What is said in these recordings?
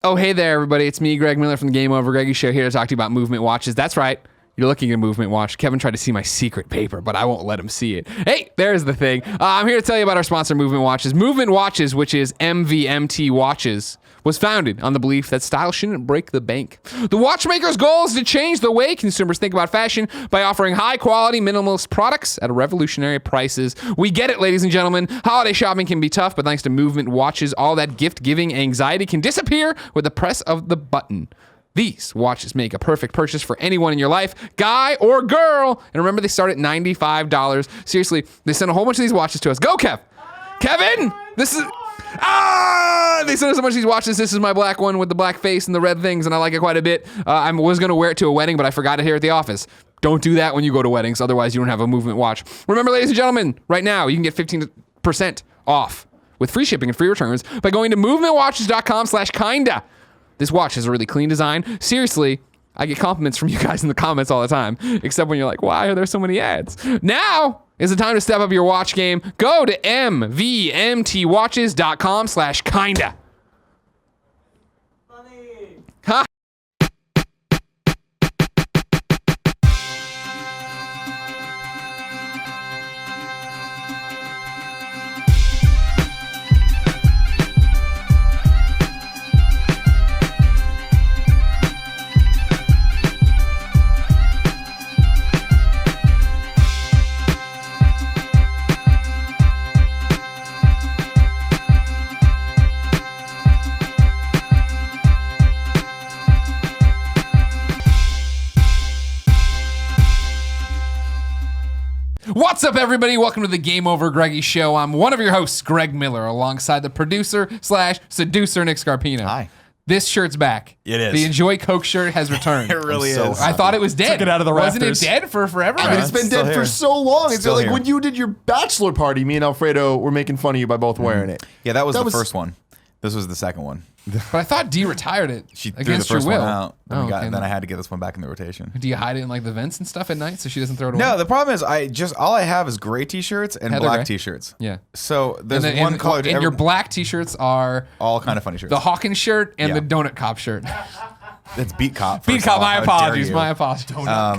Oh, hey there, everybody. It's me, Greg Miller from the GameOverGreggy Show, here to talk to you about movement watches. That's right. You're looking at a movement watch. Kevin tried to see my secret paper, but I won't let him see it. Hey, there's the thing. I'm here to tell you about our sponsor, Movement Watches. Movement Watches, which is MVMT Watches, was founded on the belief that style shouldn't break the bank. The watchmaker's goal is to change the way consumers think about fashion by offering high-quality, minimalist products at revolutionary prices. We get it, ladies and gentlemen. Holiday shopping can be tough, but thanks to Movement Watches, all that gift-giving anxiety can disappear with the press of the button. These watches make a perfect purchase for anyone in your life, guy or girl. And remember, they start at $95. Seriously, they sent a whole bunch of these watches to us. Go, Kev! Kevin! This is... They sent us a bunch of these watches. This is my black one with the black face and the red things, and I like it quite a bit. I was going to wear it to a wedding, but I forgot it here at the office. Don't do that when you go to weddings, otherwise you don't have a movement watch. Remember, ladies and gentlemen, right now, you can get 15% off with free shipping and free returns by going to movementwatches.com/kinda. This watch has a really clean design. Seriously, I get compliments from you guys in the comments all the time, except when you're like, why are there so many ads? Now is the time to step up your watch game. Go to mvmtwatches.com/kinda. Ha! What's up, everybody? Welcome to the GameOverGreggy Show. I'm one of your hosts, Greg Miller, alongside the producer/seducer, Nick Scarpino. Hi. This shirt's back. It is. The Enjoy Coke shirt has returned. It really is. I thought it was dead. Took it out of the Wasn't rafters. it dead for forever? I mean, it's been still dead here. for so long. It's Still like here. when you did your bachelor party, me and Alfredo were making fun of you by both wearing it. Yeah, that was the first one. This was the second one. But I thought Dee retired it She threw the against your first will. one out. Then, okay. then I had to get this one back in the rotation. Do you hide it in like the vents and stuff at night so she doesn't throw it away? No, the problem is all I have is gray t-shirts and Heather black gray? t-shirts. Yeah. So there's and one color. And your black t-shirts are all kind of funny shirts. the Hawkins shirt and Yeah. the Donut Cop shirt. That's Beat Cop. Beat first Cop, of all. my How dare apologies. you. My apologies.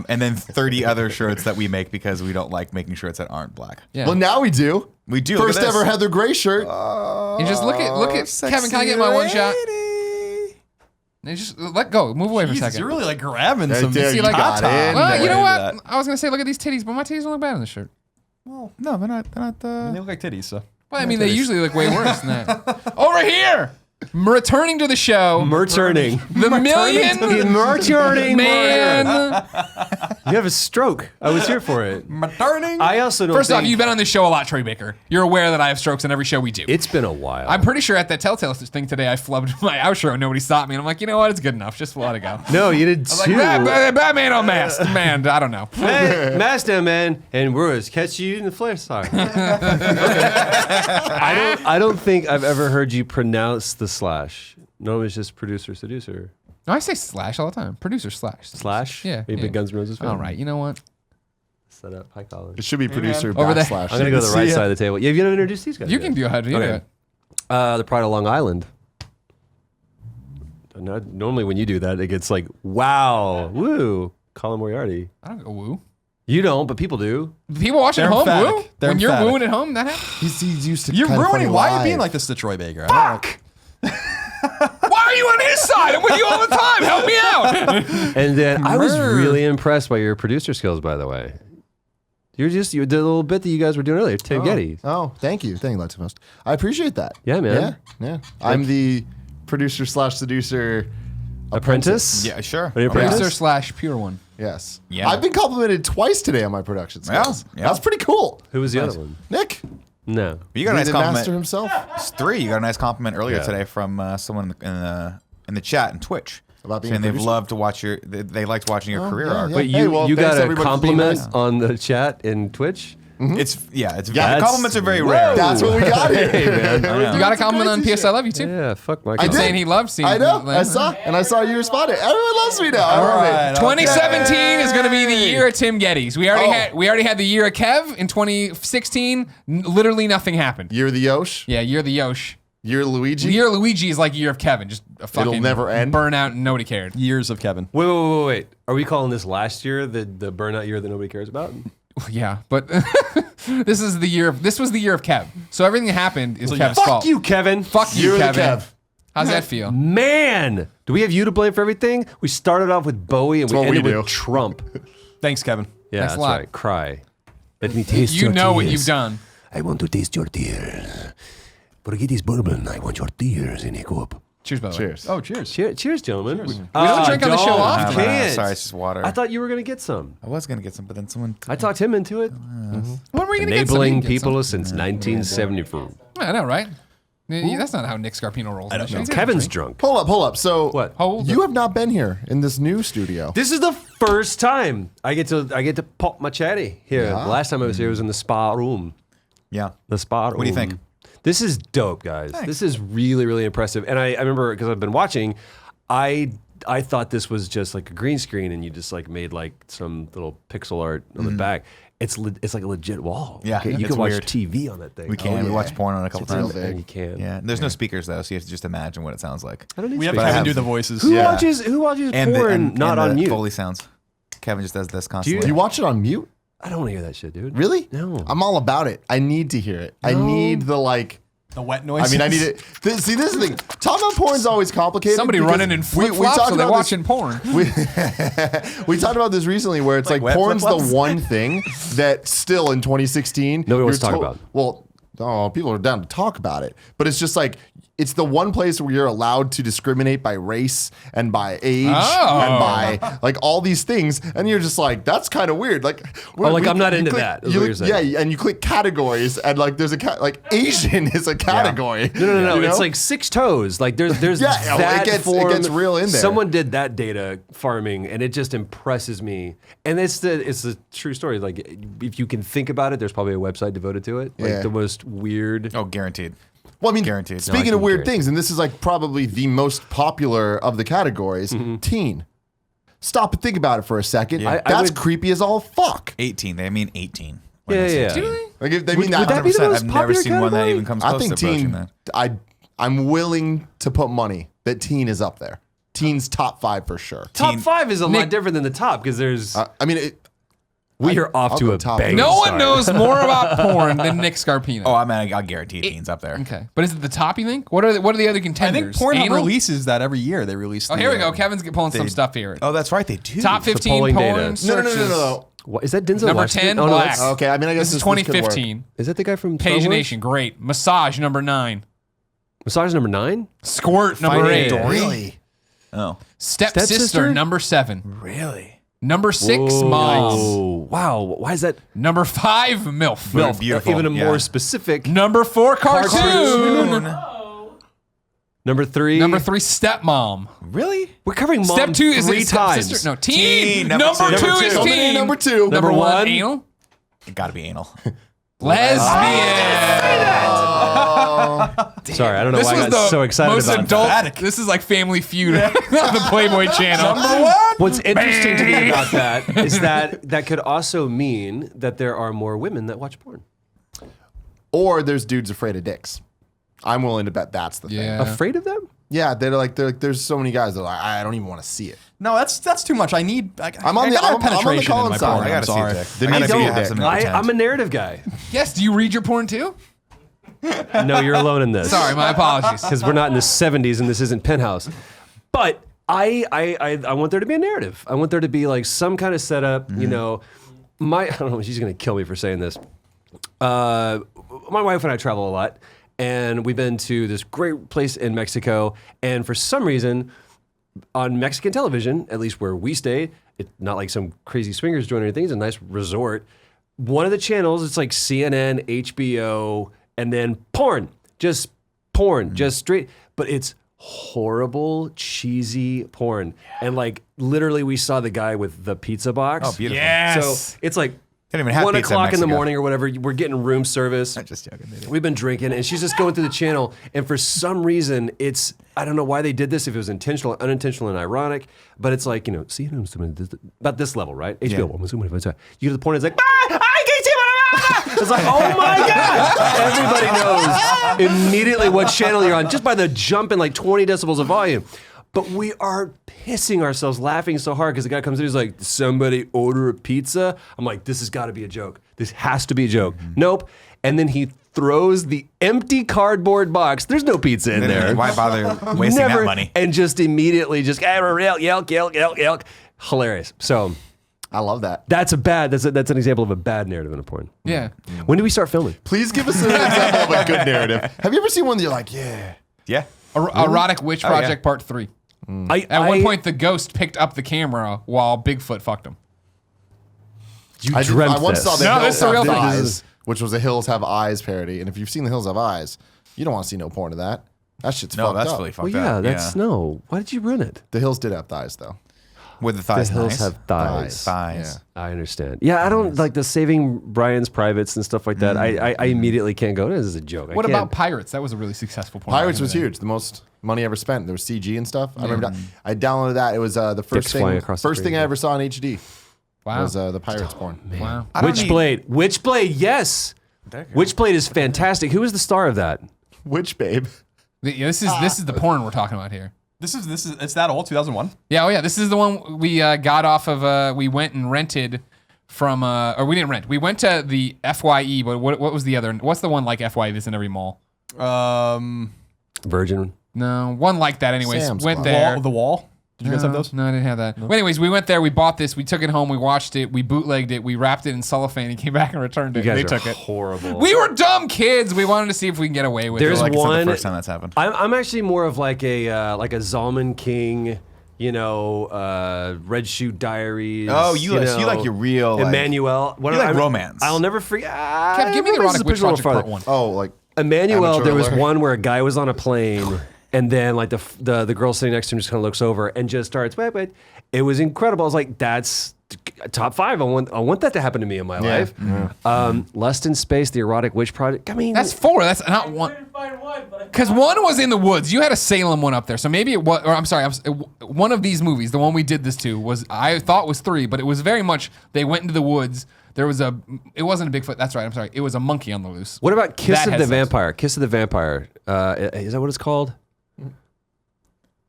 And then 30 other shirts that we make because we don't like making shirts that aren't black. Yeah. Well, now we do. We do. Look First at this. ever Heather Gray shirt. You just look at Kevin, can I get my one shot? And just let go. Move away for a Jesus, second. you're really like grabbing Right some. there, see, you like, got in. Well, you know That. what? I was gonna say, look at these titties, but my titties don't look bad in this shirt. Well, no, they're not. They look like titties, so. Well, I mean, they usually look way worse than that. Over here, returning to the show, Returning. the million Returning man. You have a stroke. I was here for it. Returning. I also don't First off, think you've been on this show a lot, Troy Baker. You're aware that I have strokes on every show we do. it's been a while. I'm pretty sure at that Telltale thing today, I flubbed my outro and nobody stopped me. And I'm like, you know what? It's good enough. Just let it go. no, you did I was too. like, Batman on mask. Man, I don't know. Hey, Master Man and words catch you in the flesh. Sorry. I don't think I've ever heard you pronounce the slash. No, it's just producer seducer. No, I say slash all the time. Producer slash. Slash? Yeah. Are you yeah. big Guns N' Roses fan? All right. You know what? Set up. High collar. It should be producer Over there. backslash. I'm going to go to the right side of the table. Yeah, have you ever introduced these guys? You yet? can do it. You do Okay. it. The Pride of Long Island. Normally when you do that, it gets like, wow, woo, Colin Moriarty. I don't go woo. You don't, but people do. People watching at They're home, emphatic. woo. They're When you're emphatic. wooing at home, that happens. He's used to You're kind of ruining. funny Why are live. you being like this to Troy Baker? Fuck! Why are you on his side? I'm with you all the time. Help me out. And then I was really impressed by your producer skills, by the way. You did a little bit that you guys were doing earlier, Tim Gettys. Oh, thank you. Thank you, Lots of Most. I appreciate that. Yeah, man. Yeah. I'm the producer/seducer Apprentice? Yeah, sure. Are you apprentice? Producer slash pure one. Yes. Yeah. I've been complimented twice today on my production skills. Yeah. That's pretty cool. Who was the other one? Nick. No. You got a nice the compliment. master himself. It's 3. You got a nice compliment earlier Yeah. today from someone in the chat and Twitch. About being saying a they've producer? loved to watch they liked watching your career arc. yeah. Wait, Hey, you, well, you thanks, got a everybody, for being compliment nice. on the chat in Twitch? It's the That's- compliments are very rare. That's what we got here. You got a compliment on PS I Love You too. Yeah, fuck my I Keep did. saying he loved seeing I know. like- I saw. And I saw you responded. Everyone loves me now. I love it. 2017 is going to be the year of Tim Gettys. We already Oh. had the year of Kev in 2016. Literally nothing happened. You're the Yosh. Yeah, you're the Yosh. Year Luigi. Year of Luigi is like Year of Kevin. Just a fucking never end? burnout and nobody cared. Years of Kevin. Wait. Are we calling this last year the burnout year that nobody cares about? Yeah, but this was the year of Kev. So everything that happened is Kev's Fuck fault. you, Kevin. Fuck you, Year of the Kevin. Kev. How's that feel? Man, do we have you to blame for everything? We started off with Bowie and we what ended we do. with Trump. Thanks, Kevin. Yeah, Thanks that's a lot. right. Cry. Let me taste You your know what tears. you've done. I want to taste your tears. Forget this bourbon. I want your tears in a cup. Cheers, by the way. Cheers. Oh, cheers. Cheers, gentlemen. We don't drink on the show often. Can't. Sorry, it's just water. I thought you were going to get some. I was gonna get some, but then someone. I talked him into it. When were you going to get some? Enabling You can get people since 1974. some. I know, right? That's not how Nick Scarpino rolls. I don't know. Kevin's drunk. Hold up. So What? How old? you have not been here in this new studio. This is the first time I get to pop my cherry here. Yeah. The last time I was here was in the spa room. Yeah. The spa room. What do you think? This is dope, guys. This is really, really impressive. And I remember, because I've been watching, I thought this was just like a green screen and you just like made like some little pixel art on the back. It's like a legit wall. Yeah, you it's can watch weird. TV on that thing. We can. We watch porn on a couple It's real times. big. And you can. Yeah. There's no speakers though, so you have to just imagine what it sounds like. I don't need We have speakers. Kevin have- do the voices. Who Yeah. watches porn not and on the mute? Foley sounds. Kevin just does this Do constantly. you watch it on mute? I don't want to hear that shit, dude. Really? No. I'm all about it. I need to hear it. I need the like. The wet I noises. mean, I need it. See, this is the thing. Talking about porn's always complicated. Somebody because running in flip we flops, talked so they're about this- watching porn. We talked about this recently, where it's like wet porn's flip-flops? the one thing that still in 2016 Nobody wants to you're talk told- about. Well, people are down to talk about it, but it's just like it's the one place where you're allowed to discriminate by race and by age and by like all these things, and you're just like, that's kind of weird. Like, I'm not into click- that, is what you're saying. Yeah, and you click categories, and like there's like Asian is a category. No. You know? It's like 6 toes. Like there's Yeah, that it gets real in there. Someone did that data farming, and it just impresses me. And it's the true story. Like if you can think about it, there's probably a website devoted to it. Like Yeah. the most weird. Oh, guaranteed. Well, I mean, Guaranteed. speaking No, I of weird guarantee. things, and this is like probably the most popular of the categories, teen. Stop and think about it for a second. I That's would- creepy as all fuck. 18. They mean 18. when Yeah, they say yeah. teen. Like if they Would mean that, that be the 100%. most I've never popular seen one that category? even comes I close think to approaching teen. that. I'm willing to put money that teen is up there. Teen's top 5 for sure. Top Teen- 5 is a lot Nick- different than the top because there's. I mean, we are off I'll to go a top bang. three. No one start. knows more about porn than Nick Scarpino. Oh, I'll guarantee teens up there. Okay, but is it the top? You think? What are the other I contenders? think Pornhub Anal? releases that every year. They release. Oh, here we go. Kevin's pulling some stuff here. Oh, that's right. They do. Top 15 polling porn data. No. searches. What, is that Denzel Number Washington? 10, Oh, no, black. that's- Okay, I mean, I guess This is this could work. 2015. Is that the guy from Star Page Wars? Nation, great. Massage, number 9. Massage number 9? Squirt, number Finding 8. Really? Oh, Stepsister, Stepsister? number 7. really? Number 6, Mom. Oh, wow. Why is that? Number 5, MILF. MILF. Beautiful. Even a Yeah. more specific. Number 4, Cartoon. Number 3. Number 3, Stepmom. Really? We're covering mom Step 2 is 3 it times. Stepsister? No, Teen. Teen, Number number 2 two. is Coming in Teen. number 2. Number 1, one? Anal. It gotta be anal. Lesbian. Sorry, I don't know This why was I got the so excited most about adult. that. This is like Family Feud on the Playboy channel. Number 1. What's interesting to me about that is that could also mean that there are more women that watch porn. Or there's dudes afraid of dicks. I'm willing to bet that's the thing. Yeah. Afraid of them? Yeah, they're like, there's so many guys that are like, I don't even want to see it. No, that's too much. I need. I'm on the- gotta have I'm on the penetration in Colin my side. porn. I gotta I'm see sorry. a dick. Then I you gotta don't. have some intent. I'm a narrative guy. Yes. Do you read your porn too? No, you're alone in this. Sorry, my apologies. Because we're not in the 70s and this isn't Penthouse. But I want there to be a narrative. I want there to be like some kind of setup, you know. I don't know, she's going to kill me for saying this. My wife and I travel a lot, and we've been to this great place in Mexico, and for some reason, on Mexican television, at least where we stay, it's not like some crazy swingers joint or anything, it's a nice resort. One of the channels, it's like CNN, HBO, and then porn. Just porn, just straight. But it's horrible, cheesy porn. And like literally we saw the guy with the pizza box. Oh, beautiful. Yes. So it's like Can't even have 1 pizza in o'clock in the Mexico. morning or whatever. We're getting room service. I'm just joking. Dude. We've been drinking, and she's just going through the channel. And for some reason, I don't know why they did this, if it was intentional, unintentional, and ironic, but it's like, you know, see, about this level, right? HBO, you get to the point, it's like, I can see what It's like, oh my God. Everybody knows immediately what channel you're on just by the jump in like 20 decibels of volume. But we are pissing ourselves laughing so hard because the guy comes in, he's like, somebody order a pizza? I'm like, this has got to be a joke. This has to be a joke. Nope. And then he throws the empty cardboard box. There's no pizza in there. Why bother wasting that money? And just immediately just yelk. Hilarious. So I love that. that's an example of a bad narrative in a porn. Yeah. When do we start filming? Please give us an example of a good narrative. Have you ever seen one that you're like, yeah? Yeah. Erotic Witch Project Part 3. At one I- point, the ghost picked up the camera while Bigfoot fucked him. You I dreamt once this. saw the No, Hills this is a Have real thing. Eyes, which was a Hills Have Eyes parody. And if you've seen the Hills Have Eyes, you don't want to see no porn of that. That shit's No, fucked that's up. really fucked Well, yeah, up. that's no. Why did you ruin it? The Hills did have thighs, though. With the thighs. The hills nice. have thighs. Thighs. I understand. Yeah, I don't like the Saving Brian's Privates and stuff like that. I immediately can't go. This is a joke. What I about can't. Pirates? That was a really successful porn. Pirates back in was the day. huge. The most money ever spent. There was CG and stuff. I remember that. I downloaded that. It was the first Dicks flying thing. across the First thing screen. I ever saw in HD Wow. was the Pirates porn. Wow. I don't Witchblade. Witchblade, yes. Witchblade is fantastic. Who is the star of that? Which babe? Yeah, this is the porn we're talking about here. This is it's that old, 2001. Yeah, oh yeah, this is the one we got off of. We went and rented from, or we didn't rent. We went to the FYE, but what was the other? What's the one like FYE that's in every mall? Virgin. No, one like that. Anyways, Sam's went Club. there. The wall. Did you guys have those? No, I didn't have that. Well, anyways, we went there. We bought this. We took it home. We watched it. We bootlegged it. We wrapped it in cellophane. He came back and returned it. You guys They are took it. horrible. We were dumb kids. We wanted to see if we can get away with There's it. Like it's not one- the first time that's happened. I'm actually more of like a Zalman King, Red Shoe Diaries. Oh, you like your real, like- Emmanuel. you like romance. I'll never forget. Kev, give me the Erotic Witch Project Part 1. Oh, like Emmanuel, Amateur there was alert. one where a guy was on a plane, and then like the girl sitting next to him just kind of looks over and just starts. Wait. It was incredible. I was like, that's top 5. I want that to happen to me in my life. Lust in Space, the Erotic Witch Project. I mean, That's 4. That's not 1. Because 1 was in the woods. You had a Salem one up there. So maybe it was, or I'm sorry, one of these movies, the one we did this to, was, I thought was 3, but it was very much, they went into the woods. There was it wasn't a Bigfoot. That's right. I'm sorry. It was a monkey on the loose. What about Kiss That of had the sex. Vampire? Kiss of the Vampire. Is that what it's called?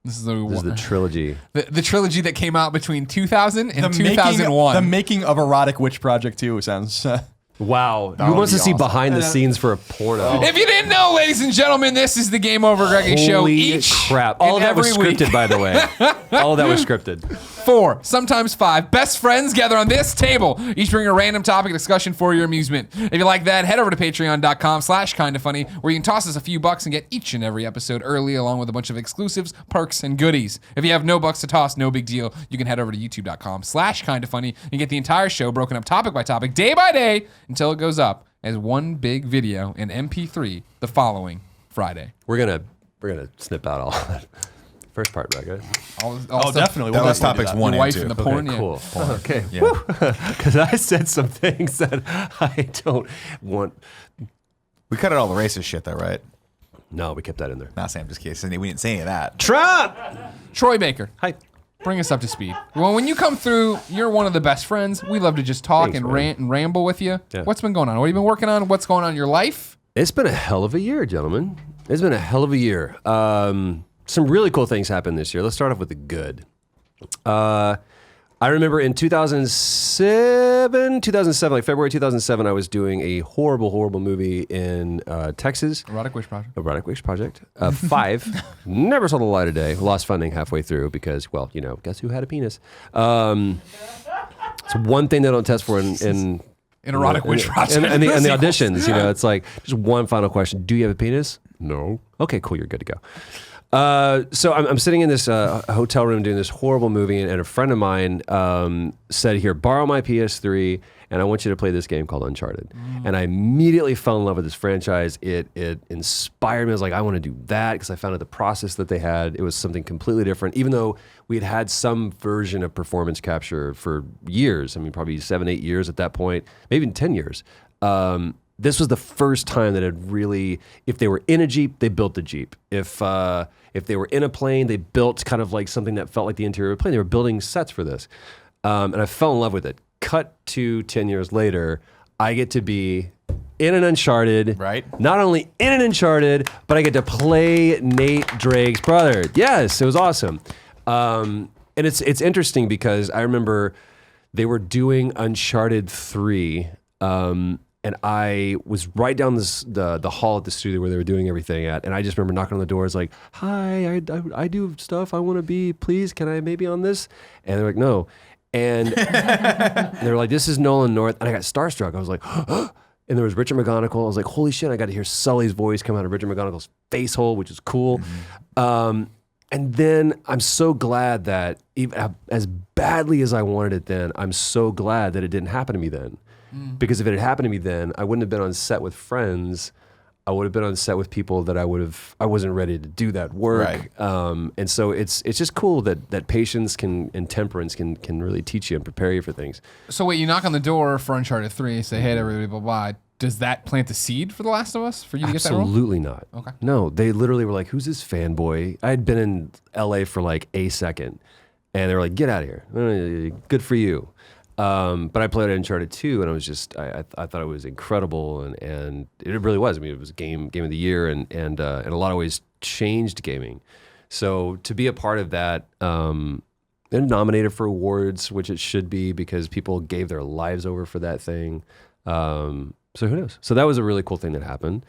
This is This is the trilogy. the trilogy that came out between 2000 and 2001. The making of Erotic Witch Project 2 sounds. Wow. Who would wants to be see awesome. behind the scenes for a porno? If you didn't know, ladies and gentlemen, this is the Game Over Greggy show. Holy Each crap. All of and that was every week. scripted, by the way. All of that was scripted. 4, sometimes 5 best friends gather on this table, each bring a random topic of discussion for your amusement. If you like that, head over to patreon.com/kindafunny, where you can toss us a few bucks and get each and every episode early, along with a bunch of exclusives, perks, and goodies. If you have no bucks to toss, no big deal. You can head over to youtube.com/kindafunny and get the entire show broken up topic by topic, day by day, until it goes up as one big video in MP3 the following Friday. We're gonna snip out all that. First part, right? Good. All Definitely. That We'll was definitely topics do that. 1 Your and wife 2. and the porn, yeah. Cool. Okay. Yeah. Because I said some things that I don't want. We cut out all the racist shit though, right? No, we kept that in there. Not saying, just kidding. We didn't say any of that. Trump! Troy Baker. Hi. Bring us up to speed. Well, when you come through, you're one of the best friends. We love to just talk Thanks, and man. rant and ramble with you. Yeah. What's been going on? What have you been working on? What's going on in your life? It's been a hell of a year, gentlemen. It's been a hell of a year. Some really cool things happened this year. Let's start off with the good. I remember in 2007, like February 2007, I was doing a horrible movie in Texas. Erotic Wish Project. Erotic Witch Project. 5. Never saw the light of day. Lost funding halfway through because, well, guess who had a penis? It's one thing they don't test for in Erotic Witch Project. and the auditions. It's like just one final question. Do you have a penis? No. Okay, cool. You're good to go. So I'm sitting in this hotel room doing this horrible movie, and a friend of mine said, "Here, borrow my PS3, and I want you to play this game called Uncharted." And I immediately fell in love with this franchise. It inspired me. I was like, I want to do that because I found out the process that they had. It was something completely different, even though we had some version of performance capture for years. I mean, probably 7-8 years at that point, maybe even 10 years. This was the first time that it really, if they were in a Jeep, they built the Jeep. If they were in a plane, they built kind of like something that felt like the interior of a plane. They were building sets for this. And I fell in love with it. Cut to 10 years later, I get to be in an Uncharted. Right. Not only in an Uncharted, but I get to play Nate Drake's brother. Yes, it was awesome. And it's interesting because I remember they were doing Uncharted 3, and I was right down the hall at the studio where they were doing everything at, and I just remember knocking on the doors like, "Hi, I do stuff. I want to be. Please, can I maybe on this?" And they're like, "No." And they were like, "This is Nolan North," and I got starstruck. I was like, and there was Richard McGonagall. I was like, "Holy shit!" I got to hear Sully's voice come out of Richard McGonagall's face hole, which is cool. And then I'm so glad that even as badly as I wanted it then, I'm so glad that it didn't happen to me then. Because if it had happened to me then, I wouldn't have been on set with friends. I would have been on set with people that I wasn't ready to do that work. Right. And so it's just cool that patience and temperance can really teach you and prepare you for things. So wait, you knock on the door for Uncharted 3, say, "Hey, everybody, blah, blah." Does that plant the seed for The Last of Us for you to get that role? Absolutely not. Okay. No, they literally were like, "Who's this fanboy?" I had been in LA for like a second, and they were like, "Get out of here. Good for you." But I played Uncharted 2, and I was just, I thought it was incredible, and it really was. I mean, it was game of the year, and in a lot of ways changed gaming. So to be a part of that, they're nominated for awards, which it should be because people gave their lives over for that thing. So who knows? So that was a really cool thing that happened.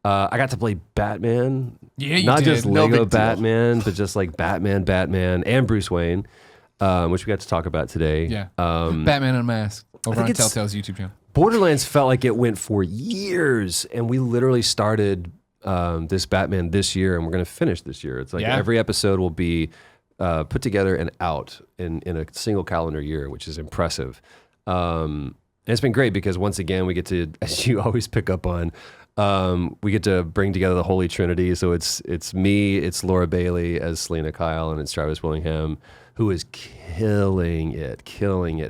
I got to play Batman. Yeah, you Not did. just No Lego big deal. Batman, but just like Batman, and Bruce Wayne, which we got to talk about today. Yeah. Batman Unmasked over think on it's- Telltale's YouTube channel. Borderlands felt like it went for years, and we literally started this Batman this year, and we're going to finish this year. It's like Yeah. every episode will be put together and out in a single calendar year, which is impressive. And it's been great because once again, we get to, as you always pick up on, we get to bring together the Holy Trinity. So it's me, it's Laura Bailey as Selena Kyle, and it's Travis Willingham, who is killing it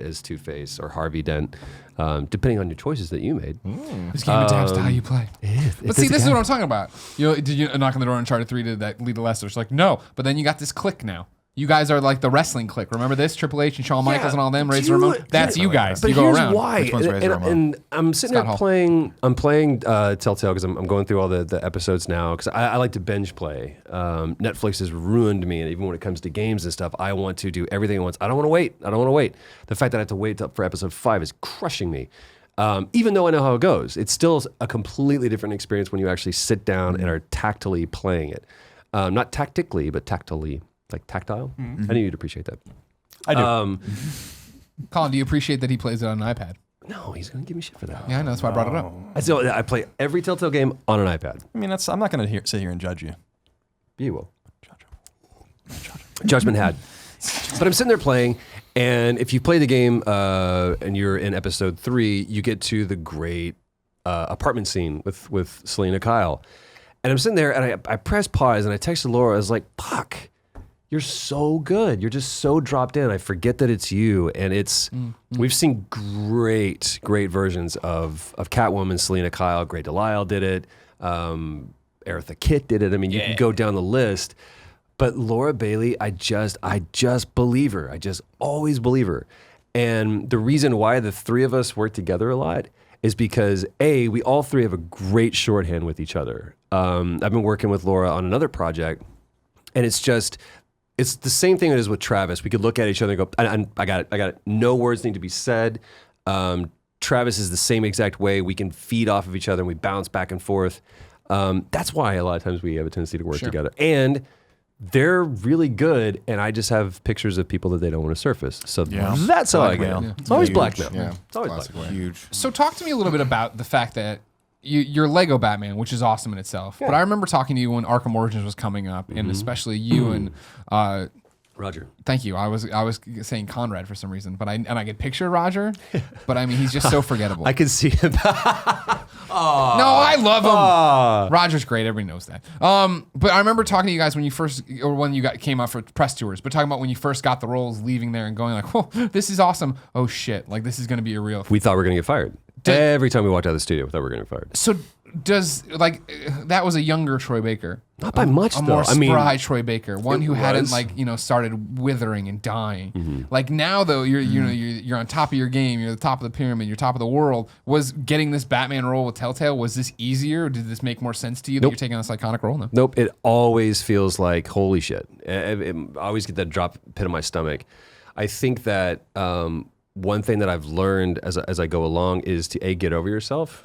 as Two-Face or Harvey Dent, depending on your choices that you made. This game adapts to how you play. But see, this is what I'm talking about. Did you knock on the door on Uncharted 3? Did that lead to Lester? It's like, no. But then you got this clique now. You guys are like the wrestling clique. Remember this? Triple H and Shawn Michaels and all them, Razor Ramon? That's you guys. But You go here's around. why. Which one's Razor Ramon? And I'm sitting Scott there Hall. playing. I'm playing Telltale because I'm going through all the episodes now because I like to binge play. Netflix has ruined me, and even when it comes to games and stuff, I want to do everything at once. I don't want to wait. The fact that I have to wait for episode 5 is crushing me. Even though I know how it goes, it's still a completely different experience when you actually sit down and are tactily playing it. Not tactically, but tactily. Like tactile? I knew you'd appreciate that. I do. Colin, do you appreciate that he plays it on an iPad? No, he's going to give me shit for that. Yeah, I know. That's why I brought it up. I play every Telltale game on an iPad. I mean, I'm not going to sit here and judge you. You will. Judgment had. But I'm sitting there playing, and if you play the game and you're in episode 3, you get to the great apartment scene with Selena Kyle. And I'm sitting there, and I press pause, and I texted Laura. I was like, fuck. You're so good. You're just so dropped in. I forget that it's you. And we've seen great versions of Catwoman, Selena Kyle, Grey Delisle did it. Eartha Kitt did it. I mean, you can go down the list. But Laura Bailey, I just believe her. I just always believe her. And the reason why the three of us work together a lot is because we all three have a great shorthand with each other. I've been working with Laura on another project, and it's the same thing as with Travis. We could look at each other and go, I got it. No words need to be said. Travis is the same exact way. We can feed off of each other and we bounce back and forth. That's why a lot of times we have a tendency to work together. And they're really good, and I just have pictures of people that they don't want to surface. So that's how I get. Blackmail. It's always Huge. blackmail. Yeah. It's always Classic blackmail. Huge. So talk to me a little bit about the fact that you're Lego Batman, which is awesome in itself. But I remember talking to you when Arkham Origins was coming up, and especially you and Roger. thank you. I was saying Conrad for some reason, but I could picture Roger, but I mean he's just so forgettable. I can see him. No, I love him. Roger's great. Everybody knows that. But I remember talking to you guys when you came out for press tours. But talking about when you first got the roles, leaving there and going like, "Whoa, this is awesome! Oh shit! Like this is going to be a real." We thought we were going to get fired. Every time we walked out of the studio, we thought we were going to get fired. So does like that was a younger Troy Baker. Not by much, A though. more I mean, spry Troy Baker, one who hadn't was. like started withering and dying. Like now though, you're on top of your game. You're at the top of the pyramid. You're top of the world. Was getting this Batman role with Telltale, was this easier? Or did this make more sense to you that you're taking this iconic role now? Nope. It always feels like holy shit. I always get that drop pit in my stomach. I think that one thing that I've learned as I go along is to get over yourself.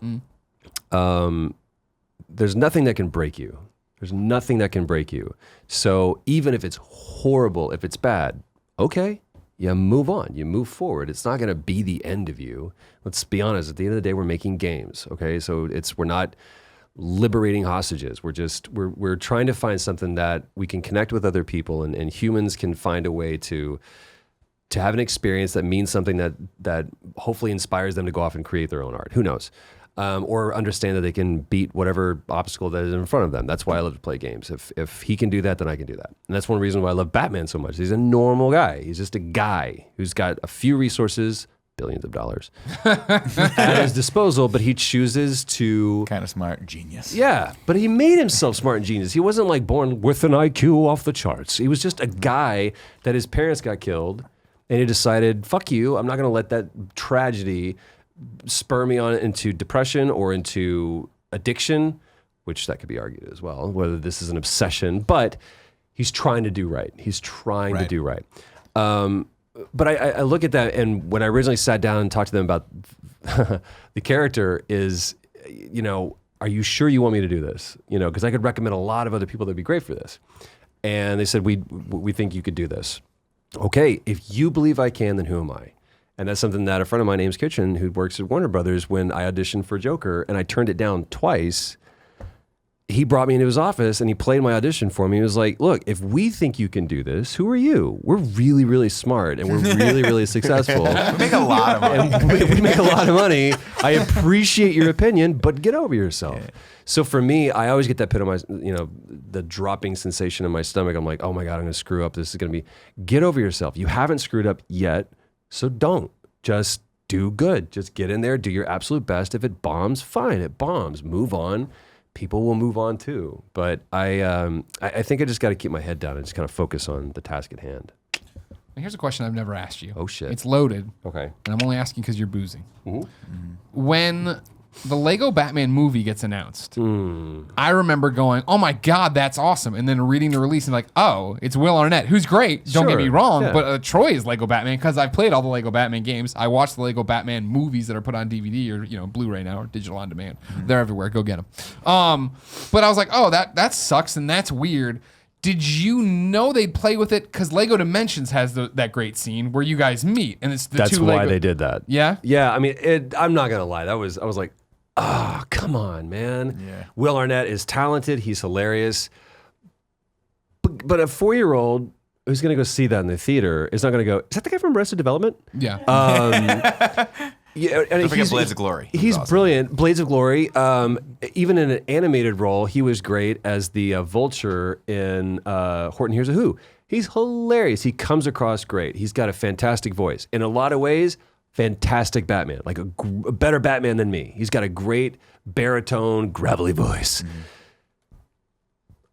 There's nothing that can break you. There's nothing that can break you. So even if it's horrible, if it's bad, okay, you move on, you move forward. It's not going to be the end of you. Let's be honest. At the end of the day, we're making games. Okay, so we're not liberating hostages. We're trying to find something that we can connect with other people, and humans can find a way to have an experience that means something that hopefully inspires them to go off and create their own art. Who knows? Or understand that they can beat whatever obstacle that is in front of them. That's why I love to play games. If he can do that, then I can do that. And that's one reason why I love Batman so much. He's a normal guy. He's just a guy who's got a few resources, billions of dollars, at his disposal, but he chooses to... Kind of smart, genius. Yeah, but he made himself smart and genius. He wasn't like born with an IQ off the charts. He was just a guy that his parents got killed, and he decided, fuck you, I'm not going to let that tragedy spur me on into depression or into addiction, which that could be argued as well, whether this is an obsession, but he's trying to do right. He's trying to do right. But I look at that, and when I originally sat down and talked to them about the character is, are you sure you want me to do this? Because I could recommend a lot of other people that would be great for this. And they said, we think you could do this. Okay, if you believe I can, then who am I? And that's something that a friend of mine, Ames Kitchen, who works at Warner Brothers, when I auditioned for Joker and I turned it down twice, he brought me into his office and he played my audition for me. He was like, look, if we think you can do this, who are you? We're really, really smart and we're really, really successful. We make a lot of money. And we make a lot of money. I appreciate your opinion, but get over yourself. Yeah. So for me, I always get that pit of my, the dropping sensation in my stomach. I'm like, oh my God, I'm going to screw up. This is going to be, get over yourself. You haven't screwed up yet. So don't. Just do good. Just get in there, do your absolute best. If it bombs, fine, it bombs. Move on. People will move on too. But I think I just got to keep my head down and just kind of focus on the task at hand. Here's a question I've never asked you. Oh, shit. It's loaded. Okay. And I'm only asking because you're boozing. Mm-hmm. When the Lego Batman movie gets announced, I remember going, oh my God, that's awesome. And then reading the release and like, oh, it's Will Arnett, who's great. Don't get me wrong, yeah. but Troy is Lego Batman because I've played all the Lego Batman games. I watched the Lego Batman movies that are put on DVD or Blu-ray now or digital on demand. They're everywhere. Go get them. But I was like, oh, that sucks and that's weird. Did you know they'd play with it? Because Lego Dimensions has that great scene where you guys meet, and it's That's two why Lego. they did that. Yeah? Yeah, I mean, I'm not gonna lie. I was like, oh, come on, man. Yeah. Will Arnett is talented. He's hilarious. But a 4-year-old who's gonna go see that in the theater is not gonna go, is that the guy from Arrested Development? Yeah. Yeah, and Don't forget Blades of Glory. He was He's awesome. brilliant. Blades of Glory. Even in an animated role, he was great as the Vulture in Horton Hears a Who. He's hilarious. He comes across great. He's got a fantastic voice. In a lot of ways, fantastic Batman. Like a better Batman than me. He's got a great baritone, gravelly voice.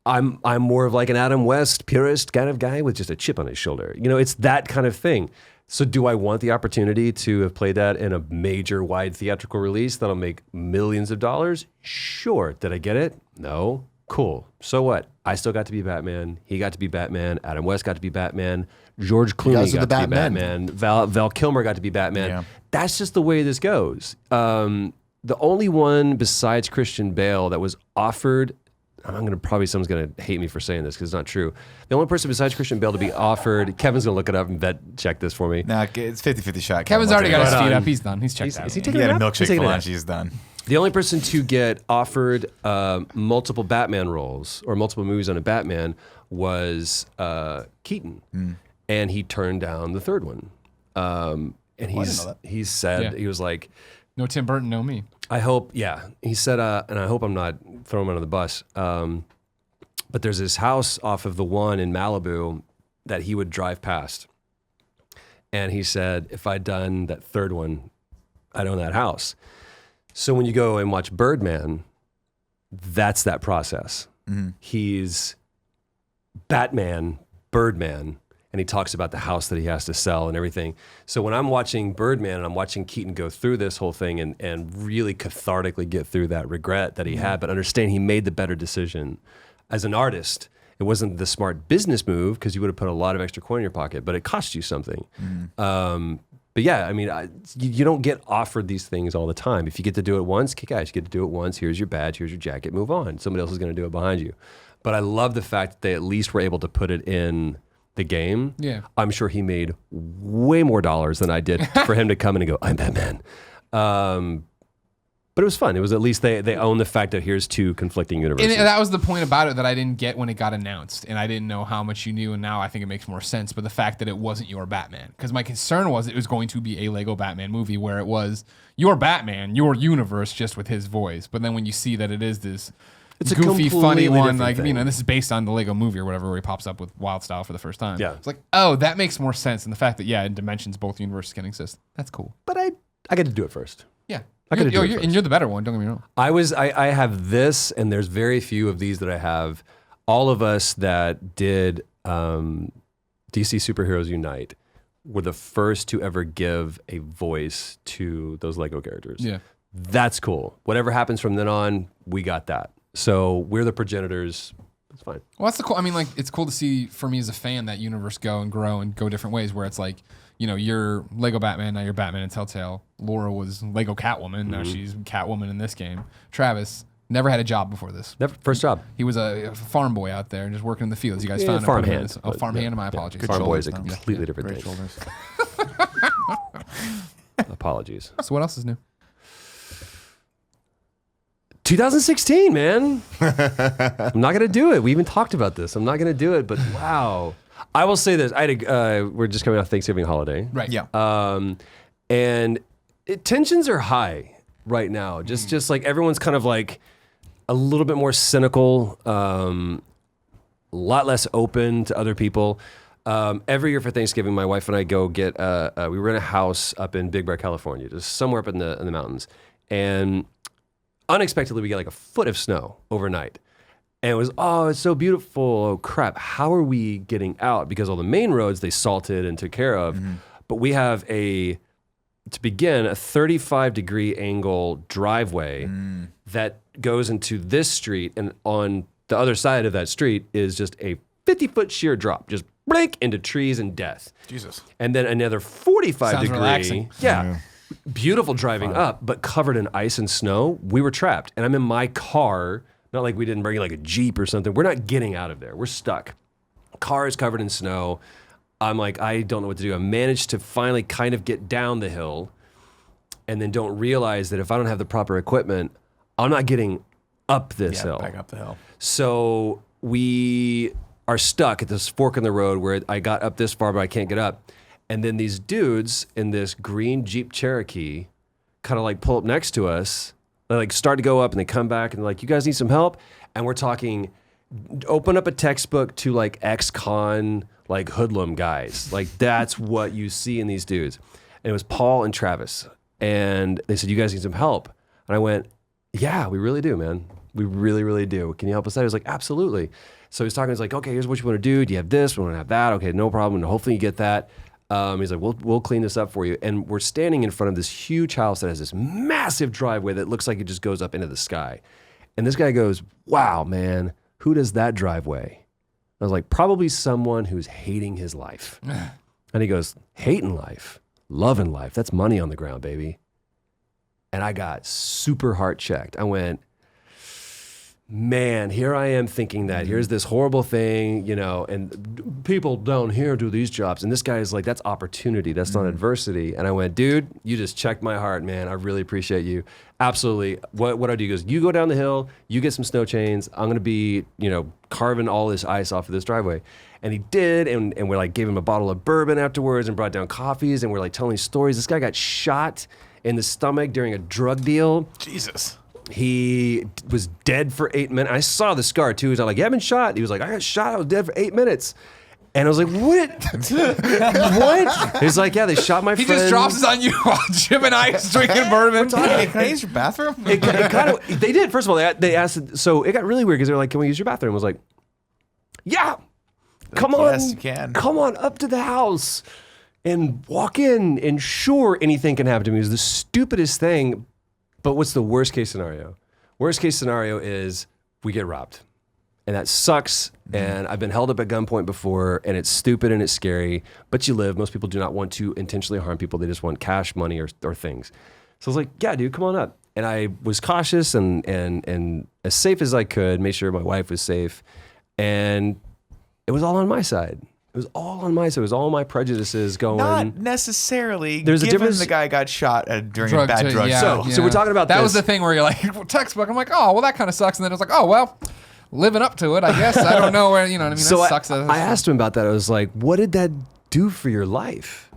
I'm more of like an Adam West purist kind of guy with just a chip on his shoulder. It's that kind of thing. So do I want the opportunity to have played that in a major wide theatrical release that'll make millions of dollars? Sure. Did I get it? No. Cool. So what? I still got to be Batman. He got to be Batman. Adam West got to be Batman. George Clooney got to be Batman. Val Kilmer got to be Batman. Yeah. That's just the way this goes. The only one besides Christian Bale that was offered, someone's going to hate me for saying this because it's not true. The only person besides Christian Bale to be offered, Kevin's going to look it up and check this for me. Nah, it's 50-50 shot. Kevin's already got his feet up. He's done. He's checked out. Is he He taking had a a nap? milkshake for lunch. He's done. The only person to get offered multiple Batman roles or multiple movies on a Batman was Keaton. And he turned down the third one. And he said, he was like, no Tim Burton, no me. I hope, he said, and I hope I'm not throwing him under the bus, but there's this house off of the one in Malibu that he would drive past. And he said, if I'd done that third one, I'd own that house. So when you go and watch Birdman, That's that process. He's Batman, Birdman, and he talks about the house that he has to sell and everything. So when I'm watching Birdman and I'm watching Keaton go through this whole thing and really cathartically get through that regret that he had, but understand he made the better decision. As an artist, it wasn't the smart business move because you would have put a lot of extra coin in your pocket, but it cost you something. But yeah, I mean, you don't get offered these things all the time. If you get to do it once, kick ass. You get to do it once. Here's your badge. Here's your jacket. Move on. Somebody else is going to do it behind you. But I love the fact that they at least were able to put it in the game. Yeah. I'm sure he made way more dollars than I did for him to come in and go, I'm Batman. But it was fun. It was at least they own the fact that here's two conflicting universes. And that was the point about it that I didn't get when it got announced, and I didn't know how much you knew, and now I think it makes more sense. But the fact that it wasn't your Batman, because my concern was it was going to be a Lego Batman movie where it was your Batman, your universe, just with his voice. But then when you see that it is this It's a goofy, funny completely one, different like thing. this is based on the Lego movie or whatever, where he pops up with Wild Style for the first time. Yeah. It's like, oh, that makes more sense. And the fact that in Dimensions both universes can exist, that's cool. But I got to do it first. Yeah. I gotta do it And first. you're the better one. Don't get me wrong. I have this, and there's very few of these that I have. All of us that did DC Superheroes Unite were the first to ever give a voice to those Lego characters. Yeah. That's cool. Whatever happens from then on, we got that. So we're the progenitors. It's fine. Well, that's the cool. I mean, like, it's cool to see for me as a fan that universe go and grow and go different ways. Where it's like, you're Lego Batman, now you're Batman and Telltale. Laura was Lego Catwoman, now she's Catwoman in this game. Travis never had a job before this. Never, first job. He was a farm boy out there and just working in the fields. You guys found him. farm put him in hand. this- Oh, farm hand. My apologies. Farm boy is a shoulders, completely different Great thing. shoulders. Apologies. So what else is new? 2016, man. I'm not gonna do it. We even talked about this. I'm not gonna do it, but wow. I will say this. We're just coming off Thanksgiving holiday. Right. Yeah. And tensions are high right now. Just like everyone's kind of like a little bit more cynical, a lot less open to other people. Every year for Thanksgiving, my wife and I go get, we rent a house up in Big Bear, California, just somewhere up in the mountains. And unexpectedly, we get like a foot of snow overnight. And it was, it's so beautiful. Oh, crap. How are we getting out? Because all the main roads they salted and took care of. But we have a 35-degree angle driveway that goes into this street. And on the other side of that street is just a 50-foot sheer drop, just blink into trees and death. Jesus. And then another 45 Sounds degree. relaxing. Yeah. Beautiful driving up, but covered in ice and snow. We were trapped. And I'm in my car, not like we didn't bring like a Jeep or something. We're not getting out of there. We're stuck. Car is covered in snow. I'm like, I don't know what to do. I managed to finally kind of get down the hill and then don't realize that if I don't have the proper equipment, I'm not getting up this hill. Back up the hill. So we are stuck at this fork in the road where I got up this far, but I can't get up. And then these dudes in this green Jeep Cherokee kind of like pull up next to us. They like start to go up and they come back and they're like, you guys need some help? And we're talking, open up a textbook to like ex-con, like hoodlum guys. Like that's what you see in these dudes. And it was Paul and Travis. And they said, you guys need some help. And I went, yeah, we really do, man. We really, really do. Can you help us out? He was like, absolutely. So he's talking, he's like, okay, here's what you want to do. Do you have this? We want to have that. Okay, no problem. And hopefully you get that. He's like, we'll clean this up for you. And we're standing in front of this huge house that has this massive driveway that looks like it just goes up into the sky. And this guy goes, wow, man, who does that driveway? I was like, probably someone who's hating his life. And he goes, hating life, loving life. That's money on the ground, baby. And I got super heart checked. I went, man, here I am thinking that here's this horrible thing, and people down here do these jobs. And this guy is like, that's opportunity. That's not adversity. And I went, dude, you just checked my heart, man. I really appreciate you. Absolutely. What I do? He goes, you go down the hill, you get some snow chains. I'm going to be, carving all this ice off of this driveway. And he did. And we like gave him a bottle of bourbon afterwards and brought down coffees. And we're like telling stories. This guy got shot in the stomach during a drug deal. Jesus. He was dead for 8 minutes. I saw the scar too. He's like, you haven't shot? He was like, I got shot. I was dead for 8 minutes. And I was like, what? What? He's like, yeah, they shot my He friend. just drops it on you while Jim and Ice drinking bourbon. Hey, can I use your bathroom? It kind of, they did. First of all, they asked, so it got really weird because they were like, can we use your bathroom? I was like, yeah, come on. Yes, you can. Come on up to the house and walk in, and sure, anything can happen to me. It was the stupidest thing. But what's the worst case scenario? Worst case scenario is we get robbed. And that sucks. And I've been held up at gunpoint before, and it's stupid and it's scary, but you live. Most people do not want to intentionally harm people. They just want cash, money, or things. So I was like, yeah, dude, come on up. And I was cautious and as safe as I could, made sure my wife was safe. And it was all on my side. It was all on my side. It was all my prejudices going. Not necessarily. There's a given difference- the guy got shot during a bad drug yeah, deal. So we're talking about that this. was the thing where you're like, well, textbook. I'm like, oh, well, that kind of sucks. And then it was like, oh, well, living up to it, I guess. I don't know where, you know what I mean? So that sucks. I asked him about that. I was like, what did that do for your life?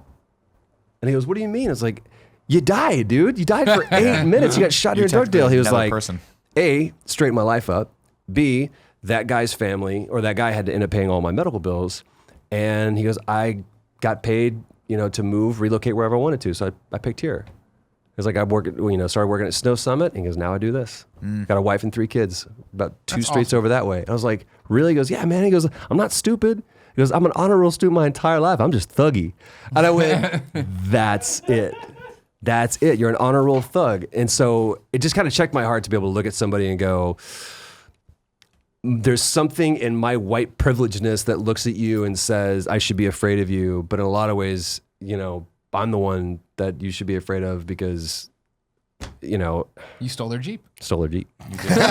And he goes, what do you mean? I was like, you died, dude. You died for 8 minutes. You got shot You're in a drug deal. He was another like, person. A, straighten my life up. B, that guy's family, or that guy had to end up paying all my medical bills. And he goes, I got paid, to move, relocate wherever I wanted to. So I picked here. He was like, started working at Snow Summit. And he goes, now I do this. Got a wife and 3 kids, about 2 streets over that way. And I was like, really? He goes, yeah, man. He goes, I'm not stupid. He goes, I'm an honor roll student my entire life. I'm just thuggy. And I went, that's it. That's it. You're an honor roll thug. And so it just kind of checked my heart to be able to look at somebody and go, there's something in my white privilegedness that looks at you and says, I should be afraid of you. But in a lot of ways, I'm the one that you should be afraid of because, You stole their Jeep. stole their Jeep. You Stole their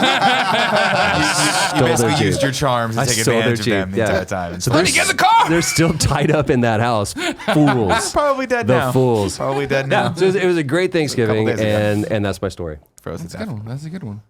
basically Jeep. used your charms to I take stole their advantage of them Jeep, the yeah. entire time. So Let me get the car! They're still tied up in that house. Fools. Probably dead The now. fools. Probably dead now. So it was a great Thanksgiving, days ago. and that's my story. Frozen That's a good one. That's a good one.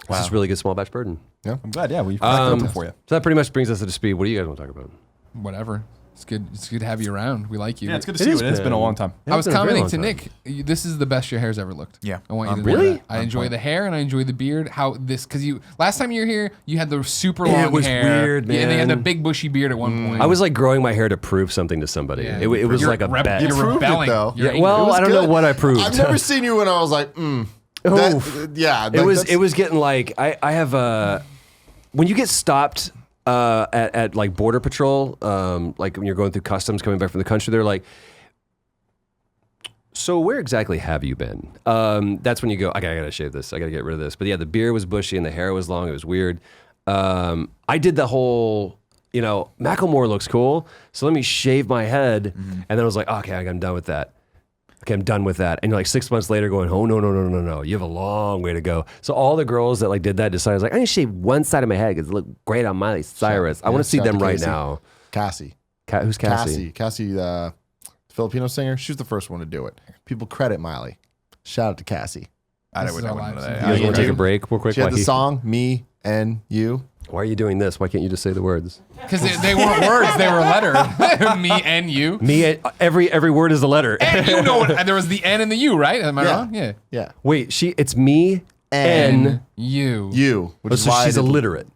This is really good small batch burden. I'm glad. Yeah, we've open for you. So that pretty much brings us to the speed. What do you guys want to talk about? Whatever. It's good. It's good to have you around. We like you. Yeah, it's good to see you. It's been a long time. I was It's been a very commenting to long Nick. This is the best your hair's ever looked. Yeah. I want you to know Really? that. I enjoy the hair and I enjoy the beard. Because last time you were here, you had the super long It was hair. weird, Yeah, and then you had man. a big bushy beard at one point. I was like growing my hair to prove something to somebody. Yeah. It was You're like a bet. You're proved it, rebelling. though. You're Yeah, angry. well, It was I don't know good. what I proved. I've never seen you when I was like, Oh. It was getting like I have a when you get stopped at like border patrol, like when you're going through customs coming back from the country, they're like, so where exactly have you been? That's when you go, okay, I gotta shave this. I gotta get rid of this. But yeah, the beard was bushy and the hair was long. It was weird. I did the whole, Macklemore looks cool, so let me shave my head. And then I was like, okay, I'm done with that. Okay, I'm done with that. And you're like 6 months later going, oh, no. You have a long way to go. So all the girls that like did that decided, like, I'm going to shave one side of my head because it looked great on Miley Cyrus. I want to see shout out them to right Casey. now. Cassie. Who's Cassie? Cassie, the Filipino singer. She was the first one to do it. People credit Miley. Shout out to Cassie. I This wouldn't is our know lives. that. You guys Yeah, want to you take a do. break real quick? She had Why the song, Me and You. Why are you doing this? Why can't you just say the words? Because they weren't words, they were letters. Me and you. Me, every word is a letter. And you know what? There was the N and the U, right? Am I Yeah. wrong? Yeah. Yeah. Wait, it's me and You. You. Which Oh, is so why she's I did- illiterate.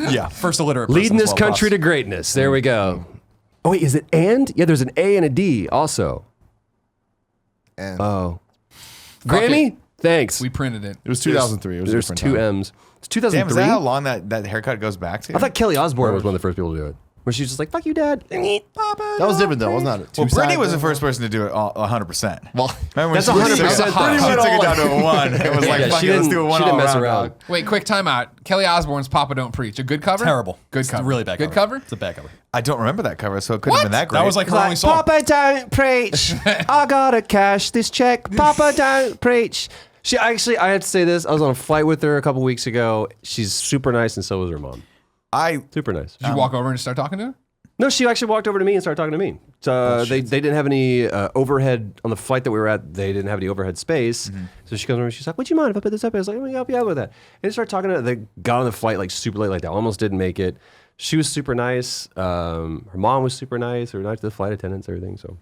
Yeah, first illiterate person. Leading this country to greatness. There we go. Oh, wait, is it and? Yeah, there's an A and a D also. And Oh. Grammy? Thanks. We printed it. it was 2003. It was a There's different 2 time. M's. It's 2003. Damn, is that how long that haircut goes back to? I thought Kelly Osbourne was one of the first people to do it. Where she was just like, fuck you, dad. That was different though, wasn't it? Well, Brittany was the Two-side? first person to do it 100%. Well, Remember when That's she 100%. Brittany She took went it all down to a 1. It was like, Yeah, fuck she it, let's didn't- do a 1 she didn't all mess around, around. dog. Wait, quick timeout. Kelly Osbourne's Papa Don't Preach. A good cover? Terrible. Good It's cover. a really bad Good cover. cover? It's a bad cover. I don't remember that cover, so it couldn't have been that great. That was like her only song. Papa don't preach. I gotta cash this check. Papa don't preach. She actually, I have to say this. I was on a flight with her a couple weeks ago. She's super nice, and so was her mom. Super nice. Did you walk over and start talking to her? No, she actually walked over to me and started talking to me. They didn't have any overhead on the flight that we were at. They didn't have any overhead space. So she comes over and she's like, "Would you mind if I put this up?" I was like, "Let me help you out with that." And they started talking to her. They got on the flight like super late, like they almost didn't make it. She was super nice. Her mom was super nice. They were nice to the flight attendants, everything. So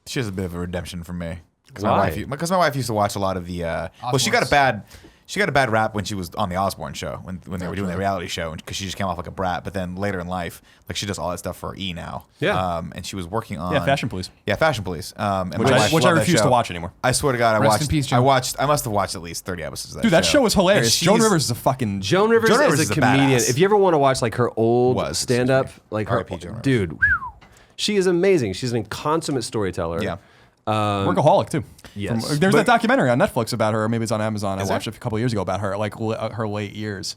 She has a bit of a redemption for me. Because Why? my wife used to watch a lot of the. Well, she got a bad. she got a bad rap when she was on the Osborne show when they were doing the reality show because she just came off like a brat. But then later in life, like she does all that stuff for E now. Yeah. And she was working on Fashion Police. Yeah, Fashion Police. And Which I refuse to watch anymore. I swear to God, Rest in peace, Joan. I must have watched at least 30 episodes of that Dude, that show was hilarious. And Joan she's- Rivers is a fucking... Joan Rivers is a comedian. badass. If you ever want to watch like her old Was. stand-up, like her, R.I.P. Joan Rivers. dude, she is amazing. She's an consummate storyteller. Yeah. Workaholic too. Yes. There's that documentary on Netflix about her. Maybe it's on Amazon. I there? watched it a couple years ago about her, like her late years,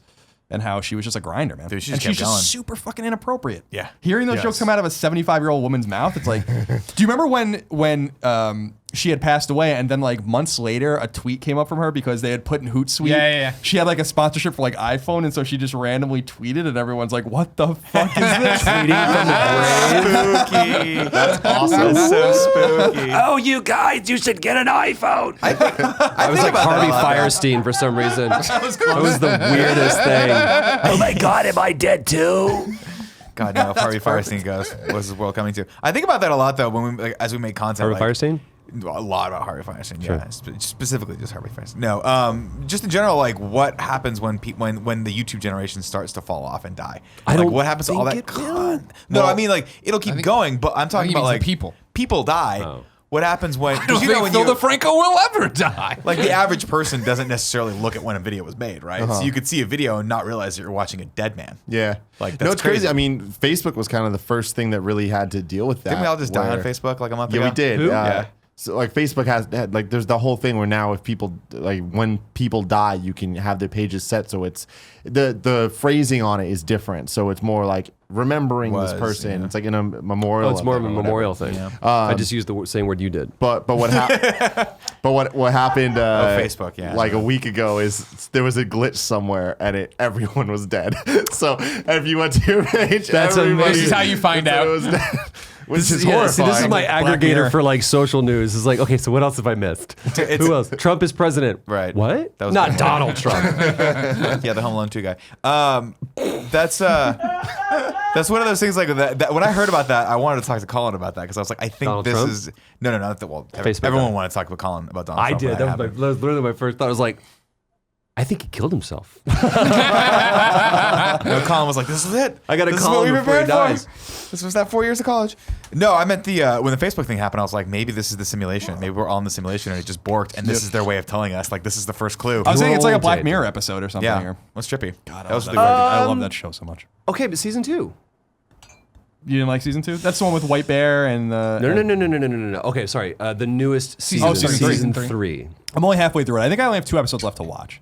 and how she was just a grinder, man. Dude, she and just she's kept going. just super fucking inappropriate. Yeah. Hearing those Yes. jokes come out of a 75-year-old woman's mouth, it's like, do you remember when she had passed away, and then like months later, a tweet came up from her because they had put in Hootsuite. Yeah. She had like a sponsorship for like iPhone, and so she just randomly tweeted, and everyone's like, "What the fuck is this?" Tweeting from the grave. Spooky. That's awesome. That's so spooky. Oh, you guys, you should get an iPhone. I was like about that Harvey a lot. Firestein for some reason. That was the weirdest thing. Oh my God, am I dead too? God, no. If Harvey Firestein goes, what's this world coming to? I think about that a lot though when we as we make content. Harvey Firestein? A lot about Harvey Firestein, yeah. Specifically just Harvey Firestein. No, just in general, like what happens when when the YouTube generation starts to fall off and die? I don't what happens to all that think it will. No, I mean like it'll keep going, but I'm talking he about means like the people. People die. Oh. What happens when? I don't you know think when Phil you, DeFranco will ever die. like the average person doesn't necessarily look at when a video was made, right? So you could see a video and not realize that you're watching a dead man. Yeah. Like, no, that's it's crazy. crazy. I mean, Facebook was kind of the first thing that really had to deal with that. Didn't we all just die on where- Facebook like a month ago? Yeah, we did. Who? Yeah. So like Facebook had like there's the whole thing where now if people like when people die you can have their pages set so it's the phrasing on it is different so it's more like remembering this person. yeah. It's like in a memorial. Oh, it's more of a or whatever. memorial thing. I just used the same word you did. But what what happened? Facebook, yeah. like a week ago is there was a glitch somewhere and everyone was dead. So if you went to your page, That's everybody- This is how you find out. was dead, which is Yeah, horrifying. see, this is my Black aggregator Mirror. for like social news. It's like, okay, so what else have I missed? Who else? Trump is president. Right. What? That was Not good. Donald Trump. Yeah, the Home Alone 2 guy. That's one of those things like that. When I heard about that, I wanted to talk to Colin about that because I was like, I think Donald this Trump? is no. Not that. Well, Facebook everyone guy. wanted to talk with Colin about Donald I Trump. did. when That happened. was literally my first thought. I was like, I think he killed himself. No, Colin was like, "This is it. I gotta this call is him what we before he prepared dies." for. This was that 4 years of college." No, I meant the when the Facebook thing happened. I was like, maybe this is the simulation. Maybe we're all in the simulation and it just borked, and this is their way of telling us like this is the first clue. I was thinking it's like a Black Dead. Mirror episode or something. Yeah, Here. what's trippy? God, that was the I love that show so much. Okay, but season 2. You didn't like season 2? That's the one with White Bear and No. Okay, sorry. The newest season. Oh, season three. 3. I'm only halfway through it. I think I only have 2 episodes left to watch.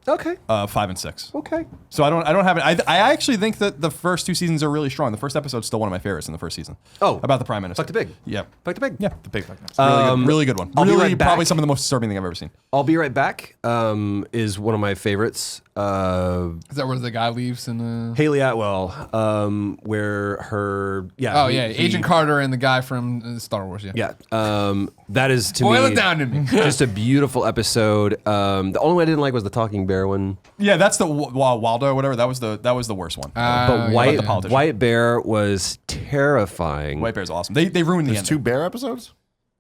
Okay. 5 and 6. Okay. So I don't have it. I actually think that the first 2 seasons are really strong. The first episode's still one of my favorites in the first season. Oh. About the Prime Minister. Fuck the pig. Yeah. Fuck the pig. Yeah. the big fuck. Really good one. I'll be Really right back. probably some of the most disturbing thing I've ever seen. I'll Be Right Back is one of my favorites. Is that where the guy leaves in the? Haley Atwell, where her Oh yeah, Agent Carter and the guy from Star Wars. Yeah. Yeah, that is to Boil me it down to me. just a beautiful episode. The only one I didn't like was the talking bear one. Yeah, that's the Waldo or whatever. That was the worst one. But the politician. White Bear was terrifying. White Bear's awesome. They ruined the There's ending. 2 bear episodes.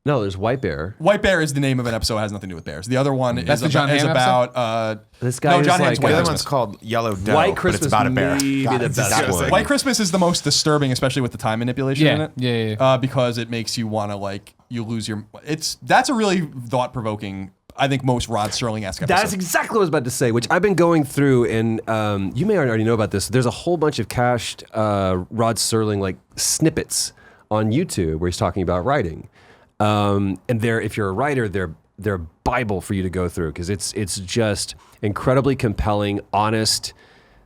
No, there's White Bear. White Bear is the name of an episode. It has nothing to do with bears. The other one That's is the John Hamm about This guy no, is John like Hamm's White The other Christmas. one's called Yellow Doe, White but Christmas it's about a bear. may be the it's best disgusting. one. White Christmas is the most disturbing, especially with the time manipulation in Yeah, it. yeah. Because it makes you want to you lose your. That's a really thought provoking. I think most Rod Serling-esque episode. That's exactly what I was about to say, which I've been going through, and you may already know about this. There's a whole bunch of cached Rod Serling like snippets on YouTube where he's talking about writing, and if you're a writer, they're a Bible for you to go through because it's just incredibly compelling, honest.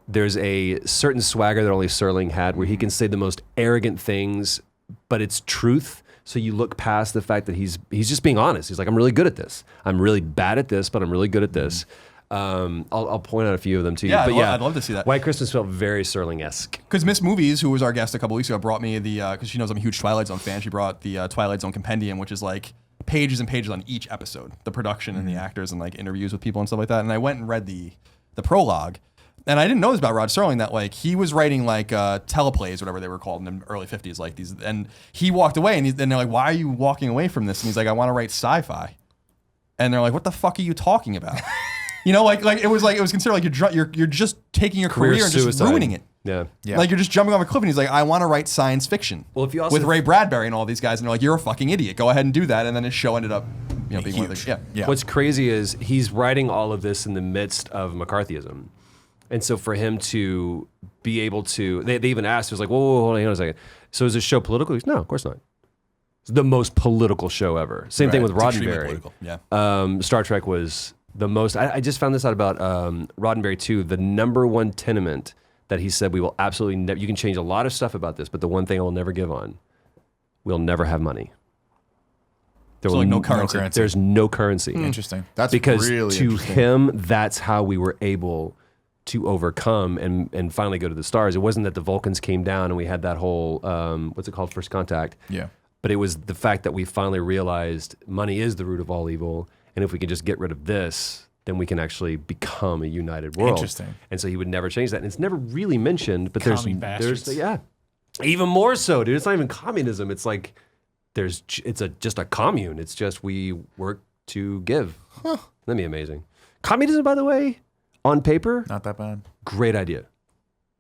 There's a certain swagger that only Serling had, where he can say the most arrogant things, but it's truth. So you look past the fact that he's just being honest. He's like, I'm really good at this. I'm really bad at this, but I'm really good at this. I'll point out a few of them to you. Yeah, but I'd love to see that. White Christmas felt very Serling-esque. Because Miss Movies, who was our guest a couple weeks ago, brought me because she knows I'm a huge Twilight Zone fan. She brought the Twilight Zone Compendium, which is like pages and pages on each episode, the production and the actors and like interviews with people and stuff like that. And I went and read the prologue. And I didn't know this about Rod Serling, that like he was writing like teleplays, whatever they were called in the early 50s, like these. And he walked away, and they're like, "Why are you walking away from this?" And he's like, "I want to write sci-fi." And they're like, "What the fuck are you talking about?" You know, like it was considered like you're just taking your career and just suicide. ruining it. Yeah. Like you're just jumping off a cliff, and he's like, I want to write science fiction. Well, if you also with Ray Bradbury and all these guys, and they're like, you're a fucking idiot. Go ahead and do that. And then his show ended up, being Huge. one of the Yeah. What's crazy is he's writing all of this in the midst of McCarthyism. And so for him to be able to, they even asked, it was like, whoa, hold on a second. So is this show political? He's, no, of course not. It's the most political show ever. Same thing with It's extremely Roddenberry. political. Yeah. Star Trek was the most, I just found this out about Roddenberry too. The number one tenement that he said we will absolutely never, you can change a lot of stuff about this, but the one thing I will never give on, we'll never have money. There So will like no currency. There's no currency. Interesting. That's Because really to interesting. him, that's how we were able to overcome and finally go to the stars. It wasn't that the Vulcans came down and we had that whole, what's it called, First Contact. Yeah. But it was the fact that we finally realized money is the root of all evil. And if we can just get rid of this, then we can actually become a united world. Interesting. And so he would never change that. And it's never really mentioned, but there's bastards. yeah. Even more so, dude. It's not even communism. It's like just a commune. It's just we work to give. That'd be amazing. Communism, by the way, on paper, Not that bad. great idea.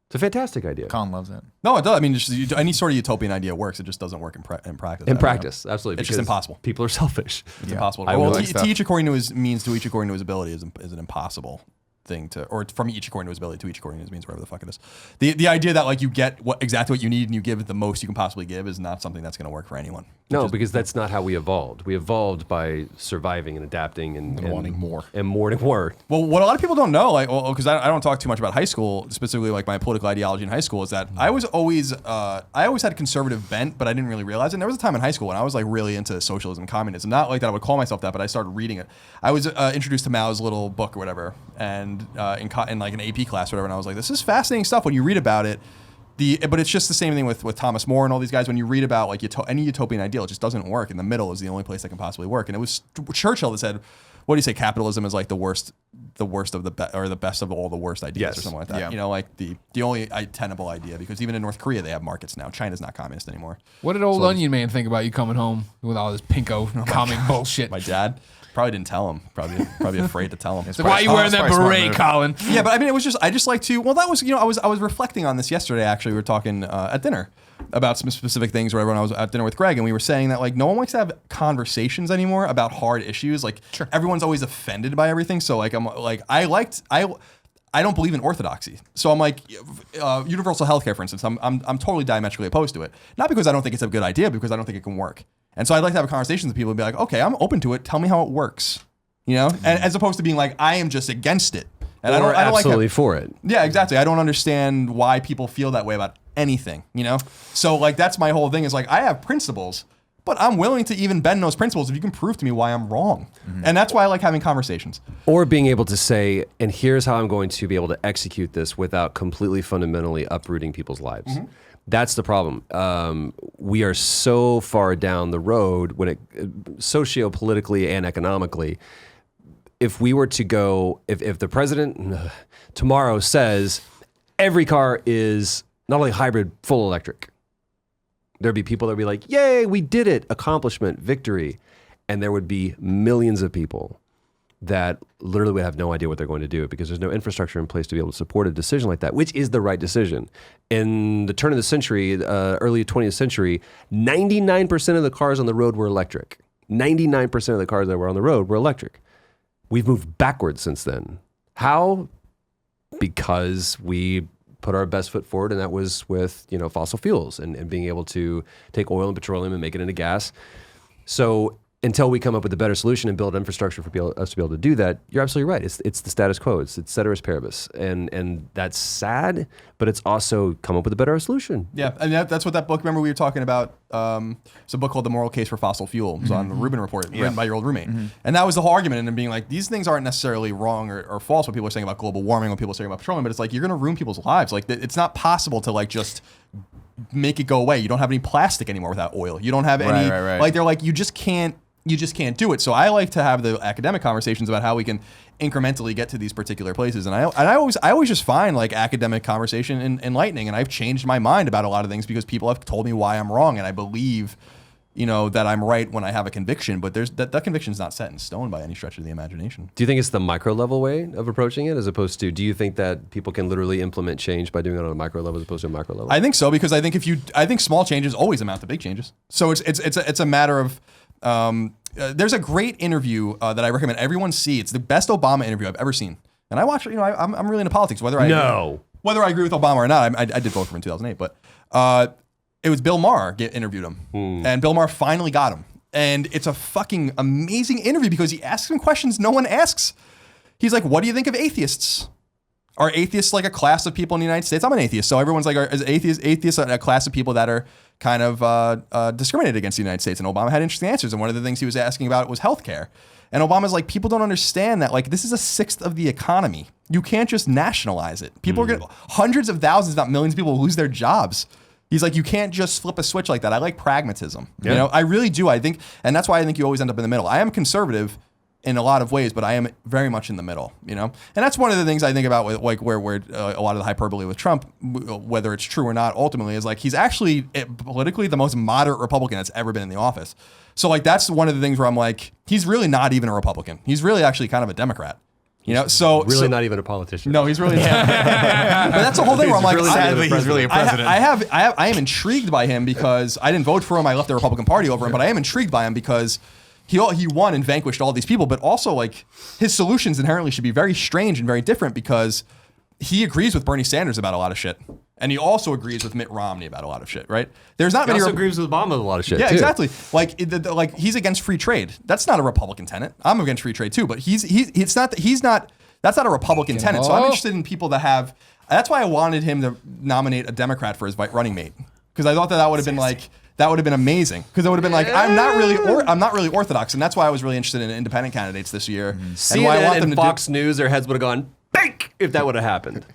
It's a fantastic idea. Colin loves it. No, it does. I mean, just, any sort of utopian idea works. It just doesn't work in practice. In practice, absolutely. It's just because impossible. People are selfish. It's impossible. I Well, would to each according to his means, to each according to his ability is an impossible thing to, or from each according to his ability to each according to his means, whatever the fuck it is. The idea that like you get exactly what you need and you give it the most you can possibly give is not something that's going to work for anyone. No, because that's not how we evolved. We evolved by surviving and adapting and wanting more. And more and more. Well, what a lot of people don't know, like, because I don't talk too much about high school, specifically like my political ideology in high school, is that I always had a conservative bent, but I didn't really realize it. And there was a time in high school when I was like really into socialism, communism. Not like that I would call myself that, but I started reading it. I was introduced to Mao's little book or whatever, and in like an AP class or whatever, and I was like, this is fascinating stuff when you read about it. But it's just the same thing with Thomas More and all these guys. When you read about like any utopian ideal, it just doesn't work. In the middle is the only place that can possibly work. And it was Churchill that said, "What do you say? Capitalism is like the worst of the best of all the worst ideas, Yes. or something like that." Yeah. You know, like the only tenable idea, because even in North Korea they have markets now. China's not communist anymore. What did old Onion Man think about you coming home with all this pinko comic bullshit? My dad probably didn't tell him. Probably afraid to tell him. So why are you wearing that That's probably beret, smart Colin? Yeah, but I mean, I just like to. Well, that was I was reflecting on this yesterday. Actually, we were talking at dinner about some specific things. Whatever. When I was at dinner with Greg, and we were saying that like no one likes to have conversations anymore about hard issues. Like everyone's always offended by everything. So like I don't believe in orthodoxy. So I'm like universal healthcare, for instance. I'm totally diametrically opposed to it. Not because I don't think it's a good idea, but because I don't think it can work. And so I'd like to have conversations with people and be like, okay, I'm open to it. Tell me how it works. You know, and as opposed to being like, I am just against it. And Or I don't absolutely like for it. yeah, exactly. I don't understand why people feel that way about anything, you know? So like that's my whole thing is like I have principles, but I'm willing to even bend those principles if you can prove to me why I'm wrong. And that's why I like having conversations. Or being able to say, and here's how I'm going to be able to execute this without completely fundamentally uprooting people's lives. That's the problem. We are so far down the road when it socio-politically and economically. If we were to go, if the president tomorrow says every car is not only hybrid, full electric, there'd be people that would be like, yay, we did it, accomplishment, victory. And there would be millions of people that literally would have no idea what they're going to do because there's no infrastructure in place to be able to support a decision like that, which is the right decision. In the turn of the century, early 20th century, 99% of the cars on the road were electric. 99% of the cars that were on the road were electric. We've moved backwards since then. How? Because we put our best foot forward, and that was with fossil fuels and being able to take oil and petroleum and make it into gas. So until we come up with a better solution and build infrastructure for us to be able to do that, you're absolutely right. It's the status quo. It's ceteris paribus, and that's sad. But it's also come up with a better solution. Yeah, and that's what that book. Remember we were talking about. It's a book called "The Moral Case for Fossil Fuel." It was on the Rubin Report, written by your old roommate. And that was the whole argument, and being like, these things aren't necessarily wrong or false. What people are saying about global warming, what people are saying about petroleum, but it's like you're going to ruin people's lives. Like it's not possible to like just make it go away. You don't have any plastic anymore without oil. You don't have any Right. like they're like you just can't do it. So I like to have the academic conversations about how we can incrementally get to these particular places. And I always just find like academic conversation enlightening. And I've changed my mind about a lot of things because people have told me why I'm wrong. And I believe that I'm right when I have a conviction, but that conviction is not set in stone by any stretch of the imagination. Do you think it's the micro level way of approaching it, as opposed to? Do you think that people can literally implement change by doing it on a micro level as opposed to a macro level? I think so, because I think small changes always amount to big changes. So it's a matter of. There's a great interview that I recommend everyone see. It's the best Obama interview I've ever seen, and I watch. I'm really into politics. Whether I agree with Obama or not, I did vote for him in 2008, but. It was Bill Maher interviewed him, and Bill Maher finally got him. And it's a fucking amazing interview because he asks him questions no one asks. He's like, what do you think of atheists? Are atheists like a class of people in the United States? I'm an atheist, so everyone's like, is atheists a class of people that are kind of discriminated against the United States? And Obama had interesting answers, and one of the things he was asking about was healthcare. And Obama's like, people don't understand that, like, this is a sixth of the economy. You can't just nationalize it. People are going to, hundreds of thousands, not millions of people will lose their jobs. He's like, you can't just flip a switch like that. I like pragmatism. Yeah. I really do. I think, and that's why I think you always end up in the middle. I am conservative in a lot of ways, but I am very much in the middle, And that's one of the things I think about with like where a lot of the hyperbole with Trump, whether it's true or not, ultimately is like, he's actually politically the most moderate Republican that's ever been in the office. So like, that's one of the things where I'm like, he's really not even a Republican. He's really actually kind of a Democrat. So not even a politician. No, he's really not. But that's the whole thing where I'm like, Sadly, he's really a president. I am intrigued by him because I didn't vote for him. I left the Republican Party over him, but I am intrigued by him because he won and vanquished all these people. But also, like, his solutions inherently should be very strange and very different because he agrees with Bernie Sanders about a lot of shit. And he also agrees with Mitt Romney about a lot of shit, right? There's not He many. also agrees with Obama with a lot of shit. Yeah, too. exactly. Like he's against free trade. That's not a Republican tenet. I'm against free trade too, but he's not. That's not a Republican tenet. So I'm interested in people that have. That's why I wanted him to nominate a Democrat for his running mate, because I thought that would have been like. That would have been amazing, because it would have been like, I'm not really orthodox, and that's why I was really interested in independent candidates this year. And why I want CNN them and to Fox News, their heads would have gone bank if that would have happened.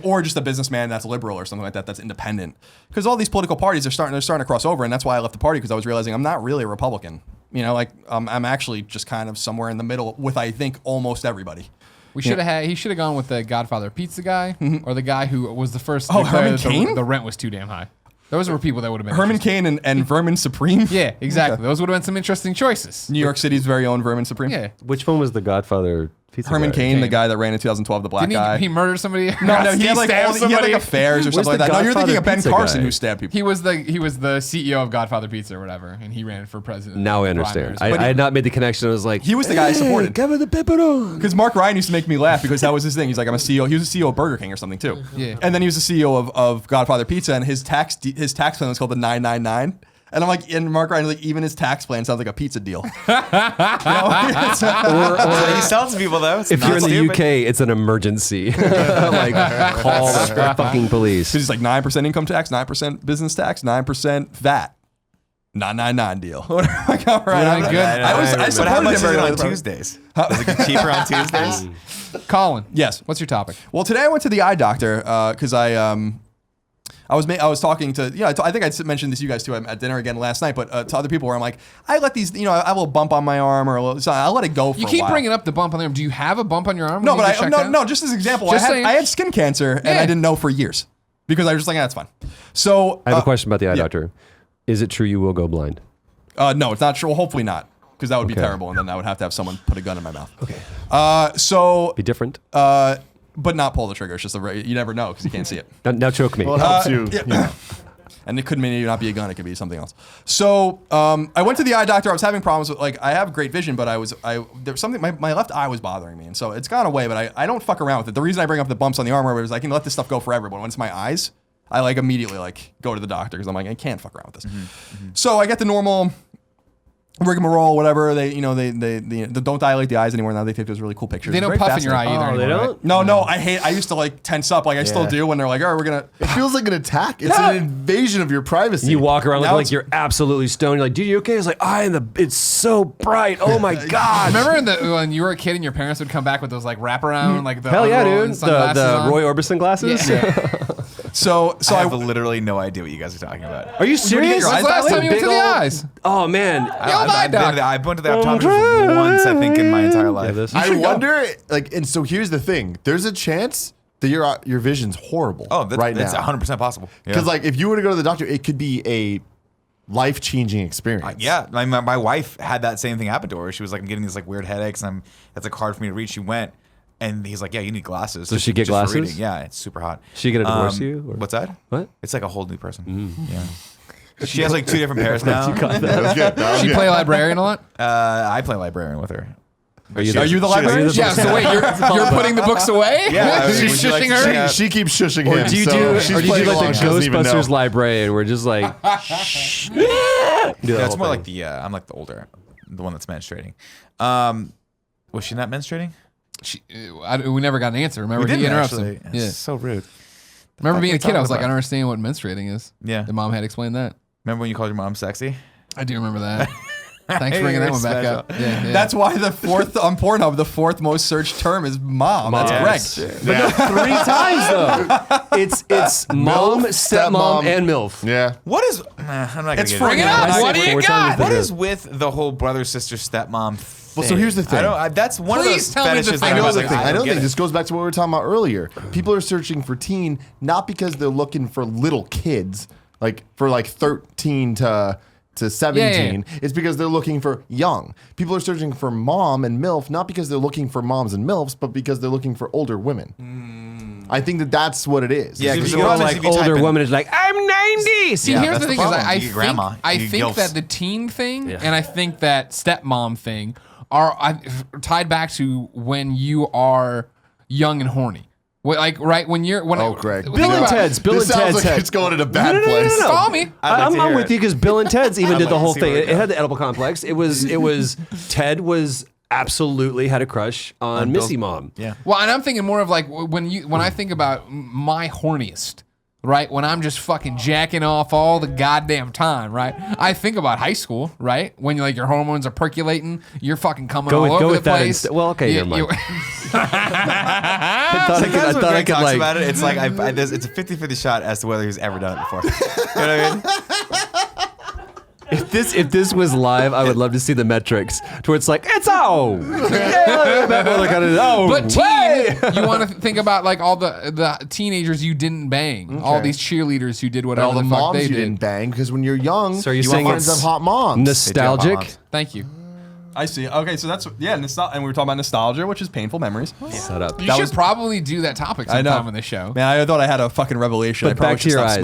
or just a businessman that's liberal or something like that, that's independent. Because all these political parties are starting to cross over, and that's why I left the party, because I was realizing I'm not really a Republican. I'm actually just kind of somewhere in the middle with, I think, almost everybody. He should have gone with the Godfather pizza guy or the guy who was the first to Oh, declare Herman that Cain? the rent was too damn high. Those were people that would have been Herman interesting. Cain and Vermin Supreme. Yeah, exactly. Those would have been some interesting choices. New York City's very own Vermin Supreme. Yeah. Which one was the Godfather pizza Herman guy? Cain, the guy that ran in 2012, the black Didn't guy. he murdered somebody? No, he had like stabbed somebody? affairs or something the like that. No, you're thinking Godfather of Ben pizza Carson guy? who stabbed people. He was the CEO of Godfather Pizza or whatever, and he ran for president. Now I understand. Primaries. I had not made the connection. I was like, He was the guy I supported. Give me the pepperoni. Because Mark Ryan used to make me laugh because that was his thing. He's like, I'm a CEO. He was a CEO of Burger King or something too. Yeah. And then he was the CEO of Godfather Pizza, and his tax plan was called the 999. And I'm like, and Mark Ryan, like, even his tax plan sounds like a pizza deal. That's what you sell to people, though. It's If not you're in the stupid. UK, it's an emergency. Like, call the fucking police. Because it's like 9% income tax, 9% business tax, 9% VAT. 999 deal. Like, all right, Really good. I But how supported much him is very it early. on Tuesdays? Does it get cheaper on Tuesdays? Colin. Yes. What's your topic? Well, today I went to the eye doctor because I was talking to, I think I mentioned this to you guys too at dinner again last night, but to other people where I'm like, I let these, I have a little bump on my arm or a little, so I'll let it go for You a keep while. bringing up the bump on the arm. Do you have a bump on your arm? No, when you but get checked out? no, just as an example, Just saying. I had skin cancer and Yeah. I didn't know for years because I was just like, that's fine. So I have a question about the eye yeah. doctor. Is it true you will go blind? No, it's not true. Well, hopefully not, because that would be Okay. terrible, and then I would have to have someone put a gun in my mouth. Okay. So, Be different? but not pull the trigger. It's just you never know because you can't see it. Now choke me. Well, it helps you. Yeah. And it could maybe not be a gun. It could be something else. So I went to the eye doctor. I was having problems with, I have great vision, but there was something, my left eye was bothering me. And so it's gone away, but I don't fuck around with it. The reason I bring up the bumps on the arm is I can let this stuff go forever. But when it's my eyes, I immediately go to the doctor because I'm like, I can't fuck around with this. So I get the normal rigmarole, whatever. They don't dilate the eyes anymore now. They take those really cool pictures. They It's don't very puff in your eye fascinating. either. they anymore, don't? right? No, I used to tense up. I still Yeah. do when they're like, all right, we're going to. It feels like an attack. It's an invasion of your privacy. You walk around Now looking like it's- you're absolutely stoned. You're like, dude, you okay? It's like, it's so bright. Oh my God. Remember when you were a kid and your parents would come back with those wraparound, the Hell yeah, unrolled dude. sunglasses The on? Roy Orbison glasses? Yeah. So I have literally no idea what you guys are talking about. Are you serious? your When's the last time you went to the Big old- eyes? Oh, man. I've been to the optometrist once, I think, in my entire life. I wonder, and so here's the thing: there's a chance that your vision's horrible. Oh, right that's now. 100% possible. Because if you were to go to the doctor, it could be a life-changing experience. Yeah, my wife had that same thing happen to her. She was like, I'm getting these like weird headaches, and it's like hard for me to read. She went, and he's like, yeah, you need glasses. Does she get just for glasses? reading. Yeah, it's super hot. She gonna divorce you? Or? What's that? What? It's like a whole new person. Yeah. She has like 2 different pairs now. That was good. That was She good. play librarian a lot. I play librarian with her. Are you Are you the librarian? Yeah. So wait, you're putting the books away? Yeah, I mean, She's would you like shushing to her. see- She keeps shushing him. Do you so do, she's or do you do playing like along, the she doesn't even know. Ghostbusters librarian? We're just like, shh. Do that Yeah, it's whole more thing. like I'm like the one that's menstruating. Was she not menstruating? We never got an answer. Remember, We he didn't interrupts actually. him. It's Yeah. so rude. Remember being a we kid, I was talking like, I don't about? understand what menstruating is. Yeah. The mom had explained that. Remember when you called your mom sexy? I do remember that. Thanks for bringing that one back up. Yeah, yeah. That's why the fourth on Pornhub, the 4th most searched term is mom. That's Yes. Greg. But no, 3 times though. It's mom, stepmom, and MILF. Yeah. What is? I'm not gonna It's get for- into Bring it it. up. I What say do you 4 times got? with What the- is with the whole brother, sister, stepmom thing? Well, so here's the thing. That's one Please of tell those me the fetishes thing. that I know was the like, thing. I don't know the get thing. it. This goes back to what we were talking about earlier. People are searching for teen not because they're looking for little kids, like for like 13 to 17. It's because they're looking for young. People are searching for mom and MILF not because they're looking for moms and MILFs, but because they're looking for older women. I think that's what it is. Yeah, It's because just the problem is Like if you type older in- woman is like, I'm 90. See, Yeah, here's that's the the thing: is problem. I You think get grandma, I you get think gilfs. that the teen thing Yeah. and I think that stepmom thing are tied back to when you are young and horny. Like right when you're when Oh, Greg. think Bill and about- Ted's. Bill This and sounds Ted's. like had- it's going in a bad No. place. Call me. I'd like I'm to hear with it. you because Bill and Ted's even I'd did like the to whole see thing. where it It had the edible complex. It was Ted was absolutely had a crush on Missy Mom. Yeah. Well, and I'm thinking more of like when I think about my horniest, right? When I'm just fucking jacking off all the goddamn time, right? I think about high school, right? When you like your hormones are percolating, you're fucking coming all over the place. instead. Well, okay, never mind. I thought I Sometimes when could Greg talks like. about it, it's like it's a 50-50 shot as to whether he's ever done it before. You know what I mean? If this was live, I would love to see the metrics to where it's like it's oh, But way! teen, you want to think about like all the teenagers you didn't bang, all these cheerleaders who did whatever All the the fuck moms they you did. didn't bang because when you're young, So you're you saying want it's friends of hot moms. nostalgic. Thank you. I see. Okay, so that's and we were talking about nostalgia, which is painful memories. Set up. You should probably do that topic I know. sometime on the show. Man, I thought I had a fucking revelation. But I probably back to should your stop eyes.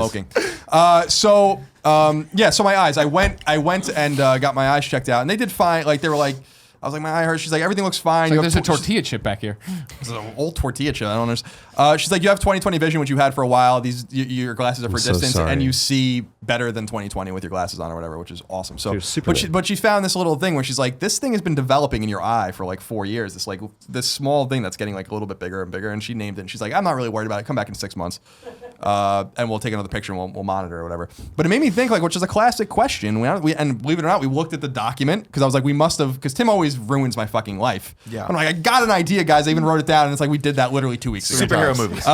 smoking. So my eyes. I went and got my eyes checked out, and they did fine. Like they were like, I was like, my eye hurts. She's like, everything looks fine. It's like You have there's a tw- tortilla chip back here. This is an old tortilla chip. I don't understand. She's like, you have 20/20 vision, which you had for a while. Your glasses are for so distance, sorry. and you see better than 20/20 with your glasses on or whatever, which is awesome. So, You're super but she found this little thing where she's like, this thing has been developing in your eye for like 4 years. This small thing that's getting like a little bit bigger and bigger. And she named it. And she's like, I'm not really worried about it. Come back in 6 months, and we'll take another picture and we'll monitor or whatever. But it made me think, like, which is a classic question. And believe it or not, we looked at the document because I was like, we must have, because Tim always ruins my fucking life. Yeah. I'm like, I got an idea, guys. I even wrote it down, and it's like we did that literally 2 weeks ago. Superhero movies.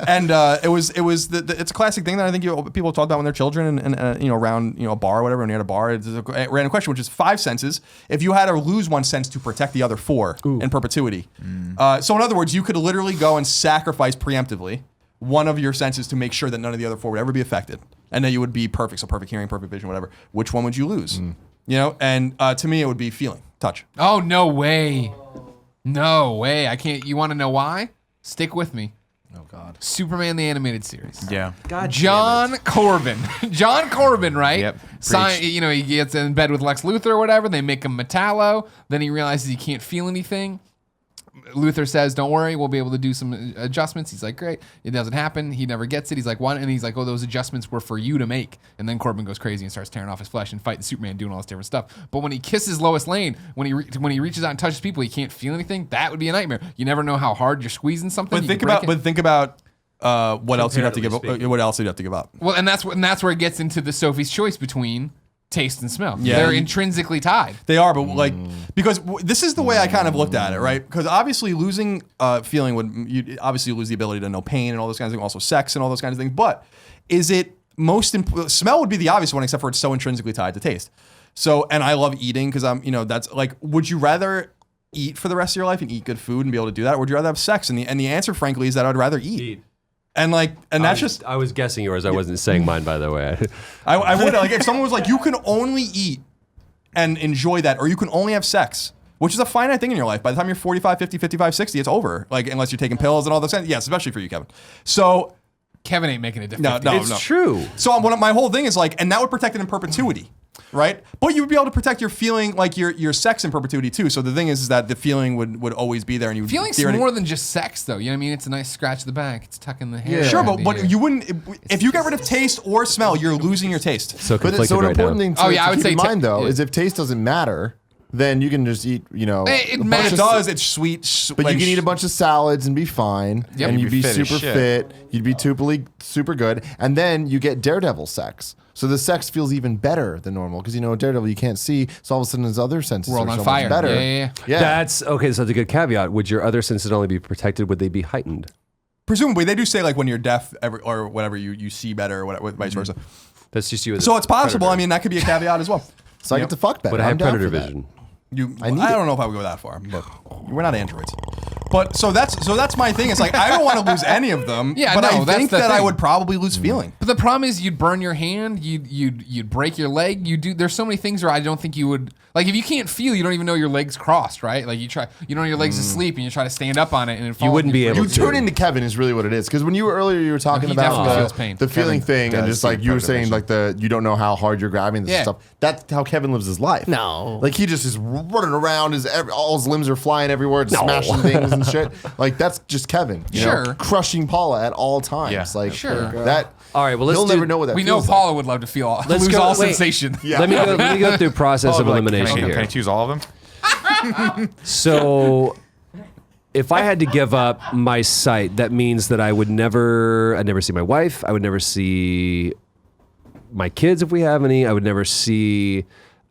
And it's a classic thing that I think people talk about when they're children and around a bar or whatever. When you're at a bar, it's a random question, which is 5 senses. If you had to lose one sense to protect the other 4 in perpetuity, so in other words, you could literally go and sacrifice preemptively one of your senses to make sure that none of the other 4 would ever be affected, and that you would be perfect. So perfect hearing, perfect vision, whatever. Which one would you lose? And to me, it would be feeling, touch. Oh, no way. No way. I can't. You want to know why? Stick with me. Oh God. Superman the animated series. Yeah. God John Corbin. John Corbin, right? Yep. He gets in bed with Lex Luthor or whatever. They make him Metallo. Then he realizes he can't feel anything. Luthor says, don't worry, we'll be able to do some adjustments. He's like, great. It doesn't happen. He never gets it. He's like, what? And he's like, oh, those adjustments were for you to make. And then Corbin goes crazy and starts tearing off his flesh and fighting Superman, doing all this different stuff. But when he kisses Lois Lane, when he reaches out and touches people, he can't feel anything. That would be a nightmare. You never know how hard you're squeezing something. But You think could break about, it. but think about what else you'd have to give up. Comparatively speaking. What else you'd have to give up? Well, and that's where it gets into the Sophie's choice between taste and smell. Yeah. They're intrinsically tied. They are, but like, because this is the way I kind of looked at it, right? Because obviously losing feeling you obviously lose the ability to know pain and all those kinds of things, also sex and all those kinds of things. But is it smell would be the obvious one, except for it's so intrinsically tied to taste. So, and I love eating because that's like, would you rather eat for the rest of your life and eat good food and be able to do that, or would you rather have sex? And the answer, frankly, is that I'd rather eat. And that's just I was guessing yours. I wasn't saying mine, by the way. I would like if someone was like, you can only eat and enjoy that, or you can only have sex, which is a finite thing in your life. By the time you're 45, 50, 55, 60, it's over. Like, unless you're taking pills and all those things. Yes, especially for you, Kevin. So Kevin ain't making it different. no, It's true. So my whole thing is like, and that would protect it in perpetuity, right? But you would be able to protect your feeling, like your sex in perpetuity too. So the thing is that the feeling would always be there, and you would Feeling's more than just sex, though. You know what I mean? It's a nice scratch to the back. It's tucking the hair. Sure, under but here. you wouldn't. If you get rid of taste or smell, you're losing your taste. So But conflicted so an right important now. thing to, Oh, yeah, I to would keep say in mind though yeah. is if taste doesn't matter, then you can just eat, It a bunch matters. It does. It's sweet. But you can eat a bunch of salads and be fine, Yep. and You'd you'd be be fit as super shit. fit. You'd be super good, and then you get Daredevil sex. So the sex feels even better than normal because Daredevil you can't see, so all of a sudden his other senses World are on so fire. much better. Yeah. That's okay. So that's a good caveat. Would your other senses only be protected? Would they be heightened? Presumably, they do say like when you're deaf or whatever, you see better, or whatever, vice versa. That's just you. As So a it's possible. predator. I mean, that could be a caveat as well. So I get to fuck better. Would I have I'm down predator for that. vision? I need don't know if I would go that far, but we're not androids. But so that's my thing. It's like I don't want to lose any of them. Yeah, but no, I that's think the that I thing. would probably lose feeling. But the problem is you'd burn your hand, you'd break your leg. There's so many things where I don't think you would like if you can't feel, you don't even know your legs crossed, right? Like you don't know your legs asleep and you try to stand up on it and it falls. wouldn't be able You to. turn into Kevin is really what it is. Because when you were earlier, you were talking he about definitely feels pain. the feeling Kevin thing, and does just like see you were saying, preservation. like you don't know how hard you're grabbing this Yeah. stuff. That's how Kevin lives his life. No. like he just is running around. All his limbs are flying everywhere, and smashing things and shit. Like that's just Kevin. You know, Sure. crushing Paula at all times. Yeah. Like Sure. that. All right, well, let's he'll do- never know what that We know feels Paula would love to lose go- all wait. sensation. Yeah. Let me go through process of elimination Can here. I choose all of them? So, if I had to give up my sight, that means that I'd never see my wife. I would never see my kids if we have any. I would never see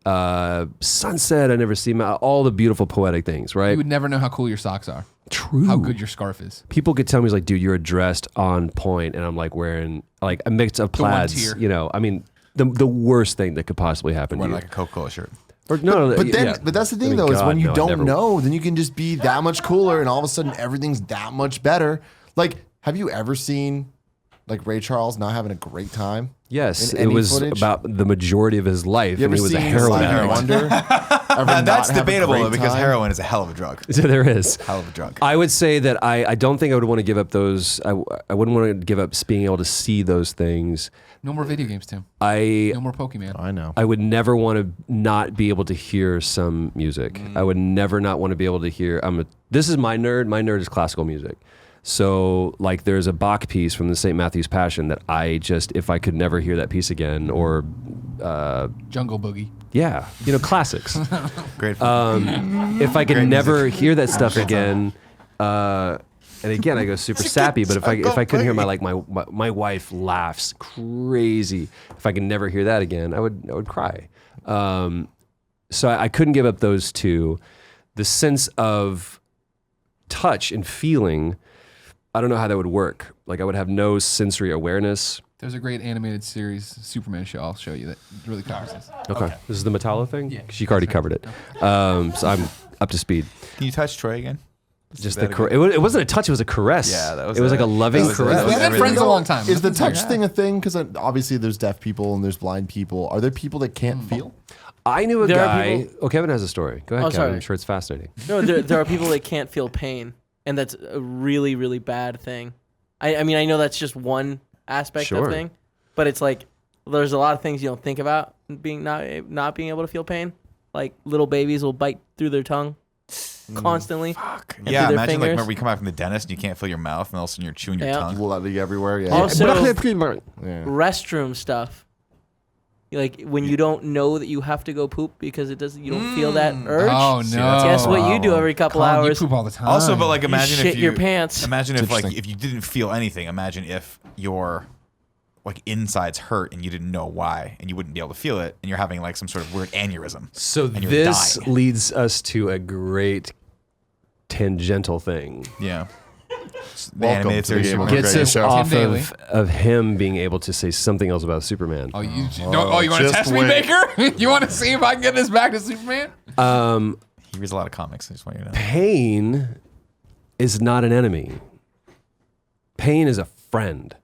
sunset. I'd never see all the beautiful poetic things, right? You would never know how cool your socks are. True. How good your scarf is. People could tell me, like, dude, you're dressed on point, and I'm like wearing like a mix of one plaids. tier. I mean, the worst thing that could possibly happen to Wearing you. like a Coca-Cola shirt. Or, no, But then, yeah. but that's the thing I mean, though, is God, when you no, I don't never- know, then you can just be that much cooler, and all of a sudden everything's that much better. Like, have you ever seen like Ray Charles not having a great time? Yes, in it any was footage? about the majority of his life, You and ever he was a seen heroin Stevie addict. Wonder? Ever That's not have a debatable great though, because time? heroin is a hell of a drug. So there is. Hell of a drug. I would say that I don't think I would want to give up those. I wouldn't want to give up being able to see those things. No more video games, Tim. I No more Pokemon. I know. I would never want to not be able to hear some music. I would never not want to be able to hear. This is my nerd. My nerd is classical music. So like there's a Bach piece from the St. Matthew's Passion that if I could never hear that piece again, or Jungle Boogie. yeah, classics. Great. If I could Great never hear that stuff again, and again I go super sappy, but if I couldn't hear my wife laughs crazy, if I could never hear that again, I would cry. So I couldn't give up those two. The sense of touch and feeling, I don't know how that would work. Like I would have no sensory awareness. There's a great animated series, Superman show. I'll show you that really covers this. Okay. This is the Metallo thing? Yeah. She already covered it. So I'm up to speed. Can you touch Troy again? Just it wasn't a touch, it was a caress. Yeah, that was it was like a loving that was- caress. that We've was been everything. friends a long time. Is the Nothing's touch thing a thing? Because obviously there's deaf people and there's blind people. Are there people that can't feel? I knew a There are guy. people- Oh, Kevin has a story. Go ahead, Oh, Kevin. sorry. I'm sure it's fascinating. No, there are people that can't feel pain, and that's a really, really bad thing. I mean, I know that's just one aspect Sure. of thing, but it's like there's a lot of things you don't think about being not being able to feel pain. Like little babies will bite through their tongue constantly. Fuck. and Yeah, through their imagine like fingers. whenever you come out from the dentist and you can't feel your mouth, and all of a sudden you're chewing your Yeah. tongue. Bloody everywhere. Yeah. Also, Yeah. restroom stuff. Like when you don't know that you have to go poop because you don't feel that urge. Oh See, no! that's Guess what you do every couple Colin, you hours? poop all the time. Also, but like You imagine shit if you your pants. Imagine It's if like interesting. if you didn't feel anything. Imagine if your like insides hurt and you didn't know why, and you wouldn't be able to feel it, and you're having like some sort of weird aneurysm. So and you're this dying. leads us to a great tangential thing. Yeah. The Welcome animated to the series Game Superman. Gets Great us show. off Tim Daly. of him being able to say something else about Superman. Oh, you want to just test me, wait. Baker? You want to see if I can get this back to Superman? He reads a lot of comics. I just want you to know. Pain is not an enemy. Pain is a friend.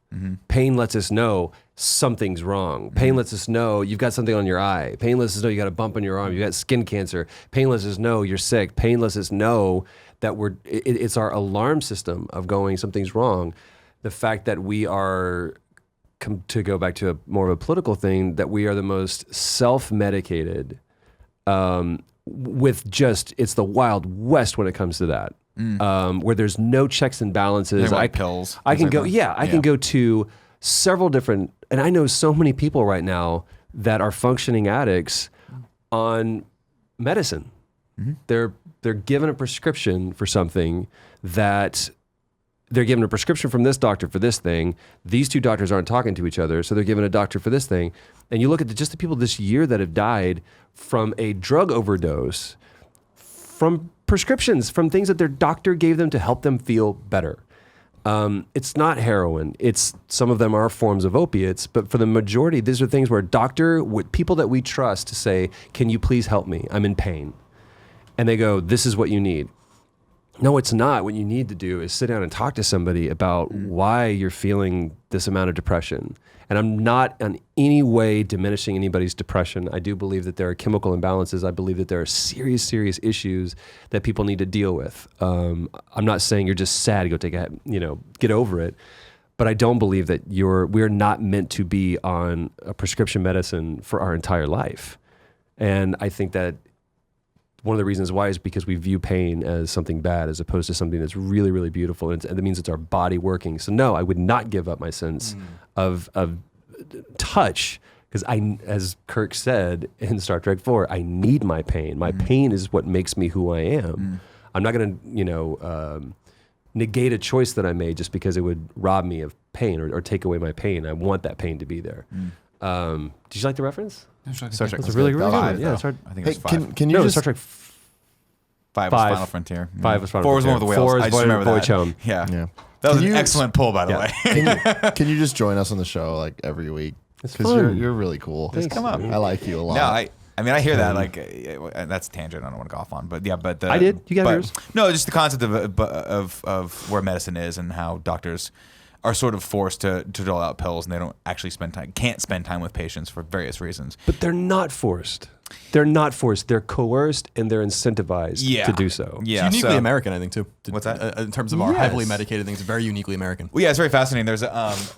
Pain lets us know something's wrong. Pain lets us know you've got something on your eye. Pain lets us know you got a bump on your arm. You got skin cancer. Pain lets us know you're sick. Pain lets us know that it's our alarm system of going something's wrong. The fact that we are, to go back to more of a political thing, that we are the most self-medicated with it's the Wild West when it comes to that. Where there's no checks and balances. Like pills. I can go. Like Yeah, I can go to several different, and I know so many people right now that are functioning addicts on medicine. They're given a prescription for something that they're given a prescription from this doctor for this thing. These two doctors aren't talking to each other, so they're given a doctor for this thing. And you look at just the people this year that have died from a drug overdose, from prescriptions, from things that their doctor gave them to help them feel better. It's not heroin. Some of them are forms of opiates, but for the majority, these are things where people that we trust to say, can you please help me? I'm in pain. And they go, this is what you need. No, it's not. What you need to do is sit down and talk to somebody about why you're feeling this amount of depression. And I'm not in any way diminishing anybody's depression. I do believe that there are chemical imbalances. I believe that there are serious, serious issues that people need to deal with. I'm not saying you're just sad, go get over it. But I don't believe that we're not meant to be on a prescription medicine for our entire life. And I think that one of the reasons why is because we view pain as something bad as opposed to something that's really, really beautiful. And that means it's our body working. So no, I would not give up my sense of touch, because as Kirk said in Star Trek 4, I need my pain. My pain is what makes me who I am. I'm not going to, negate a choice that I made just because it would rob me of pain or take away my pain. I want that pain to be there. Did you like the reference? Star Trek That's was a really, good. really That good was one. Yeah, five, though. I think it was Hey, 5. can you No, just Star Trek 5 was five. Final Frontier. 5 was Final 4 was the one with the Frontier. whales. 4 is I just remember Voyage that. Home. Yeah. Yeah. That was Can an you- excellent pull, by the Yeah. way. can you just join us on the show like every week? It's Because fun. you're really cool. Thanks, come up. man. I like you a lot. No, I mean, I hear that like that's a tangent. I don't want to go off on, but yeah, but I did. You got but- yours. No, just the concept of where medicine is and how doctors are sort of forced to dole out pills, and they don't actually can't spend time with patients for various reasons. But they're not forced. They're not forced. They're coerced and they're incentivized to do so. Yeah, It's uniquely so- American, I think, too. What's that? In terms of our Yes. heavily medicated things, very uniquely American. Well, yeah, it's very fascinating. There's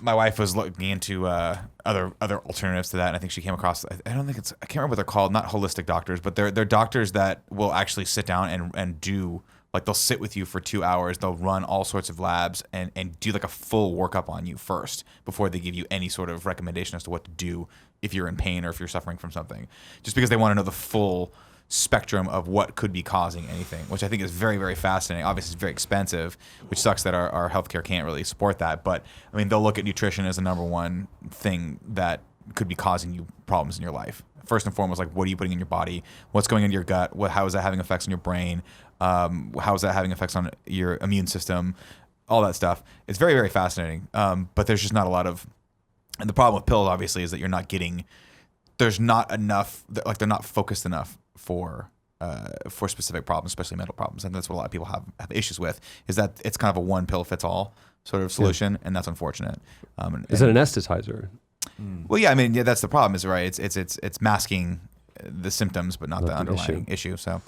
my wife was looking into other alternatives to that, and I think she came across. I don't think I can't remember what they're called. Not holistic doctors, but they're doctors that will actually sit down and do. Like they'll sit with you for 2 hours. They'll run all sorts of labs and do like a full workup on you first before they give you any sort of recommendation as to what to do if you're in pain or if you're suffering from something. Just because they want to know the full spectrum of what could be causing anything, which I think is very, very fascinating. Obviously, it's very expensive, which sucks that our healthcare can't really support that. But I mean, they'll look at nutrition as the number one thing that could be causing you problems in your life. First and foremost, like what are you putting in your body? What's going into your gut? How is that having effects on your brain? How is that having effects on your immune system? All that stuff. It's very, very fascinating. But there's just not a lot of. And the problem with pills, obviously, is that you're not getting. There's not enough. Like they're not focused enough for specific problems, especially mental problems, and that's what a lot of people have issues with. Is that it's kind of a one pill fits all sort of solution, and that's unfortunate. Is it anesthetizer? Well, yeah, I mean, yeah, that's the problem. Is right. It's masking the symptoms, but not the the underlying issue. So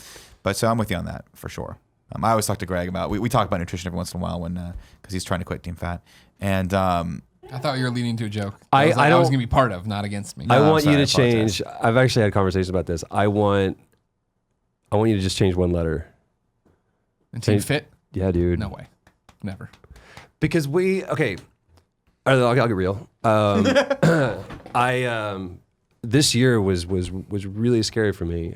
I'm with you on that for sure. I always talk to Greg about we talk about nutrition every once in a while when because he's trying to quit Team Fat, and I thought you were leading to a joke. I was don't- going to be part of, not against me. I I'm want sorry, you I to apologize. change. I've actually had conversations about this. I want you to just change one letter. And Team Fit? Yeah, dude. No way. Never. Because I'll get real. This year was really scary for me.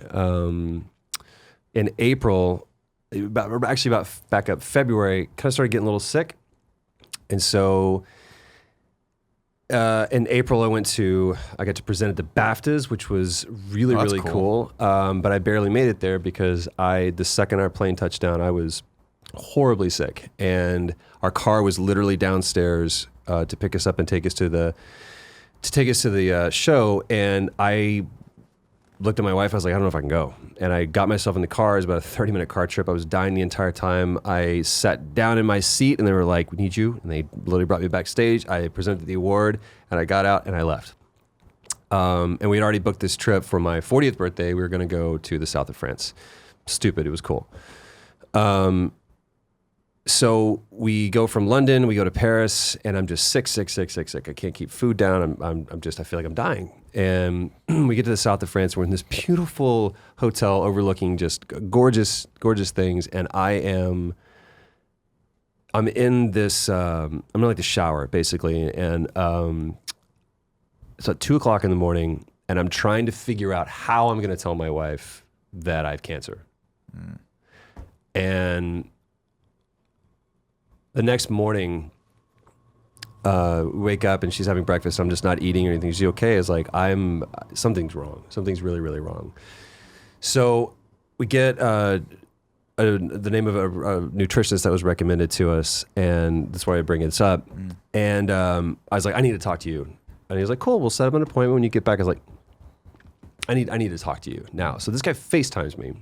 In April, about back up February, kind of started getting a little sick, and so in April I got to present at the BAFTAs, which was really that's really cool. cool. But I barely made it there because the second our plane touched down, I was horribly sick, and our car was literally downstairs to pick us up and take us to the show, and I looked at my wife. I was like, I don't know if I can go. And I got myself in the car. It was about a 30-minute car trip. I was dying the entire time. I sat down in my seat, and they were like, we need you. And they literally brought me backstage. I presented the award, and I got out, and I left. And we had already booked this trip for my 40th birthday. We were going to go to the south of France. Stupid. It was cool. So we go from London, we go to Paris, and I'm just sick. I can't keep food down. I feel like I'm dying. And we get to the south of France. We're in this beautiful hotel overlooking just gorgeous, gorgeous things. And I'm in this, I'm in like the shower basically. And it's at 2:00 in the morning, and I'm trying to figure out how I'm going to tell my wife that I have cancer. And the next morning, we wake up and she's having breakfast. I'm just not eating or anything. She's okay. It's like, something's wrong. Something's really, really wrong. So we get the name of a nutritionist that was recommended to us, and that's why I bring this up. And I was like, I need to talk to you. And he was like, cool, we'll set up an appointment when you get back. I was like, I need to talk to you now. So this guy FaceTimes me,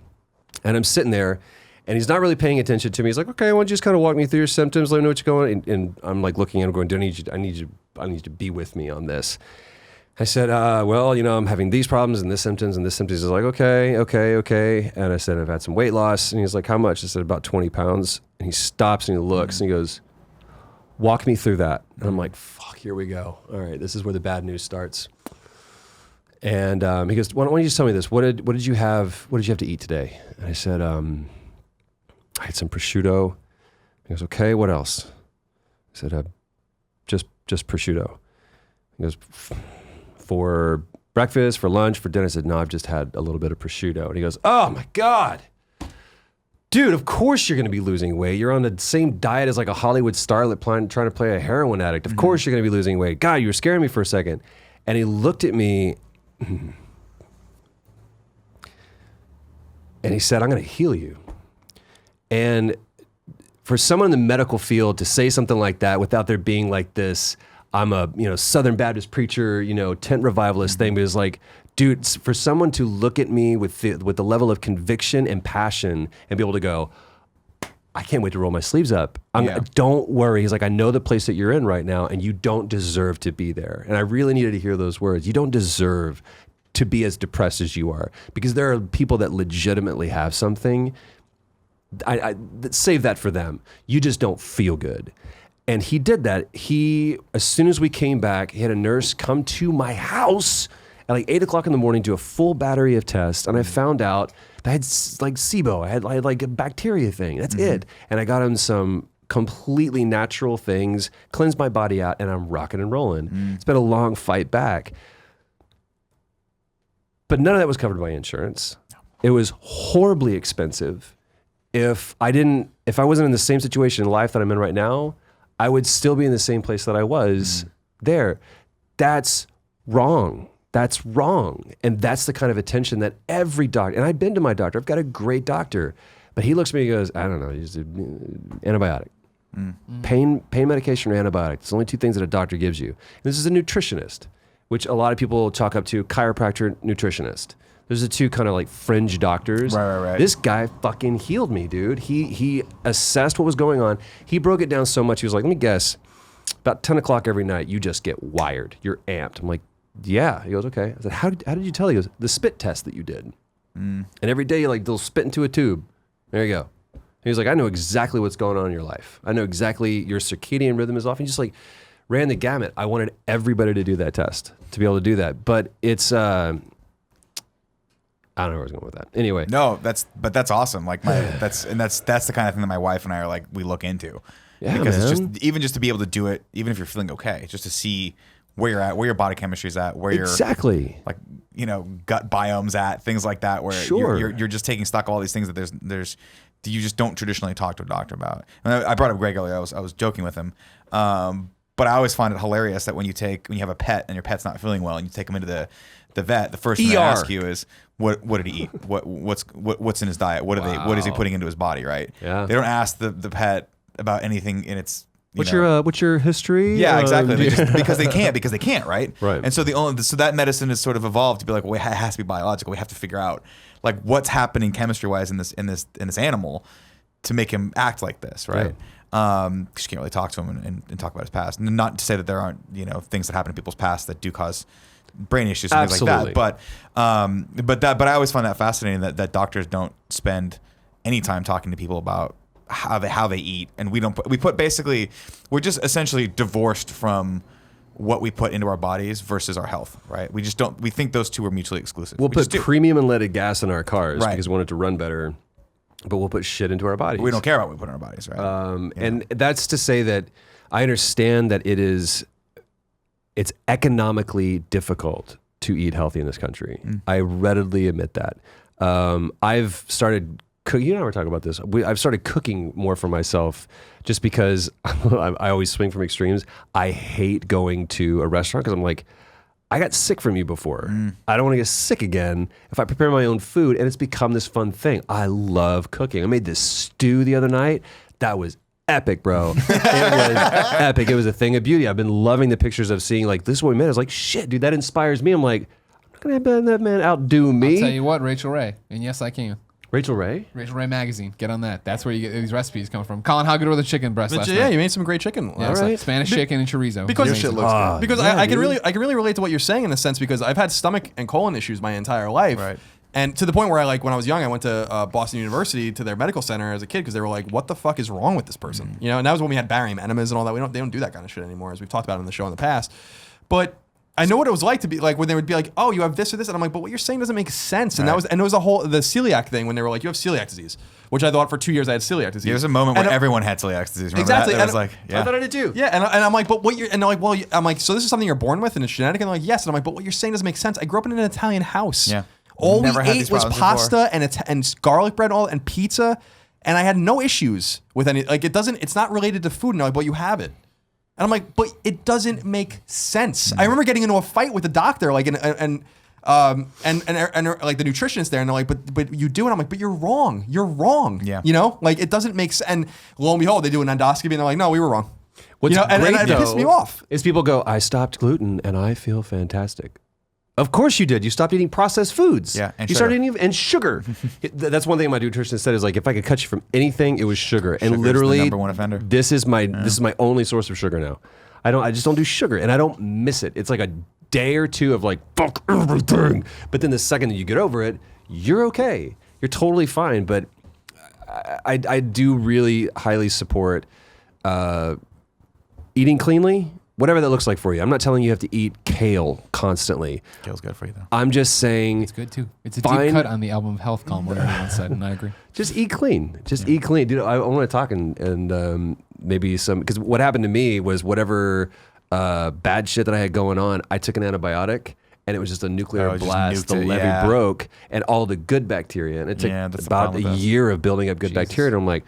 and I'm sitting there, and he's not really paying attention to me. He's like, okay, why don't you just kind of walk me through your symptoms, let me know what's going on. And I'm like looking at him going, I need you to be with me on this. I said, well, I'm having these problems and this symptoms and this symptoms. He's like, okay. And I said, I've had some weight loss. And he's like, how much? I said, about 20 pounds. And he stops and he looks and he goes, walk me through that. And I'm like, fuck, here we go. All right, this is where the bad news starts. And he goes, why don't you just tell me this? What did you have? What did you have to eat today? And I said, I had some prosciutto. He goes, okay, what else? I said, just prosciutto. He goes, for breakfast, for lunch, for dinner? I said, no, I've just had a little bit of prosciutto. And he goes, oh my God. Dude, of course you're going to be losing weight. You're on the same diet as like a Hollywood starlet trying to play a heroin addict. Of course you're going to be losing weight. God, you were scaring me for a second. And he looked at me and he said, I'm going to heal you. And for someone in the medical field to say something like that without there being like this, I'm a Southern Baptist preacher, tent revivalist thing, but it's like, dude, for someone to look at me with the level of conviction and passion and be able to go, I can't wait to roll my sleeves up. Don't worry. He's like, I know the place that you're in right now, and you don't deserve to be there. And I really needed to hear those words. You don't deserve to be as depressed as you are, because there are people that legitimately have something. I save that for them. You just don't feel good. And he did that. As soon as we came back, he had a nurse come to my house at like 8:00 in the morning, do a full battery of tests. And I found out that I had like SIBO. I had like a bacteria thing. That's it. And I got him some completely natural things, cleansed my body out, and I'm rocking and rolling. It's been a long fight back. But none of that was covered by insurance. It was horribly expensive. If I wasn't in the same situation in life that I'm in right now, I would still be in the same place that I was there. That's wrong. That's wrong. And that's the kind of attention that every doctor, and I've been to my doctor, I've got a great doctor, but he looks at me and goes, I don't know, just antibiotic. Pain medication or antibiotic. It's the only two things that a doctor gives you. And this is a nutritionist, which a lot of people chalk up to chiropractor, nutritionist. There's the two kind of like fringe doctors. Right. This guy fucking healed me, dude. He assessed what was going on. He broke it down so much. He was like, let me guess, about 10 o'clock every night, you just get wired. You're amped. I'm like, yeah. He goes, okay. I said, how did you tell? He goes, the spit test that you did. And every day, they'll spit into a tube. There you go. He was like, I know exactly what's going on in your life. I know exactly your circadian rhythm is off. And just like ran the gamut. I wanted everybody to do that test, to be able to do that. But it's, I don't know where I was going with that. Anyway. No, that's awesome. Like that's the kind of thing that my wife and I are we look into. Yeah, because man. it's just to be able to do it, even if you're feeling okay, just to see where you're at, where your body chemistry is at, where exactly your gut biome's at, things like that, where you're just taking stock of all these things that there's you just don't traditionally talk to a doctor about. And I brought up Greg earlier. I was joking with him. But I always find it hilarious that when you have a pet and your pet's not feeling well and you take him into the vet, the first thing they ask you is what did he eat? What's in his diet? What is he putting into his body, right? Yeah. They don't ask the pet about anything in its What's your history? Yeah, exactly. Because they can't, right? Right. And so that medicine has sort of evolved to be like, well, it has to be biological. We have to figure out like what's happening chemistry wise in this animal to make him act like this, right? Because you can't really talk to him and talk about his past. And not to say that there aren't things that happen in people's past that do cause brain issues and things like that. But I always find that fascinating that doctors don't spend any time talking to people about how they eat, and we're just essentially divorced from what we put into our bodies versus our health, right? We think those two are mutually exclusive. We'll put premium unleaded gas in our cars because we want it to run better, but we'll put shit into our bodies. We don't care about what we put in our bodies, right? And that's to say that I understand that it's economically difficult to eat healthy in this country. I readily admit that. I've started cooking. You and I were talking about this. I've started cooking more for myself just because I always swing from extremes. I hate going to a restaurant because I'm like, I got sick from you before. I don't want to get sick again if I prepare my own food, and it's become this fun thing. I love cooking. I made this stew the other night. That was epic, bro. It was epic. It was a thing of beauty. I've been loving the pictures of seeing like, this is what we made. I was like, shit, dude, that inspires me. I'm like, I'm not going to have that man outdo me. I'll tell you what, Rachel Ray. And yes, I can. Rachel Ray? Rachel Ray Magazine. Get on that. That's where you get these recipes come from. Colin, how good were the chicken breasts last night? Yeah, you made some great chicken. Yeah, All right. Spanish chicken and chorizo. Because Your shit looks good. Because I can really relate to what you're saying in a sense, because I've had stomach and colon issues my entire life. Right. And to the point where when I was young, I went to Boston University to their medical center as a kid because they were like, "What the fuck is wrong with this person?" And that was when we had barium enemas and all that. They don't do that kind of shit anymore, as we've talked about in the show in the past. But I know what it was like to be like when they would be like, "Oh, you have this or this," and I'm like, "But what you're saying doesn't make sense." And it was the celiac thing when they were like, "You have celiac disease," which I thought for 2 years I had celiac disease. There was a moment when everyone had celiac disease. Remember Exactly. That? It was like, I thought I did too. Yeah, and I'm like, but what you're, and they're like, well, I'm like, so this is something you're born with and it's genetic? And they're like, yes. And I'm like, but what you're saying doesn't make sense. I grew up in an Italian house. Yeah. All we Never had ate these was problems pasta and garlic bread and pizza, and I had no issues with any. Like it's not related to food. And they're like, but you have it. And I'm like, but it doesn't make sense. I remember getting into a fight with the doctor, like, and like the nutritionist there, and they're like, but you do, and I'm like, but you're wrong. You're wrong. Yeah. Like it doesn't make sense. And lo and behold, they do an endoscopy, and they're like, no, we were wrong. What's great, and it though, pissed me off. is people go, I stopped gluten and I feel fantastic. Of course you did. You stopped eating processed foods. Yeah, and you sugar. started eating sugar. That's one thing my nutritionist said is like, if I could cut you from anything, it was sugar. And Sugar's the literally, number one offender. this is my only source of sugar now. I just don't do sugar, and I don't miss it. It's like a day or two of like fuck everything, but then the second that you get over it, you're okay. You're totally fine. But I do really highly support eating cleanly. Whatever that looks like for you. I'm not telling you have to eat kale constantly. Kale's good for you though. I'm just saying It's good too. It's a deep cut on the album of Health Column, what everyone said, and I agree. just eat clean. Just eat clean. Dude, I want to talk and maybe some, because what happened to me was whatever bad shit that I had going on, I took an antibiotic and it was just a nuclear Oh, it just blast. The nuked it, levee yeah. broke and all the good bacteria. And it took that's the about problem a with those. year of building up good bacteria. And I'm like,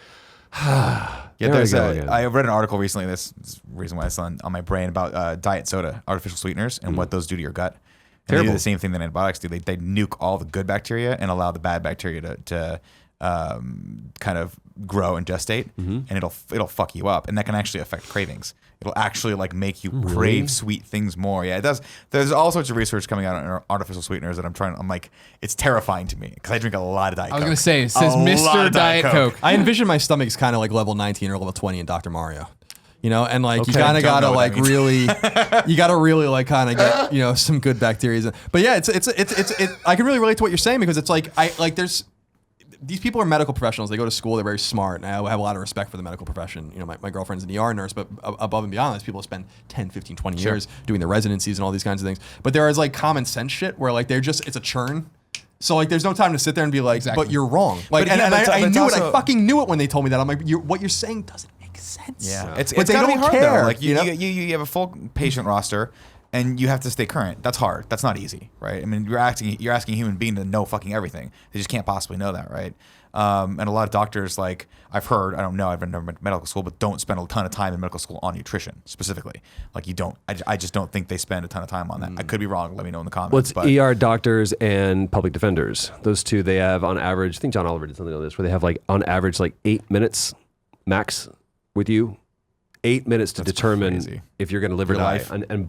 Yeah, there we there's go again. I read an article recently. This is the reason why it's on my brain about diet soda, artificial sweeteners, and what those do to your gut. And they Terrible. do the same thing that antibiotics do. They nuke all the good bacteria and allow the bad bacteria to kind of grow and gestate, and it'll fuck you up, and that can actually affect cravings. It'll actually like make you crave sweet things more. Yeah, it does. There's all sorts of research coming out on artificial sweeteners that I'm like, it's terrifying to me because I drink a lot of Diet I was Coke. going to say, it says A lot Mr. of Diet Coke. I envision my stomach's kind of like level 19 or level 20 in Dr. Mario. And like you Okay. kind of Don't gotta know what like that means. really, you gotta really like kind of get some good bacteria. But yeah, it's I can really relate to what you're saying because it's like there's these people are medical professionals. They go to school. They're very smart. And I have a lot of respect for the medical profession. My girlfriend's an ER nurse, but above and beyond this, people spend 10, 15, 20 years doing their residencies and all these kinds of things. But there is like common sense shit where like it's a churn. So like, there's no time to sit there and be like, Exactly. but you're wrong. Like, But yeah, but I it's knew it. also- I fucking knew it when they told me that. I'm like, what you're saying doesn't make sense. Yeah, it's But they gotta be don't hard care, though. Like you know? you have a full patient roster, and you have to stay current. That's hard. That's not easy, right? I mean, you're asking a human being to know fucking everything. They just can't possibly know that, right? And a lot of doctors, like I've heard, I don't know, I've never been to medical school, but don't spend a ton of time in medical school on nutrition specifically. Like you don't. I just don't think they spend a ton of time on that. I could be wrong. Let me know in the comments. well, it's but ER doctors and public defenders. Those two, they have on average, I think John Oliver did something on this, where they have like on average like 8 minutes max with you. 8 minutes to determine crazy. if you're going to live or Your die, life. and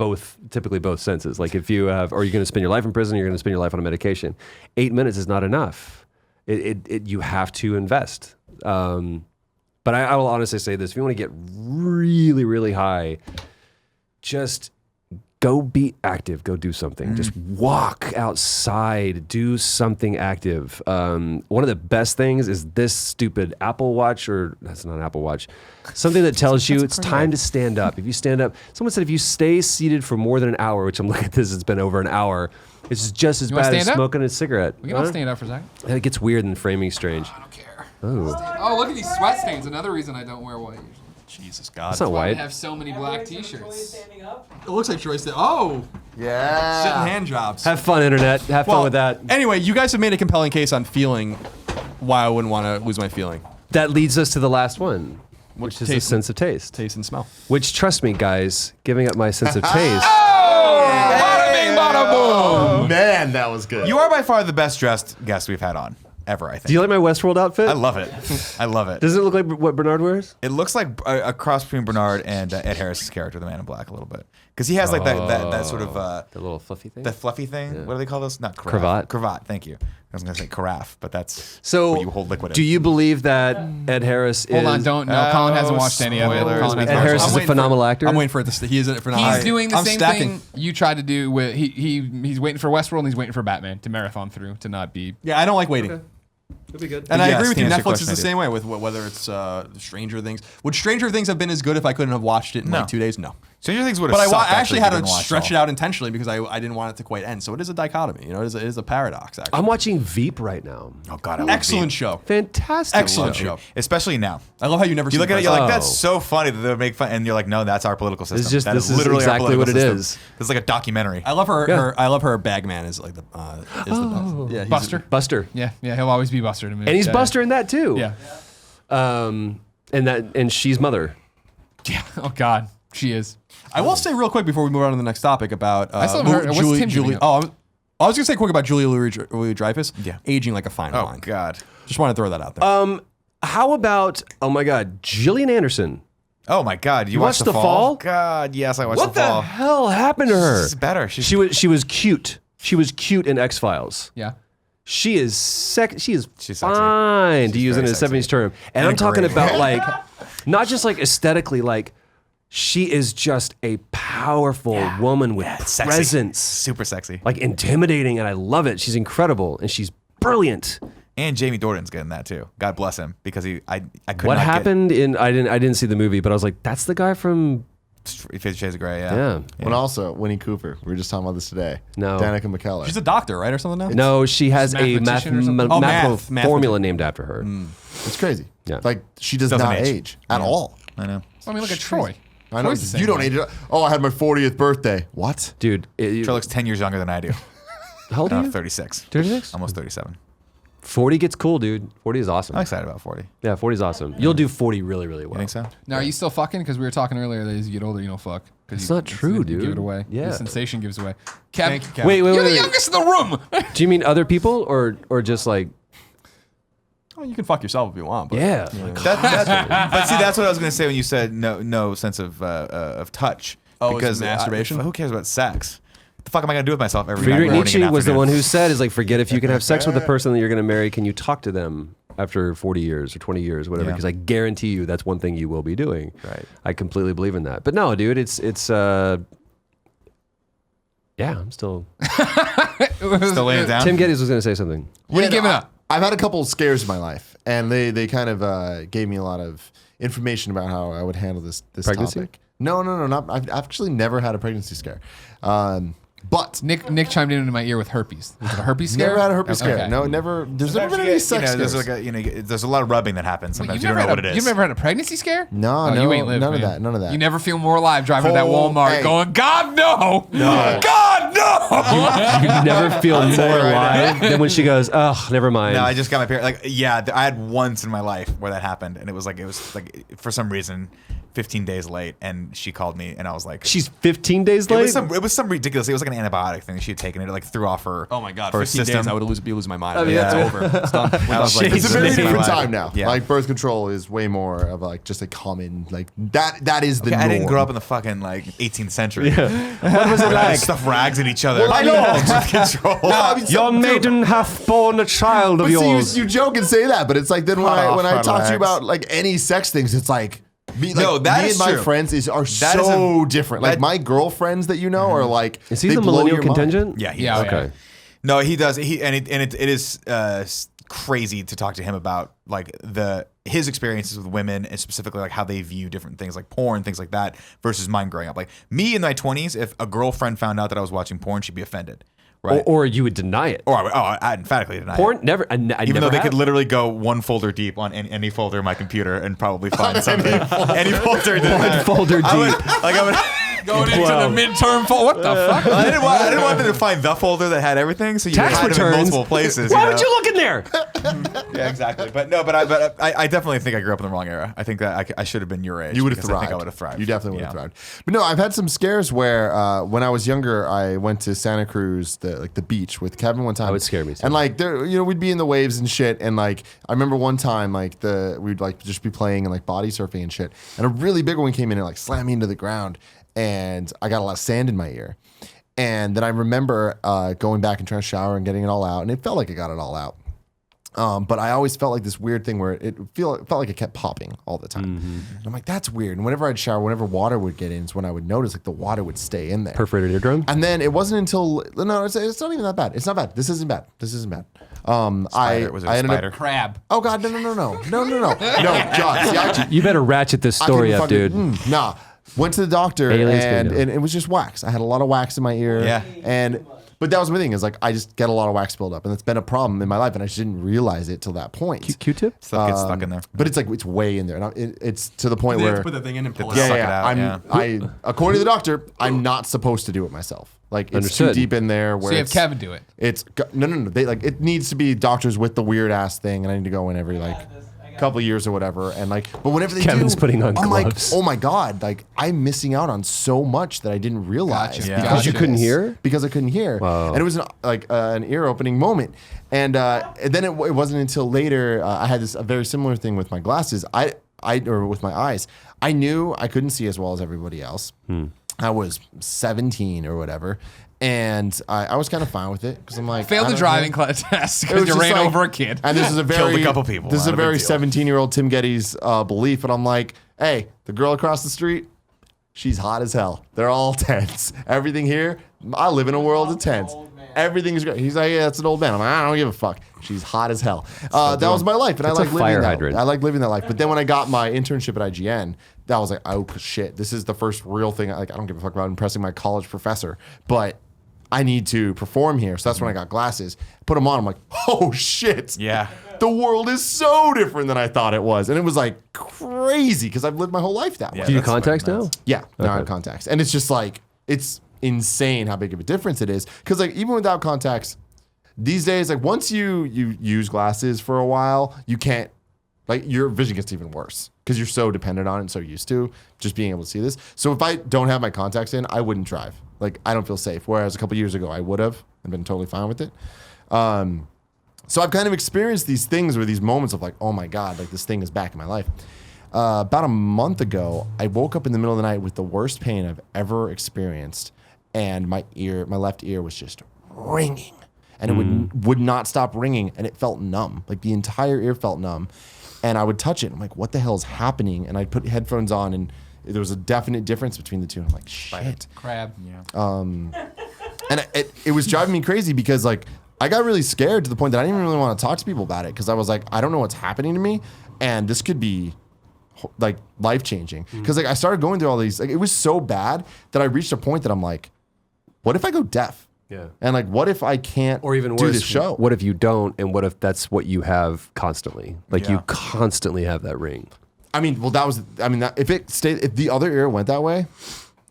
typically both senses. Like if you have, or you're going to spend your life in prison, or you're going to spend your life on a medication. 8 minutes is not enough. You have to invest. But I will honestly say this: if you want to get really, really high, just go be active. Go do something. Just walk outside. Do something active. One of the best things is this stupid Apple Watch, or that's not an Apple Watch. Something that tells you it's time to stand up. If you stand up, someone said if you stay seated for more than an hour, which I'm looking at this, it's been over an hour. It's just as bad as stand up? smoking a cigarette. We can all stand up for a second. It gets weird and framing strange. I don't care. Oh, Oh, look at these sweat stains. Another reason I don't wear white usually. Jesus God. that's not Why I white. have so many black t-shirts. It looks like Troy said, oh, Yeah. sitting hand jobs. Have fun, internet. Have fun with that. Anyway, you guys have made a compelling case on feeling why I wouldn't want to lose my feeling. That leads us to the last one, which is the Taste. sense of taste. Taste and smell. Which, trust me, guys, giving up my sense of taste. Bada bing, bada boom. Oh, man, that was good. You are by far the best dressed guest we've had on ever. I think. Do you like my Westworld outfit? I love it. I love it. Does it look like what Bernard wears? It looks like a cross between Bernard and Ed Harris's character, the Man in Black, a little bit, because he has like that sort of The little fluffy thing? the fluffy thing. What do they call those? Not Cravat. Cravat. Thank you. I was gonna say carafe, but that's So, where you hold liquid. do in. you believe that Ed Harris is... Hold on, don't. No, Colin hasn't watched any of it. spoilers. Colin Ed hasn't Harris watched is it. a phenomenal actor? I'm waiting for it to. He is in it for now. He's doing the I'm same stacking. thing you tried to do with he's waiting for Westworld and he's waiting for Batman to marathon through to not be. Yeah, I don't like waiting. It'll be good. And I Yes, agree with to you. answer your Netflix is question, the I do. same way with whether it's Stranger Things. Would Stranger Things have been as good if I couldn't have watched it in No. like 2 days? No. Stranger Things would have. But I sucked, actually had if you to didn't watch stretch it all. out intentionally because I didn't want it to quite end. So it is a dichotomy. You know, it is a paradox. Actually, I'm watching Veep right now. Oh God, I love excellent Veep. show. Fantastic Excellent show. Especially now. I love how you never. You look at it, you're like, that's Oh. so funny that they make fun, and you're like, no, that's our political system. just- That this is literally our exactly what political it system. is. This is like a documentary. I love her. Yeah. I love her. Bagman is like the. Is the best. Yeah, he's Buster. Buster. Yeah, he'll always be Buster to me. And he's Yeah. Buster in that, too. Yeah. And she's mother. Yeah. Oh God, she is. I will say real quick before we move on to the next topic about I still haven't heard- what's Tim doing? I was gonna say quick about Julia Louis-Dreyfus. Yeah. Aging like a fine Oh wine. God. Just want to throw that out there. How about, oh my God, Gillian Anderson? Oh my God. You watched watched The Fall? God, yes, I watched What The the Fall. hell happened to her? She's better. She was cute. She was cute in X-Files. Yeah. She is She's sexy. fine, to She's use it in very a sexy. 70s term. And And I'm talking great. about like, not just like aesthetically, like she is just a powerful woman with Sexy. presence. Super sexy. Like intimidating, and I love it. She's incredible, and she's brilliant. And Jamie Dornan's good in that too. God bless him, because I could What not happened in I didn't see the movie, but I was like, that's the guy from get 50 Shades of Grey. Yeah. yeah. When also Winnie Cooper. We were just talking about this today. No. Danica McKellar. She's a doctor, right, or something now? No, she has a mathematician or something? Oh, math math formula named after her. It's crazy. Yeah. Like she does Doesn't not age. age at all. I know. I mean, look at Troy. I know Troy's the same you don't way. age. Oh, I had my 40th birthday. What? Dude, Troy looks 10 years younger than I do. how old are you? 36. 36? Almost 37. 40 gets cool, dude. 40 is awesome. I'm excited about 40. Yeah, 40 is awesome. You'll do 40 really, really well. You think so? Now, are you still fucking? Because we were talking earlier that as you get older, you don't fuck. It's not true, You dude. give it away. Yeah. The sensation gives away. Kev, Thank you, Kevin. Wait, you're the wait. youngest in the room. Do you mean other people or just like Oh, you can fuck yourself if you want. But yeah? But see, that's what I was going to say when you said no sense of touch. Oh, it's because masturbation? who cares about sex? What the fuck am I going to do with myself every Friedrich night? Nietzsche was the one who said, "Is like forget if you can have sex with the person that you're going to marry, can you talk to them after 40 years or 20 years, whatever? Yeah. Because I guarantee you that's one thing you will be doing." Right. I completely believe in that. But no, dude, it's yeah, I'm still. Still laying it down. Tim Gettys was going to say something. What are you giving up? I've had a couple of scares in my life, and they kind of gave me a lot of information about how I would handle this Pregnancy? topic. No, not. I've actually never had a pregnancy scare. But Nick chimed in into my ear with herpes. Was it a herpes scare? never had a herpes scare. Okay. No, never. There's never been any You sex know, there's scares. like there's a lot of rubbing that happens. Wait, Sometimes you don't know what it is. You've never had a pregnancy scare? No, Oh, no, you ain't lived, none of man. that, none of that. You never feel more alive driving to that Oh, Walmart hey. going, God, no! No. God, no! You never feel more tell you right alive than when she goes, "Oh, never mind." No, I just got my parents. Like, yeah, I had once in my life where that happened, and it was like for some reason, 15 days late, and she called me, and I was like, She's 15 days it late. was some ridiculous. It was like an antibiotic thing that she had taken. It like threw off her. Oh my god, her 15 system. days I would be losing my mind. mean, It's that's- over. It's done. I was like, It's a very this is different my life. time now. Yeah. Like birth control is way more of like just a common like that is the Okay, norm. I didn't grow up in the fucking like 18th century. What was it like? Stuff rags at each other. My lord, Control. your maiden hath born a child of But see, yours. you joke and say that, but it's like then when I talk to you relax. about like any sex things, it's like me, like, No, that me is and my true. friends are is so different. Like that- my girlfriends that you know are like Is he they the blow millennial your mind. contingent? Yeah, he Yeah, is. oh, Okay. No, he does. It is crazy to talk to him about like his experiences with women and specifically like how they view different things like porn, things like that, versus mine growing up. Like me in my 20s, if a girlfriend found out that I was watching porn, she'd be offended, right? Or you would deny it. Or I emphatically deny Porn it. never. I Even never though they have. could literally go one folder deep on any folder in my computer and probably find something. Any folder. One folder deep. I would. Going into Wow. the midterm fall. What the fuck? I didn't want them to find the folder that had everything, so you Tax had them in returns. multiple places. Why you would know? you look in there? Yeah, exactly. But I definitely think I grew up in the wrong era. I think that I should have been your age. You would have because thrived. I think I would have thrived. You definitely would have Yeah. thrived. But no, I've had some scares where when I was younger, I went to Santa Cruz, the beach with Kevin one time. That would scare me too. And like there, we'd be in the waves and shit. And like I remember one time, like we'd like just be playing and like body surfing and shit. And a really big one came in and like slammed me into the ground. And I got a lot of sand in my ear. And then I remember going back and trying to shower and getting it all out. And it felt like I got it all out. But I always felt like this weird thing where it felt like it kept popping all the time. And I'm like, that's weird. And whenever I'd shower, whenever water would get in, is when I would notice like the water would stay in there. Perforated eardrum. And then it wasn't until no, it's not even that bad. It's not bad. This isn't bad. Spider. Was it a I ended spider? up. Crab. Oh God, no, John. See, I, You better ratchet this I couldn't story up, fucking- dude. Nah. Went to the doctor Aliens and going down. it was just wax. I had a lot of wax in my ear. Yeah. But that was my thing, is like I just get a lot of wax buildup. And it's been a problem in my life and I just didn't realize it till that point. Q-tip. Stuff gets stuck in there. But it's like it's way in there. And it's to the point They have where to put the thing in and pull it yeah, out. suck it yeah. out, yeah. According to the doctor, I'm not supposed to do it myself. Like it's Understood. too deep in there where So you have it's, Kevin do it. it's no. They like it needs to be doctors with the weird ass thing, and I need to go in every like couple years or whatever. And like, but whenever they Kevin's do, putting on I'm gloves. like, oh my God, like I'm missing out on so much that I didn't realize Gotcha. Yeah. Because you Gotcha. couldn't hear. because I couldn't hear. Wow. And it was an ear opening moment. And then it wasn't until later I had a very similar thing with my glasses. Or with my eyes. I knew I couldn't see as well as everybody else. I was 17 or whatever. And I was kind of fine with it because I'm like, Failed I the don't driving care. class test It because was you just ran like- over a kid. And this is a Killed very a couple people. This is a Not a very big deal. 17-year-old Tim Gettys belief, and I'm like, hey, the girl across the street, she's hot as hell. They're all tens. Everything here, I live in a world of tens. Everything's great. He's like, yeah, that's an old man. I'm like, I don't give a fuck. She's hot as hell. That was my life, and It's I a like fire living that. hydrant. I like living that life. But then when I got my internship at IGN, that was like, oh shit, this is the first real thing. Like, I don't give a fuck about impressing my college professor, but I need to perform here. So that's when I got glasses. Put them on. I'm like, oh shit. Yeah. The world is so different than I thought it was. And it was like crazy because I've lived my whole life that way. Do you That's contacts fucking now? nuts. Yeah, now I have contacts. And it's just like, it's insane how big of a difference it is. Because like even without contacts, these days, like once you use glasses for a while, you can't, like your vision gets even worse because you're so dependent on it and so used to just being able to see this. So if I don't have my contacts in, I wouldn't drive. Like I don't feel safe. Whereas a couple years ago, I would have and been totally fine with it. So I've kind of experienced these things where these moments of like, oh my God, like this thing is back in my life. About a month ago, I woke up in the middle of the night with the worst pain I've ever experienced. And my left ear was just ringing. And it would not stop ringing. And it felt numb. Like the entire ear felt numb. And I would touch it. I'm like, what the hell is happening? And I'd put headphones on and there was a definite difference between the two. And I'm like, shit. Crab. Yeah. And it was driving me crazy because like I got really scared to the point that I didn't even really want to talk to people about it because I was like, I don't know what's happening to me, and this could be like life changing. Because like I started going through all these, like it was so bad that I reached a point that I'm like, what if I go deaf? Yeah. And like, what if I can't Or even do worse, this show? what if you don't, and what if that's what you have constantly? Like you Yeah. constantly have that ring. I mean, well, if the other ear went that way,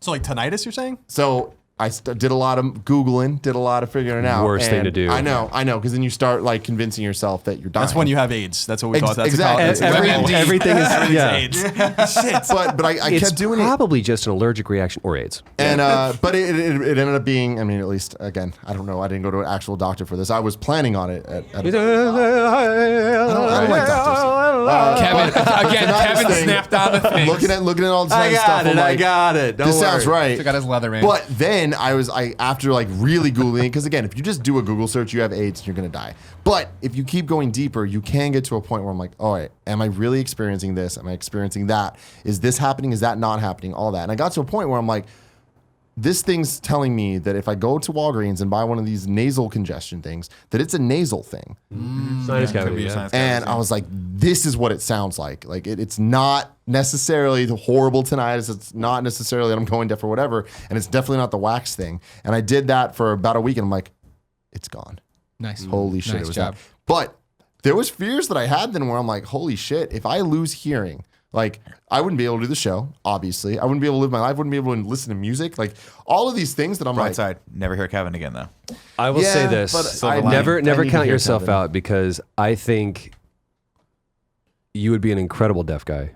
So like tinnitus, you're saying? so I did a lot of Googling, did a lot of figuring it out. Worst thing and to do. I know, because then you start like convincing yourself that you're dying. That's when you have AIDS. That's what we call it. That's exactly. Everything is AIDS. Shit. But I it's kept doing it. probably just an allergic reaction or AIDS. And but it ended up being, I mean, at least again, I don't know. I didn't go to an actual doctor for this. I was planning on it. I don't like doctors. Kevin snapped out of things. Looking at all this nice stuff. I'm like, got it. this sounds right. Took out his leather man. But then after like really Googling, because again, if you just do a Google search, you have AIDS, you're going to die. But if you keep going deeper, you can get to a point where I'm like, all right, am I really experiencing this? Am I experiencing that? Is this happening? Is that not happening? All that. And I got to a point where I'm like, this thing's telling me that if I go to Walgreens and buy one of these nasal congestion things, that it's a nasal thing. Sinus cavity, yeah. And I was like, this is what it sounds like. Like it's not necessarily the horrible tinnitus. It's not necessarily that I'm going deaf or whatever. And it's definitely not the wax thing. And I did that for about a week and I'm like, it's gone. Nice. Holy shit. Nice It was job. that. But there was fears that I had then where I'm like, holy shit, if I lose hearing, like I wouldn't be able to do the show, obviously. I wouldn't be able to live my life. Wouldn't be able to listen to music. Like all of these things that I'm Bright like, side. Never hear Kevin again though. I will say this: but I never need to count hear yourself Kevin. out, because I think you would be an incredible deaf guy.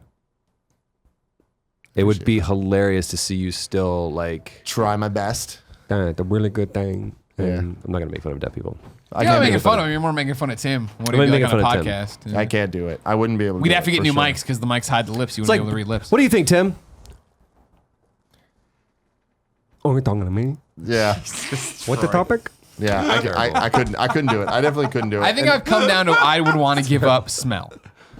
It would be hilarious to see you still like try my best. the really good thing. Yeah. And I'm not gonna make fun of deaf people. You're not making fun of him. You're more making fun of Tim. What do you making like on a fun of Tim. podcast? I can't do it. I wouldn't be able to. We'd do have to it, get for new sure. mics because the mics hide the lips. You It's wouldn't like, be able to read lips. what do you think, Tim? Oh, you're talking to me. Yeah, What the topic? yeah. I couldn't do it. I definitely couldn't do it. I think And- I've come down to I would want to give up smell.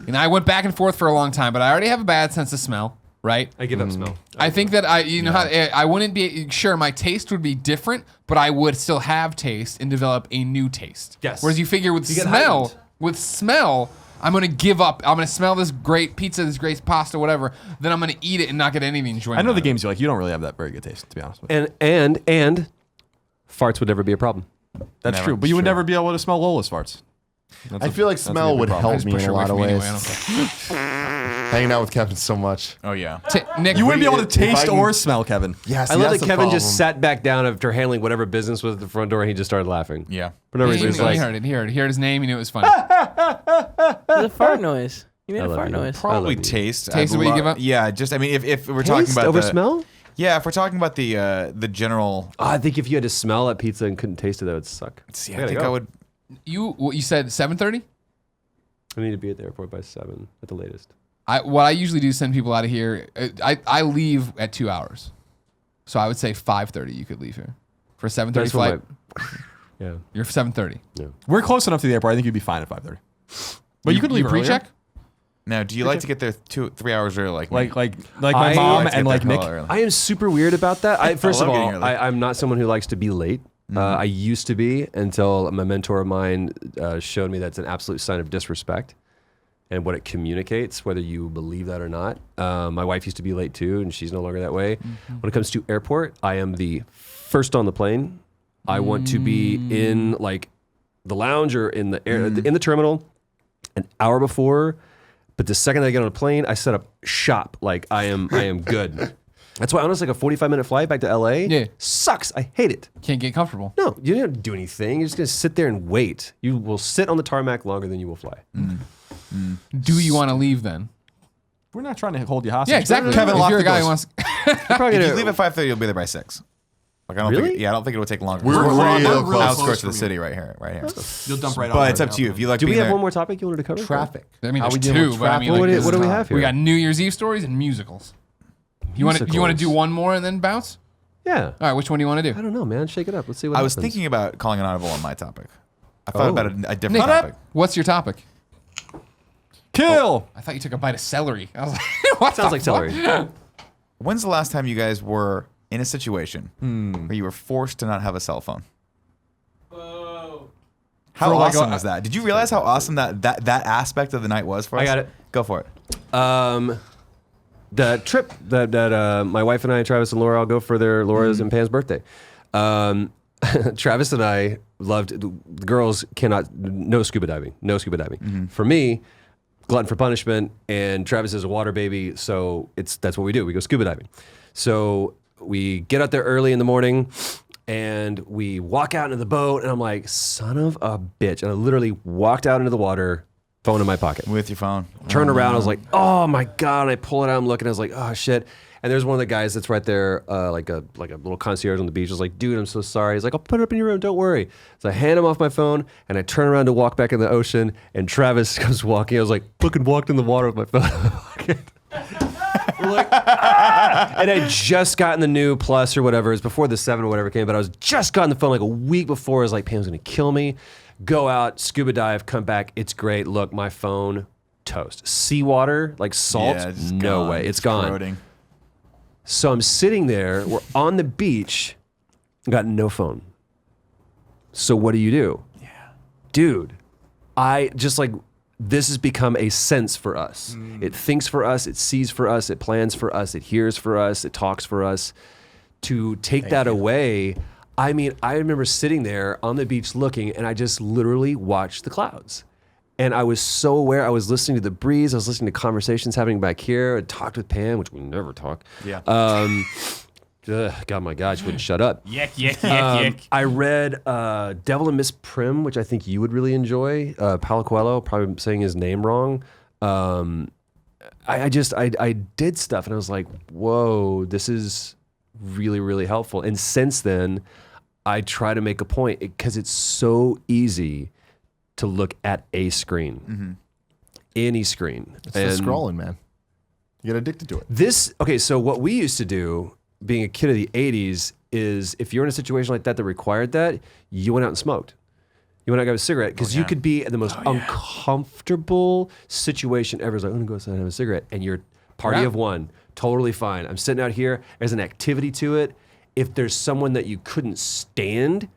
And I went back and forth for a long time, but I already have a bad sense of smell, right? I give up smell. I think that I wouldn't be sure my taste would be different, but I would still have taste and develop a new taste. Yes. Whereas you figure with You get smell, heightened. I'm gonna give up. I'm gonna smell this great pizza, this great pasta, whatever. Then I'm gonna eat it and not get any enjoyment. I know out the of it. games you like. You don't really have that very good taste, to be honest with you. And farts would never be a problem. That's Never. true. But you would True. never be able to smell Lola's farts. I feel like smell would help Just me push in a her away lot of from me ways. anyway, I don't care. Hanging out with Kevin so much. Oh yeah. Nick, You wouldn't be able to If I taste can- or smell, Kevin. Yes, I love that's that the Kevin problem. just sat back down after handling whatever business was at the front door and he just started laughing. Yeah. For no He, reason. he It's like, heard it. He heard his name. He knew it was funny. It's a fart noise. You made I a love fart you. noise. Probably you. taste. Taste is what you give up? Yeah. Just I mean, if we're talking taste about over the, smell? Yeah, if we're talking about the general. Oh, I think if you had to smell that pizza and couldn't taste it, that would suck. See, gotta I think go. I would. You said 7:30? I need to be at the airport by 7 at the latest. What I usually do is send people out of here. I leave at 2 hours, so I would say 5:30. You could leave here for a 7:30 That's flight. what yeah. You're 7:30. We're close enough to the airport. I think you'd be fine at 5:30. But you could leave earlier. pre-check. Now, do you like to get there 2-3 hours early, like me? Like my I mom like to and get like there Nick. hella early. I am super weird about that. First of love all, getting early. I'm not someone who likes to be late. I used to be until a mentor of mine showed me that's an absolute sign of disrespect and what it communicates, whether you believe that or not. My wife used to be late too, and she's no longer that way. When it comes to airport, I am the first on the plane. I want to be in like the lounge or in the air, in the terminal an hour before. But the second I get on a plane, I set up shop. Like I am good. That's why honestly, like a 45-minute flight back to LA sucks. I hate it. Can't get comfortable. No, you don't have to do anything. You're just gonna sit there and wait. You will sit on the tarmac longer than you will fly. Do you want to leave then? We're not trying to hold you hostage. Yeah, exactly. Kevin if locked you're the a guy who doors. wants, Probably If gonna you leave at 5:30, you'll be there by 6. Like I don't Really? think. Yeah, I don't think it would take longer. We're real close. outskirts of the city, right here. You'll dump right But it's up to you. If you like do we being have there, one more topic you wanted to cover? Traffic. I mean, How there's we dealing with two, but I mean, traffic? like, What do we have here? we got New Year's Eve stories and musicals. You want to Musicals. do one more and then bounce? Yeah. All right, which one do you want to I do? don't know, man. Shake it up. Let's see what I was happens. thinking about calling an audible on my topic. I thought about a different Nick, topic. what's your topic? Kill. I thought you took a bite of celery. I was like, what Sounds the like celery. fuck? When's the last time you guys were in a situation where you were forced to not have a cell phone? How For like awesome a- was that? Did you realize how awesome that aspect of the night was for us? I got it. Go for it. The trip that my wife and I, Travis and Laura, all go for their Laura's and Pam's birthday. Travis and I loved. The girls cannot no scuba diving. For me, glutton for punishment, and Travis is a water baby, so that's what we do. We go scuba diving. So we get out there early in the morning and we walk out into the boat and I'm like, son of a bitch. And I literally walked out into the water, phone in my pocket. With your phone. Turned around, I was like, oh my God. And I pull it out, I'm looking, I was like, oh shit. And there's one of the guys that's right there, like a little concierge on the beach. I was like, dude, I'm so sorry. He's like, I'll put it up in your room, don't worry. So I hand him off my phone and I turn around to walk back in the ocean and Travis comes walking. I was like, fucking walked in the water with my phone in my pocket. We're like, ah! And I just gotten the new Plus or whatever. It was before the 7 or whatever came, but I was just gotten the phone like a week before. I was like, Pam's gonna kill me. Go out, scuba dive, come back. It's great. Look, my phone, toast. Seawater, like salt, it's no gone. way. It's gone. Corroding. So I'm sitting there, we're on the beach, got no phone. So what do you do? Yeah. Dude, I just like, this has become a sense for us. It thinks for us, it sees for us, it plans for us, it hears for us, it talks for us. To take that away, I mean, I remember sitting there on the beach looking and I just literally watched the clouds. And I was so aware. I was listening to the breeze. I was listening to conversations happening back here. I talked with Pam, which we never talk. Yeah. God, my God, she wouldn't shut up. Yuck. I read Devil and Miss Prim, which I think you would really enjoy. Paulo Coelho, probably saying his name wrong. I did stuff and I was like, whoa, this is really, really helpful. And since then, I try to make a point because it's so easy to look at a screen, any screen. It's the scrolling, man. You get addicted to it. Okay, so what we used to do, being a kid of the 80s, is if you're in a situation like that required that, you went out and smoked. You went out and got a cigarette because you could be in the most uncomfortable situation ever. It's like, I'm gonna go outside and have a cigarette. And you're party of one, totally fine. I'm sitting out here, there's an activity to it. If there's someone that you couldn't stand,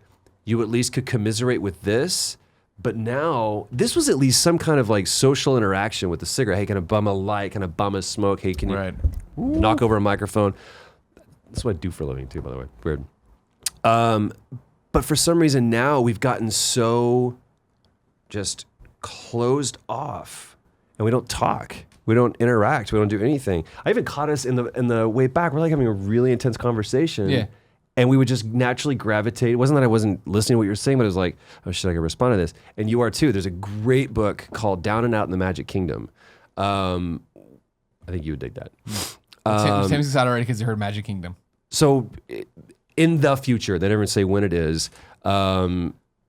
you at least could commiserate with this. But now, this was at least some kind of like social interaction with the cigarette. Hey, can I bum a light? Can I bum a smoke? Hey, can you knock over a microphone? That's what I do for a living too, by the way. Weird. But for some reason now we've gotten so just closed off and we don't talk. We don't interact. We don't do anything. I even caught us in the way back. We're like having a really intense conversation. Yeah. And we would just naturally gravitate. It wasn't that I wasn't listening to what you were saying, but it was like, oh shit, I can respond to this. And you are too. There's a great book called Down and Out in the Magic Kingdom. I think you would dig that. Sam's excited already because he heard Magic Kingdom. So in the future, they never say when it is,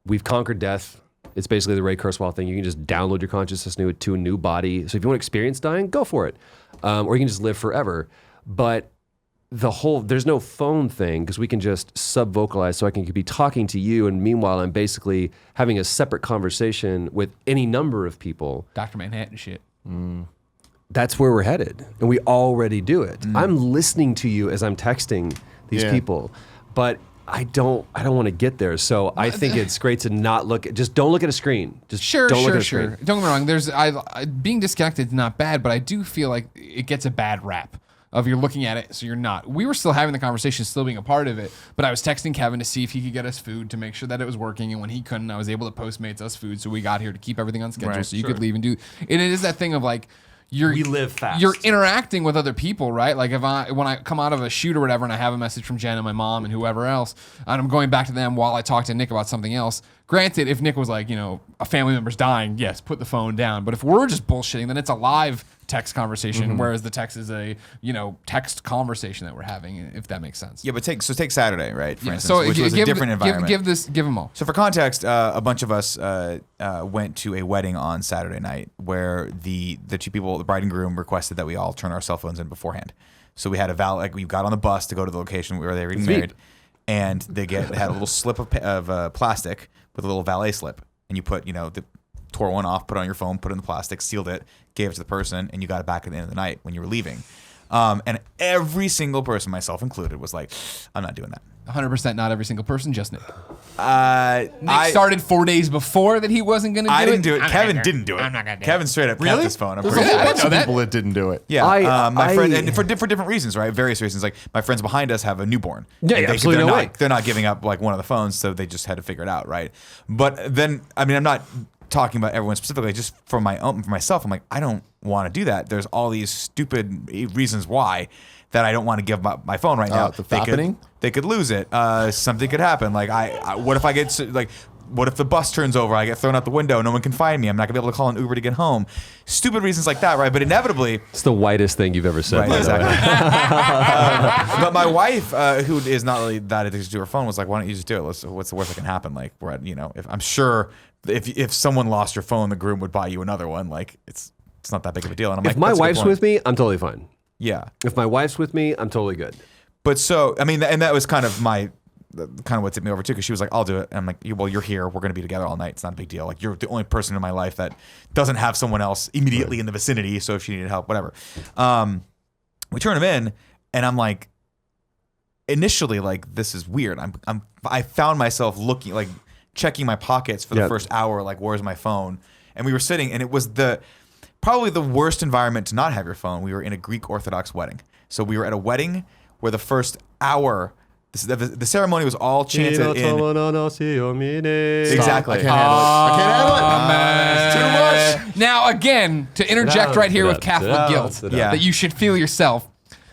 we've conquered death. It's basically the Ray Kurzweil thing. You can just download your consciousness to a new body. So if you want to experience dying, go for it. Or you can just live forever. But there's no phone thing because we can just sub-vocalize so I can be talking to you and meanwhile I'm basically having a separate conversation with any number of people. Dr. Manhattan shit. That's where we're headed and we already do it. I'm listening to you as I'm texting these people, but I don't want to get there. So I think it's great to not don't look at a screen. Just don't look at a screen. Don't get me wrong. Being disconnected is not bad, but I do feel like it gets a bad rap. Of you're looking at it, so you're not. We were still having the conversation, still being a part of it, but I was texting Kevin to see if he could get us food to make sure that it was working, and when he couldn't, I was able to Postmates us food, so we got here to keep everything on schedule, so you could leave and do. And it is that thing of like, we live fast. You're interacting with other people, right? Like when I come out of a shoot or whatever, and I have a message from Jen and my mom and whoever else, and I'm going back to them while I talk to Nick about something else. Granted, if Nick was like, a family member's dying, yes, put the phone down. But if we're just bullshitting, then it's a live text conversation, whereas the text is a text conversation that we're having, if that makes sense. Yeah, but take Saturday, right? For instance, so which was a different environment. Give them all. So for context, a bunch of us went to a wedding on Saturday night where the two people, the bride and groom, requested that we all turn our cell phones in beforehand. So we had we got on the bus to go to the location where they were getting married, and they had a little slip of plastic with a little valet slip, and you put tore one off, put it on your phone, put it in the plastic, sealed it, gave it to the person, and you got it back at the end of the night when you were leaving. And every single person, myself included, was like, I'm not doing that. 100% not every single person, just Nick. Nick started 4 days before that he wasn't going to do it. I didn't do it. Kevin didn't do it. I'm not going to do it. Kevin straight up kept his phone. I'm There's pretty a sure. whole bunch of people that didn't do it. Yeah, my friend, and for different reasons, right? Various reasons. Like my friends behind us have a newborn. Yeah, absolutely no way. They're not giving up like one of the phones, so they just had to figure it out, right? But then, I'm not talking about everyone specifically, just for myself, I'm like, I don't want to do that. There's all these stupid reasons why that I don't want to give up my phone right now. They could lose it. Something could happen. Like what if I get what if the bus turns over? I get thrown out the window. No one can find me. I'm not gonna be able to call an Uber to get home. Stupid reasons like that, right? But inevitably, It's the whitest thing you've ever said. right, by the way. exactly. But my wife, who is not really that addicted to her phone, was like, "Why don't you just do it? What's the worst that can happen? Like, we're at, if I'm sure if someone lost your phone, the groom would buy you another one. Like, it's not that big of a deal." And I'm If like, my "That's a good wife's point." with me, I'm totally fine. Yeah. If my wife's with me, I'm totally good. But so, I mean, and that was kind of what tipped me over too, because she was like, "I'll do it." And I'm like, "Well, you're here. We're going to be together all night. It's not a big deal. Like, you're the only person in my life that doesn't have someone else immediately in the vicinity. So if she needed help, whatever." We turn him in, and I'm like, initially, like, this is weird. I found myself looking, like, checking my pockets for the first hour, like, where's my phone? And we were sitting, and it was probably the worst environment to not have your phone. We were in a Greek Orthodox wedding. So we were at a wedding where the first hour, the ceremony was all chanted in. Exactly. I can't handle it. It's too much. Now, again, to interject right here with Catholic guilt, that you should feel yourself.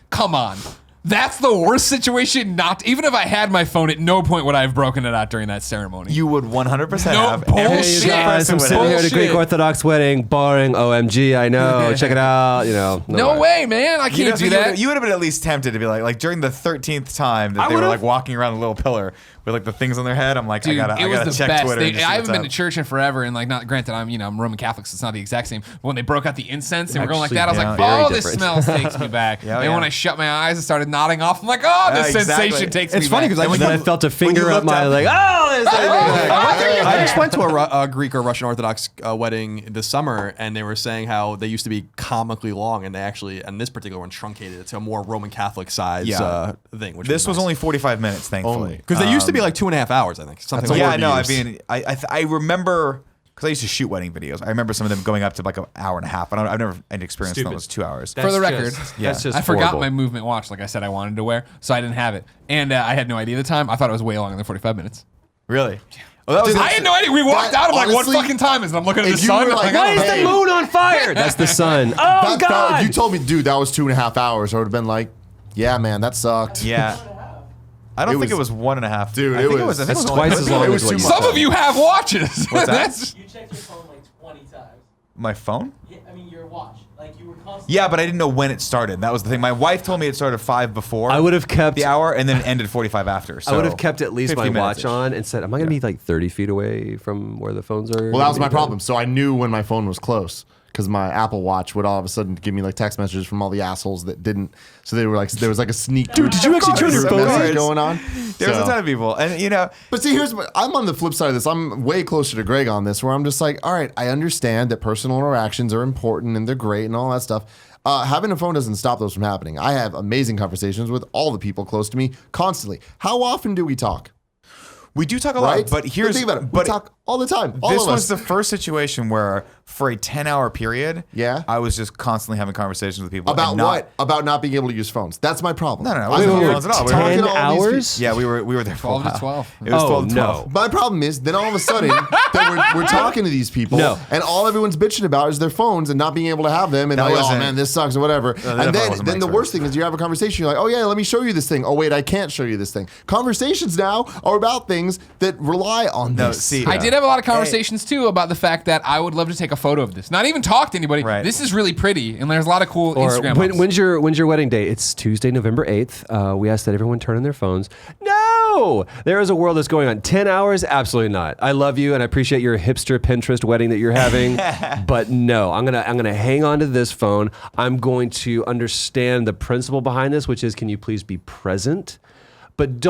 Come on. That's the worst situation. Even if I had my phone, at no point would I have broken it out during that ceremony. You would 100% No have. bullshit. Every Hey, person I'm would sitting have. here at a Greek Bullshit. Orthodox wedding, boring. OMG, I know. Check it out. No way, man. I can't do that. You would have been at least tempted to be like during the 13th time that they were like walking around the little pillar with like the things on their head. I'm like, Dude, I gotta the check best. Twitter. I haven't been to church in forever, and like, not granted, I'm Roman Catholic, so it's not the exact same. But when they broke out the incense and we're going like that, I was like, very oh, this different. smell takes me back. Yeah, and when I shut my eyes and started nodding off, I'm like, oh, this exactly. sensation takes me It's funny back. because And then I felt a finger up looked my up- like, I just went to a Greek or Russian Orthodox wedding this summer, and they were saying how they used to be comically long, and they actually, and this particular one, truncated it to a more Roman Catholic size thing. Which This was nice. only 45 minutes, thankfully. Because they used to be like 2.5 hours, I think. Something like Yeah, that. no, I mean, I remember, because I used to shoot wedding videos. I remember some of them going up to like an hour and a half. I've never experienced Stupid. that was 2 hours. For the record, that's just I forgot horrible. my movement watch, like I said I wanted to wear, so I didn't have it. And I had no idea at the time. I thought it was way longer than 45 minutes. Really? Well, that was I had no idea. We walked out. I'm like, what honestly, fucking time is it? I'm looking at the if you sun. were I'm like, like, Why oh, is Hey. the moon on fire? That's the sun. Oh, If God. you told me, dude, that was 2.5 hours, I would have been like, yeah, man, that sucked. Yeah. I don't It think it was- was 1.5. Dude, I it think was- I think That's it was twice only- as long It as was what too you much. some said. of you have watches. What's that? That's- You checked your phone like 20 times. My phone? Yeah, I mean your watch. Like you were constantly. Yeah, but I didn't know when it started. That was the thing. My wife told me it started 5 before. I would have kept the hour, and then it ended 45 after. So I would have kept at least 50 my watch minutes-ish. on and said, am I going to be like 30 feet away from where the phones are? Well, that was my problem. So I knew when my phone was close because my Apple Watch would all of a sudden give me like text messages from all the assholes that didn't. So they were like, there was like a sneak. Dude, did you actually turn your phone message on? going on? There was a So- ton of people, and But see, I'm on the flip side of this. I'm way closer to Greg on this, where I'm just like, all right, I understand that personal interactions are important and they're great and all that stuff. Having a phone doesn't stop those from happening. I have amazing conversations with all the people close to me constantly. How often do we talk? we do talk a Right? lot. But here's think about it. but We talk all the time. All this of was us. the first situation where, for a 10-hour period, Yeah? I was just constantly having conversations with people About and not, what? About not being able to use phones. That's my problem. No, I wait, was wait, here wait, at all. We were talking 10 to all these hours? Yeah, we were there for 12 a to while. 12. It was Oh, 12 to no. 12. My problem is, then all of a sudden, that we're talking to these people, No. and all everyone's bitching about is their phones and not being able to have them, and That like, oh wasn't- man, this sucks or whatever. that And definitely wasn't my then the worst thing is you have a conversation. You're like, oh yeah, let me show you this thing. Oh wait, I can't show you this thing. Conversations now are about things that rely on No, this. see, I did have a lot of conversations too about the fact that I would love to take a photo of this. Not even talk to anybody. Right. This is really pretty, and there's a lot of cool Or Instagram. when's your wedding day? It's Tuesday, November 8th. We asked that everyone turn on their phones. No! There is a world that's going on. 10 hours? Absolutely not. I love you and I appreciate your hipster Pinterest wedding that you're having. But no, I'm gonna hang on to this phone. I'm going to understand the principle behind this, which is, can you please be present? But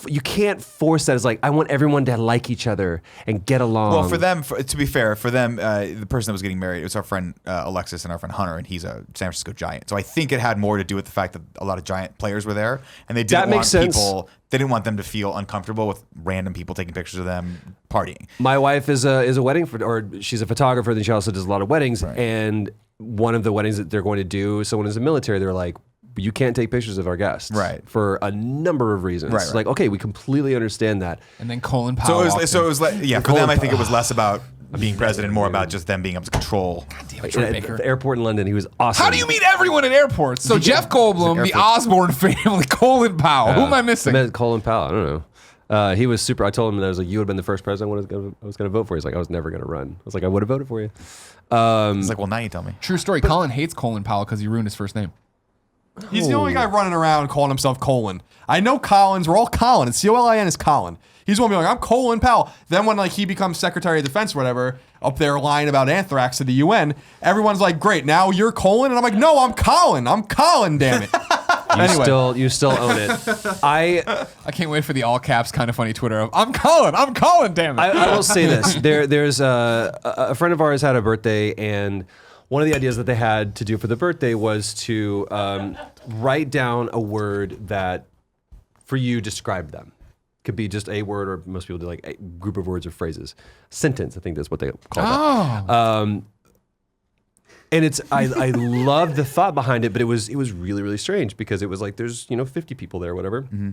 you can't force that. It's like, I want everyone to like each other and get along. Well, for them, to be fair, for them, the person that was getting married, it was our friend Alexis and our friend Hunter, and he's a San Francisco Giant. So I think it had more to do with the fact that a lot of Giant players were there, and they didn't That want makes sense. people. They didn't want them to feel uncomfortable with random people taking pictures of them partying. My wife is a wedding or she's a photographer. Then she also does a lot of weddings. And one of the weddings that they're going to do, someone is in the military. They're like, you can't take pictures of our guests, Right. For a number of reasons. Right, right. Like, okay, we completely understand that. And then Colin So Powell. it was like, yeah, for them, I think it was less about being president, more about just them being able to control. Damn it, Troy At Baker. the airport in London, he was awesome. How do you meet everyone at airports? So Jeff Goldblum, the Osborne family, Colin Powell. Who am I missing? I met Colin Powell. I don't know. He was super. I told him that I was like, you would have been the first president I was going to vote for. He's like, I was never going to run. I was like, I would have voted for you. It's like, well, now you tell me. True story. Colin hates Colin Powell because he ruined his first name. He's the only guy running around calling himself Colin. I know Collins. We're all Colin. It's Colin is Colin. He's going to be like, I'm Colin Powell. Then when like he becomes Secretary of Defense or whatever, up there lying about anthrax to the UN, everyone's like, great, now you're Colin? And I'm like, no, I'm Colin. I'm Colin, damn it. You still own it. I can't wait for the all caps kind of funny Twitter of I'm Colin, damn it. I will say this. There's a friend of ours had a birthday, and one of the ideas that they had to do for the birthday was to write down a word that for you described them. Could be just a word, or most people do like a group of words or phrases. Sentence, I think that's what they call that. And it's I love the thought behind it, but it was really, really strange because it was like there's 50 people there or whatever. Mm-hmm.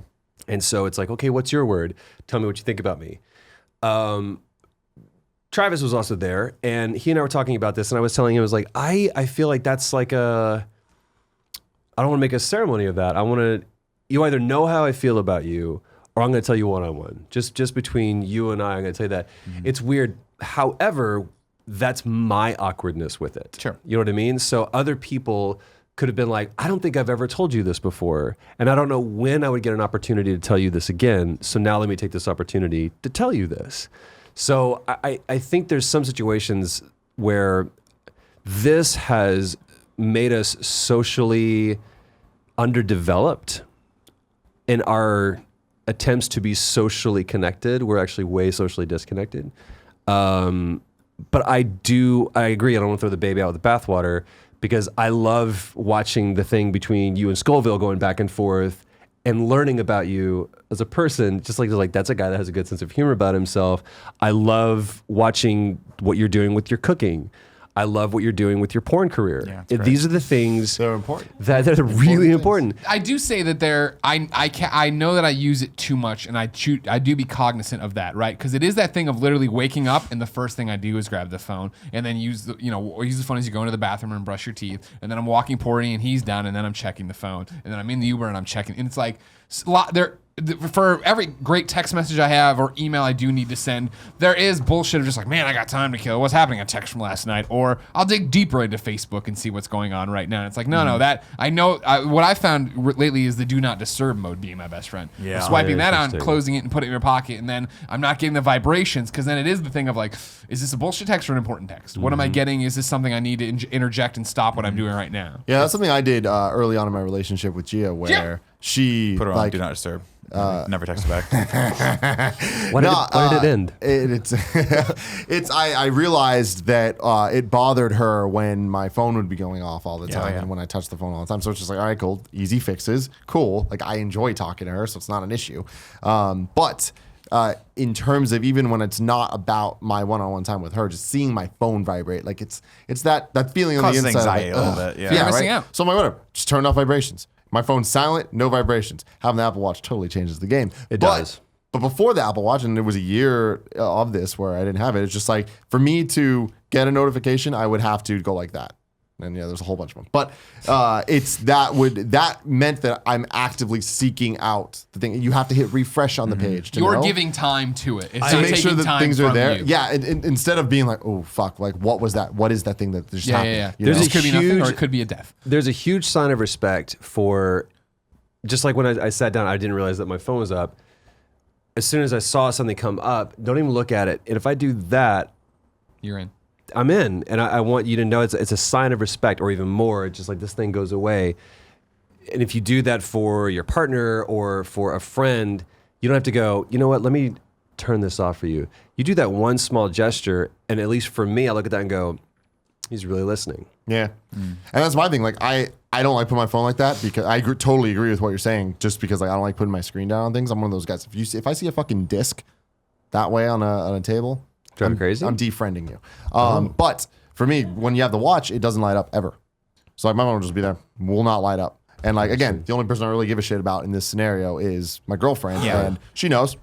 And so it's like, okay, what's your word? Tell me what you think about me. Travis was also there, and he and I were talking about this, and I was telling him, I was like, I feel like that's like I don't want to make a ceremony of that. You either know how I feel about you, or I'm going to tell you one-on-one. Just between you and I'm going to tell you that. Mm-hmm. It's weird. However, that's my awkwardness with it. Sure. You know what I mean? So other people could have been like, I don't think I've ever told you this before, and I don't know when I would get an opportunity to tell you this again, so now let me take this opportunity to tell you this. So I think there's some situations where this has made us socially underdeveloped in our attempts to be socially connected. We're actually way socially disconnected. But I agree. I don't want to throw the baby out with the bathwater because I love watching the thing between you and Scoville going back and forth and learning about you as a person, just like that's a guy that has a good sense of humor about himself. I love watching what you're doing with your cooking. I love what you're doing with your porn career. Yeah, these are the things They're important. that are really important. I do say that I know that I use it too much, and I do be cognizant of that, right? Because it is that thing of literally waking up, and the first thing I do is grab the phone, and then use the phone as you go into the bathroom and brush your teeth, and then I'm walking Porty, and he's done, and then I'm checking the phone, and then I'm in the Uber and I'm checking, and it's like for every great text message I have or email I do need to send, there is bullshit of just like, man, I got time to kill. What's happening? A text from last night, or I'll dig deeper into Facebook and see what's going on right now. And it's like, no, that I know. What I found lately is the do not disturb mode being my best friend. Yeah. Swiping that on, Interesting. closing it, and putting it in your pocket, and then I'm not getting the vibrations because then it is the thing of like, is this a bullshit text or an important text? What am I getting? Is this something I need to interject and stop what I'm doing right now? Yeah, that's something I did early on in my relationship with Gia, where she Put her on do not disturb. Never text her back. Why did it end? I realized that it bothered her when my phone would be going off all the time, yeah. and when I touched the phone all the time. So it's just like, all right, cool, easy fixes, cool. Like I enjoy talking to her, so it's not an issue. But in terms of even when it's not about my one-on-one time with her, just seeing my phone vibrate, like it's that feeling on the Causes inside. anxiety of, a like, little bit. Yeah. You're missing out. So I'm like, whatever, just turn off vibrations. My phone's silent, no vibrations. Having the Apple Watch totally changes the game. It does. But before the Apple Watch, and it was a year of this where I didn't have it, it's just like, for me to get a notification, I would have to go like that. And yeah, there's a whole bunch of them. But that meant that I'm actively seeking out the thing. You have to hit refresh on the page. You're know. giving time to it. It's to not make taking sure that time things are from there. you. Yeah, and instead of being like, oh fuck, like what was that? What is that thing that just happened? Yeah. You know? This could be nothing, or huge- it could be a death. There's a huge sign of respect for, just like when I sat down, I didn't realize that my phone was up. As soon as I saw something come up, don't even look at it. And if I do that, You're in. I'm in. And I want you to know it's a sign of respect, or even more, just like this thing goes away. And if you do that for your partner or for a friend, you don't have to go, you know what, let me turn this off for you. You do that one small gesture, and at least for me, I look at that and go, he's really listening. Yeah. And that's my thing. Like I don't like putting my phone like that, because I totally agree with what you're saying, just because like I don't like putting my screen down on things. I'm one of those guys. If I see a fucking disc that way on a table, Drive you crazy? I'm defriending you. But for me, when you have the watch, it doesn't light up ever. So like my phone will just be there, will not light up. And like, again, the only person I really give a shit about in this scenario is my girlfriend, and she knows.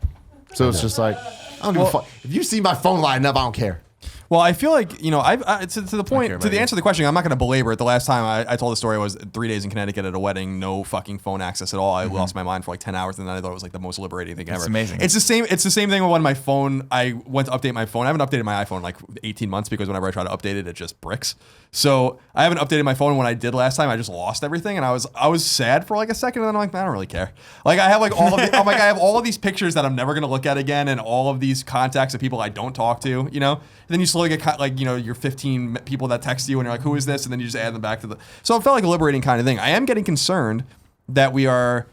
So it's just like, I don't give a fuck. If you see my phone lighting up, I don't care. Well, I feel like, to the point, care to about the you. answer to the question, I'm not going to belabor it. The last time I told the story was 3 days in Connecticut at a wedding, no fucking phone access at all. I lost my mind for like 10 hours, and then I thought it was like the most liberating thing ever. It's amazing. It's the same thing with when my phone, I went to update my phone. I haven't updated my iPhone in like 18 months because whenever I try to update it, it just bricks. So I haven't updated my phone. When I did last time, I just lost everything, and I was sad for like a second, and then I'm like, I don't really care. Like I have like all of the, I have all of these pictures that I'm never gonna look at again, and all of these contacts of people I don't talk to, And then you slowly get like your 15 people that text you, and you're like, who is this? And then you just add them back to the. So it felt like a liberating kind of thing. I am getting concerned that we are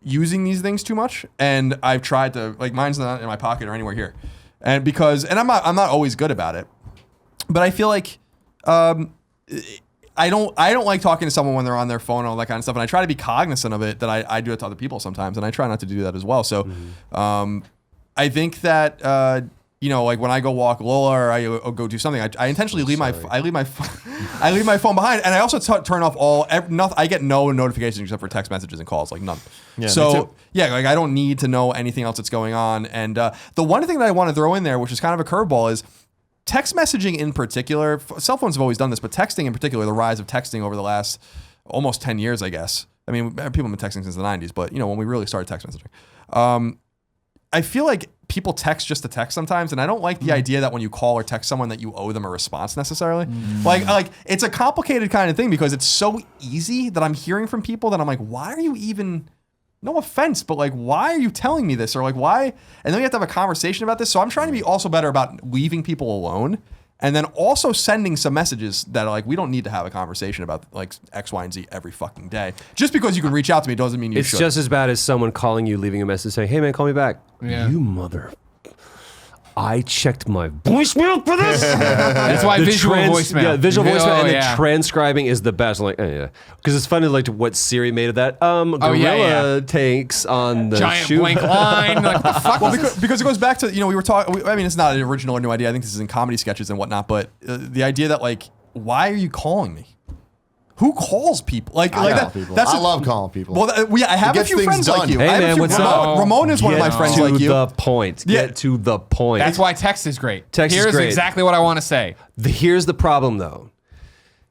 using these things too much, and I've tried to like mine's not in my pocket or anywhere here, and I'm not always good about it, but I feel like. I don't like talking to someone when they're on their phone and all that kind of stuff. And I try to be cognizant of it that I do it to other people sometimes. And I try not to do that as well. So I think that, like when I go walk Lola or I go do something, I intentionally leave my phone behind. And I also turn off I get no notifications except for text messages and calls, like none. Yeah, me so too. yeah, like I don't need to know anything else that's going on. And the one thing that I want to throw in there, which is kind of a curveball, is text messaging in particular. Cell phones have always done this, but texting in particular, the rise of texting over the last almost 10 years, I guess. I mean, people have been texting since the 90s, but when we really started text messaging, I feel like people text just to text sometimes, and I don't like the idea that when you call or text someone that you owe them a response necessarily. Like it's a complicated kind of thing because it's so easy that I'm hearing from people that I'm like, why are you even... No offense, but like, why are you telling me this? Or like, why? And then we have to have a conversation about this. So I'm trying to be also better about leaving people alone, and then also sending some messages that are like, we don't need to have a conversation about like X, Y, and Z every fucking day. Just because you can reach out to me doesn't mean you should. It's just as bad as someone calling you, leaving a message saying, "Hey man, call me back." Yeah. You mother. I checked my voicemail for this. That's why visual voicemail. Yeah, visual voicemail, and yeah. then transcribing is the best. I'm like, yeah, because it's funny, like what Siri made of that. Gorilla takes on the giant shoe. blank line. Like, what the fuck? Well, because it goes back to, we were talking, I mean, it's not an original or new idea. I think this is in comedy sketches and whatnot, but the idea that like, why are you calling me? Who calls people? Like I that. call people. That's I love calling people. Well, I have a gets few things friends done. like you. Hey I have a man, few- what's Ramon, up? Ramon is one of my friends to like you. the point. Yeah. Get to the point. That's why text is great. Text is Here's great. exactly what I want to say. Here's the problem, though.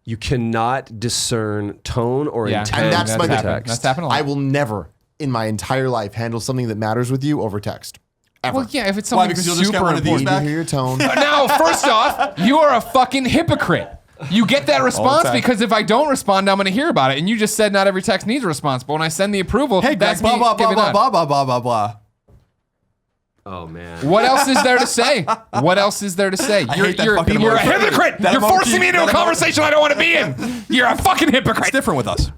You cannot discern tone or Yeah. intent. And that's my in thing. text. That's happened a lot. I will never in my entire life handle something that matters with you over text. Ever. Well, yeah, if it's Why? something Because you'll just get super one of these important. I back? need to hear your tone. Now, first off, you are a fucking hypocrite. You get that response time. because if I don't respond, I'm going to hear about it. And you just said not every text needs a response. But when I send the approval, Hey, that's Greg, me blah, blah, blah, giving blah, up. blah, blah, blah, blah, blah. Oh man. What else is there to say? What else is there to say? hate that fucking you're a emoji. hypocrite. That You're emoji- forcing me into a that conversation I don't want to be in. You're a fucking It's hypocrite. different with us.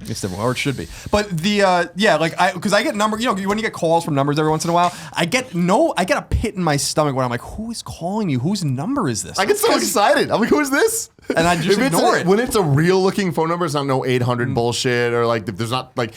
It's different, or it should be. But because I get numbers, when you get calls from numbers every once in a while, I get a pit in my stomach where I'm like, who is calling you? Whose number is this? I get so excited. I'm like, who is this? And I just If it's ignore it. When it's a real looking phone number, it's not no 800 bullshit or like there's not like.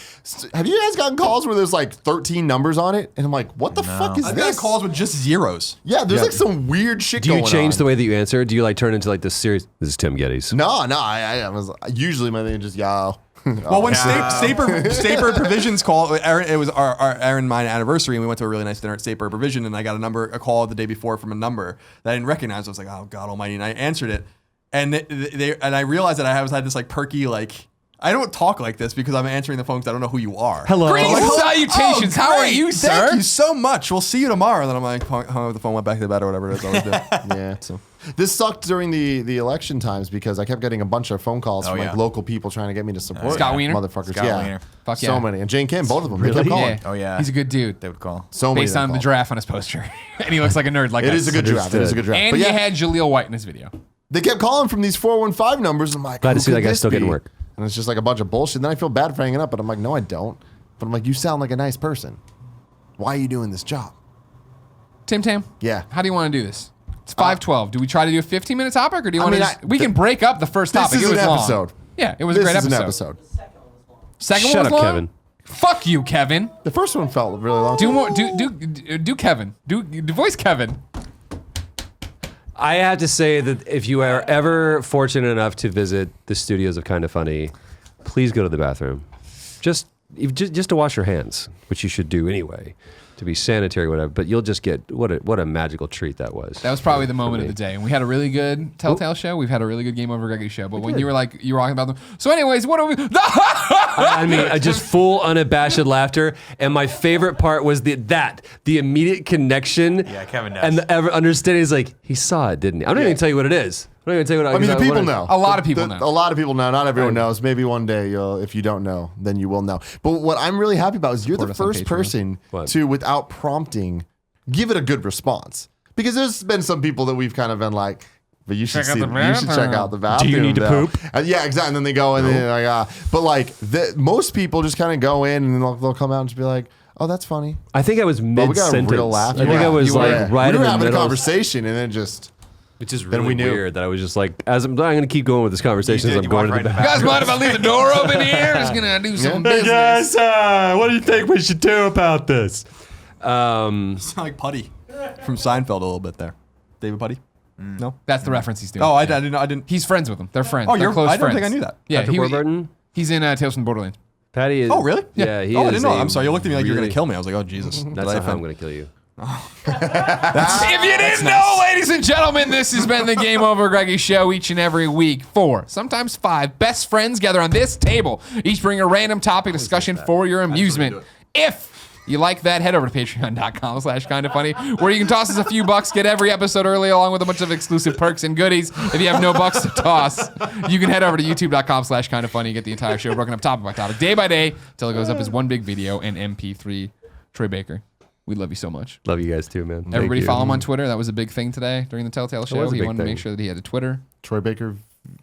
Have you guys gotten calls where there's like 13 numbers on it? And I'm like, what the fuck is I've this? got calls with just zeros. Yeah, there's like some weird shit Do going you on. change the way that you answer? Do you like turn into like this serious? This is Tim Gettys. No, I was usually my thing is just yo. Well, when Staper Provisions called, it was our Aaron and mine anniversary, and we went to a really nice dinner at Staper Provision, and I got a call the day before from a number that I didn't recognize. I was like, oh God Almighty, and I answered it, and I realized that I had this like perky like. I don't talk like this because I'm answering the phone because I don't know who you are. Hello. Greetings and salutations. How are great. you, sir? Thank you so much. We'll see you tomorrow. And then I'm like, hung up the phone, went back to bed or whatever it is I always do. Yeah. So this sucked during the election times because I kept getting a bunch of phone calls from like yeah. local people trying to get me to support Scott Wiener? motherfuckers. Scott yeah. Wiener. Fuck So yeah. many. And Jane Kim, both of them. They kept calling. Yeah. Oh, yeah. He's a good dude. They would call. So many. Based of them on the called. giraffe on his poster. And he looks like a nerd like It us. is a good draft. It is a good draft. And But he yeah, had Jaleel White in his video. they kept calling from these 415 numbers. I'm like, Glad to who see that could guy this still getting be? work. And it's just like a bunch of bullshit. And then I feel bad for hanging up, but I'm like, no, I don't. But I'm like, you sound like a nice person. Why are you doing this job? Tim Tam? Yeah. How do you want to do this? It's 5:12. Do we try to do a 15-minute topic or do you want mean, to we can break up the first This topic. is It was an long. episode. Yeah, it was a This great is episode. an episode. Second Shut one up, was long? Kevin. Fuck you, Kevin. The first one felt really long. Do more. Do Kevin. Do voice Kevin. I have to say that if you are ever fortunate enough to visit the studios of Kinda Funny, please go to the bathroom. Just to wash your hands, which you should do anyway. to be sanitary, or whatever. But you'll just get what a magical treat that was. That was probably the for moment of me. the day. And we had a really good Telltale show. We've had a really good Game Over Greggy show. But when you were talking about them. So anyways, what are we? I mean, just full unabashed laughter. And my favorite part was the immediate connection. Yeah, Kevin knows. And the ever understanding is like, he saw it, didn't he? I'm not even tell you what it is. I'm not even tell you what I mean, the people know. A lot of people know. A lot of people know. Not everyone knows. Maybe one day, if you don't know, then you will know. But what I'm really happy about is you're the Support us on first Patreon. person What? to, without prompting, give it a good response. Because there's been some people that we've kind of been like, but you should Check out the you should check out the bathroom. Do you need to though. poop? Yeah, exactly. And then they go and then like, but like most people just kind of go in and then they'll come out and just be like, oh, that's funny. I think I was But we got a mid-sentence. real laugh. I think I was like right we in were the having a middle. conversation and then just. Which is Then really we knew. weird that I was just like, I'm going to keep going with this conversation You as did, I'm you going to walked the right in the bathroom. You guys mind if I leave the door open here? I'm just gonna do some Hey business. guys, what do you think we should do about this? Sound like Putty from Seinfeld a little bit there. David Putty? No. That's the reference he's doing. Oh, I didn't. He's friends with them. They're friends. Oh, They're you're. close I don't friends. think I knew that. Yeah, Patrick Warburton? he's in Tales from the Borderlands. Patty is. Oh, really? Yeah, he Oh, I is didn't know. a I'm sorry. You looked at me like you were really- gonna kill me. I was like, oh Jesus. That's not how I'm going to kill you. If you didn't know, ladies and gentlemen, this has been the Game Over Greggy show each and every week. 4, sometimes 5 best friends gather on this table. Each bring a random topic discussion for your amusement. If you like that, head over to patreon.com/kindafunny, where you can toss us a few bucks, get every episode early, along with a bunch of exclusive perks and goodies. If you have no bucks to toss, you can head over to youtube.com/kindafunny and get the entire show broken up topic by topic, day by day, till it goes up as one big video and MP3. Troy Baker, we love you so much. Love you guys too, man. Thank Everybody you. follow him on Twitter. That was a big thing today during the Telltale show. was a He big wanted to thing. make sure that he had a Twitter. Troy Baker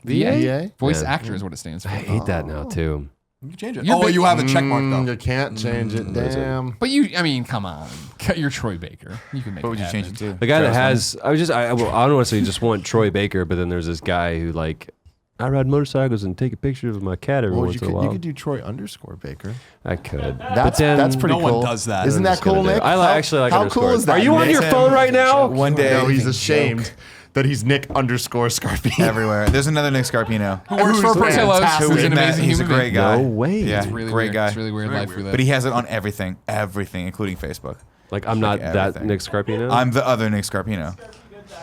VA? Voice Yeah. actor is what it stands for. I hate that now too. You can change it. You're Oh, big- you have a check mark though. You can't change it. Damn. But you, I mean, come on. You're Troy Baker. You can make What it would you happen. change it to? The guy that has, I don't want to say just want Troy Baker, but then there's this guy who like, I ride motorcycles and take a picture of my cat every Well, once you in a could, while. you could do Troy _Baker. I could. That's pretty no cool. one does that. Isn't that cool, Nick? Actually like how underscore. cool is that? Are you on Nick? your phone right now? One day. No, he's anything ashamed joke. that he's Nick _Scarpino. Everywhere. There's another Nick Scarpino. Who works for Who's Portillo's, fantastic. who's an amazing He's a human great being. guy. No way. Yeah, It's really great weird. guy. It's really weird life we live. But he has it on everything, including Facebook. Like I'm not that everything. Nick Scarpino. I'm the other Nick Scarpino.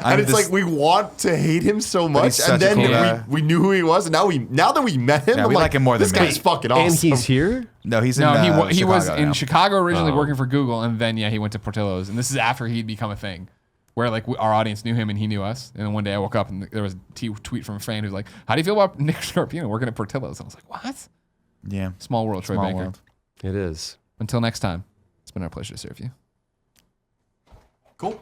And it's like we want to hate him so much, he's and such a then cool guy. we knew who he was, and now that we met him, Yeah, I'm we like him more this than me. guy's fucking awesome. and he's here. No, he's in No, he was Chicago in now. Chicago originally Oh. working for Google, and then he went to Portillo's, and this is after he'd become a thing, where like our audience knew him and he knew us. And then one day I woke up and there was a tweet from a fan who's like, "How do you feel about Nick Scarpino working at Portillo's?" And I was like, "What?" Yeah. Small world, Troy Small Baker. world. It is. Until next time, it's been our pleasure to serve you. Cool.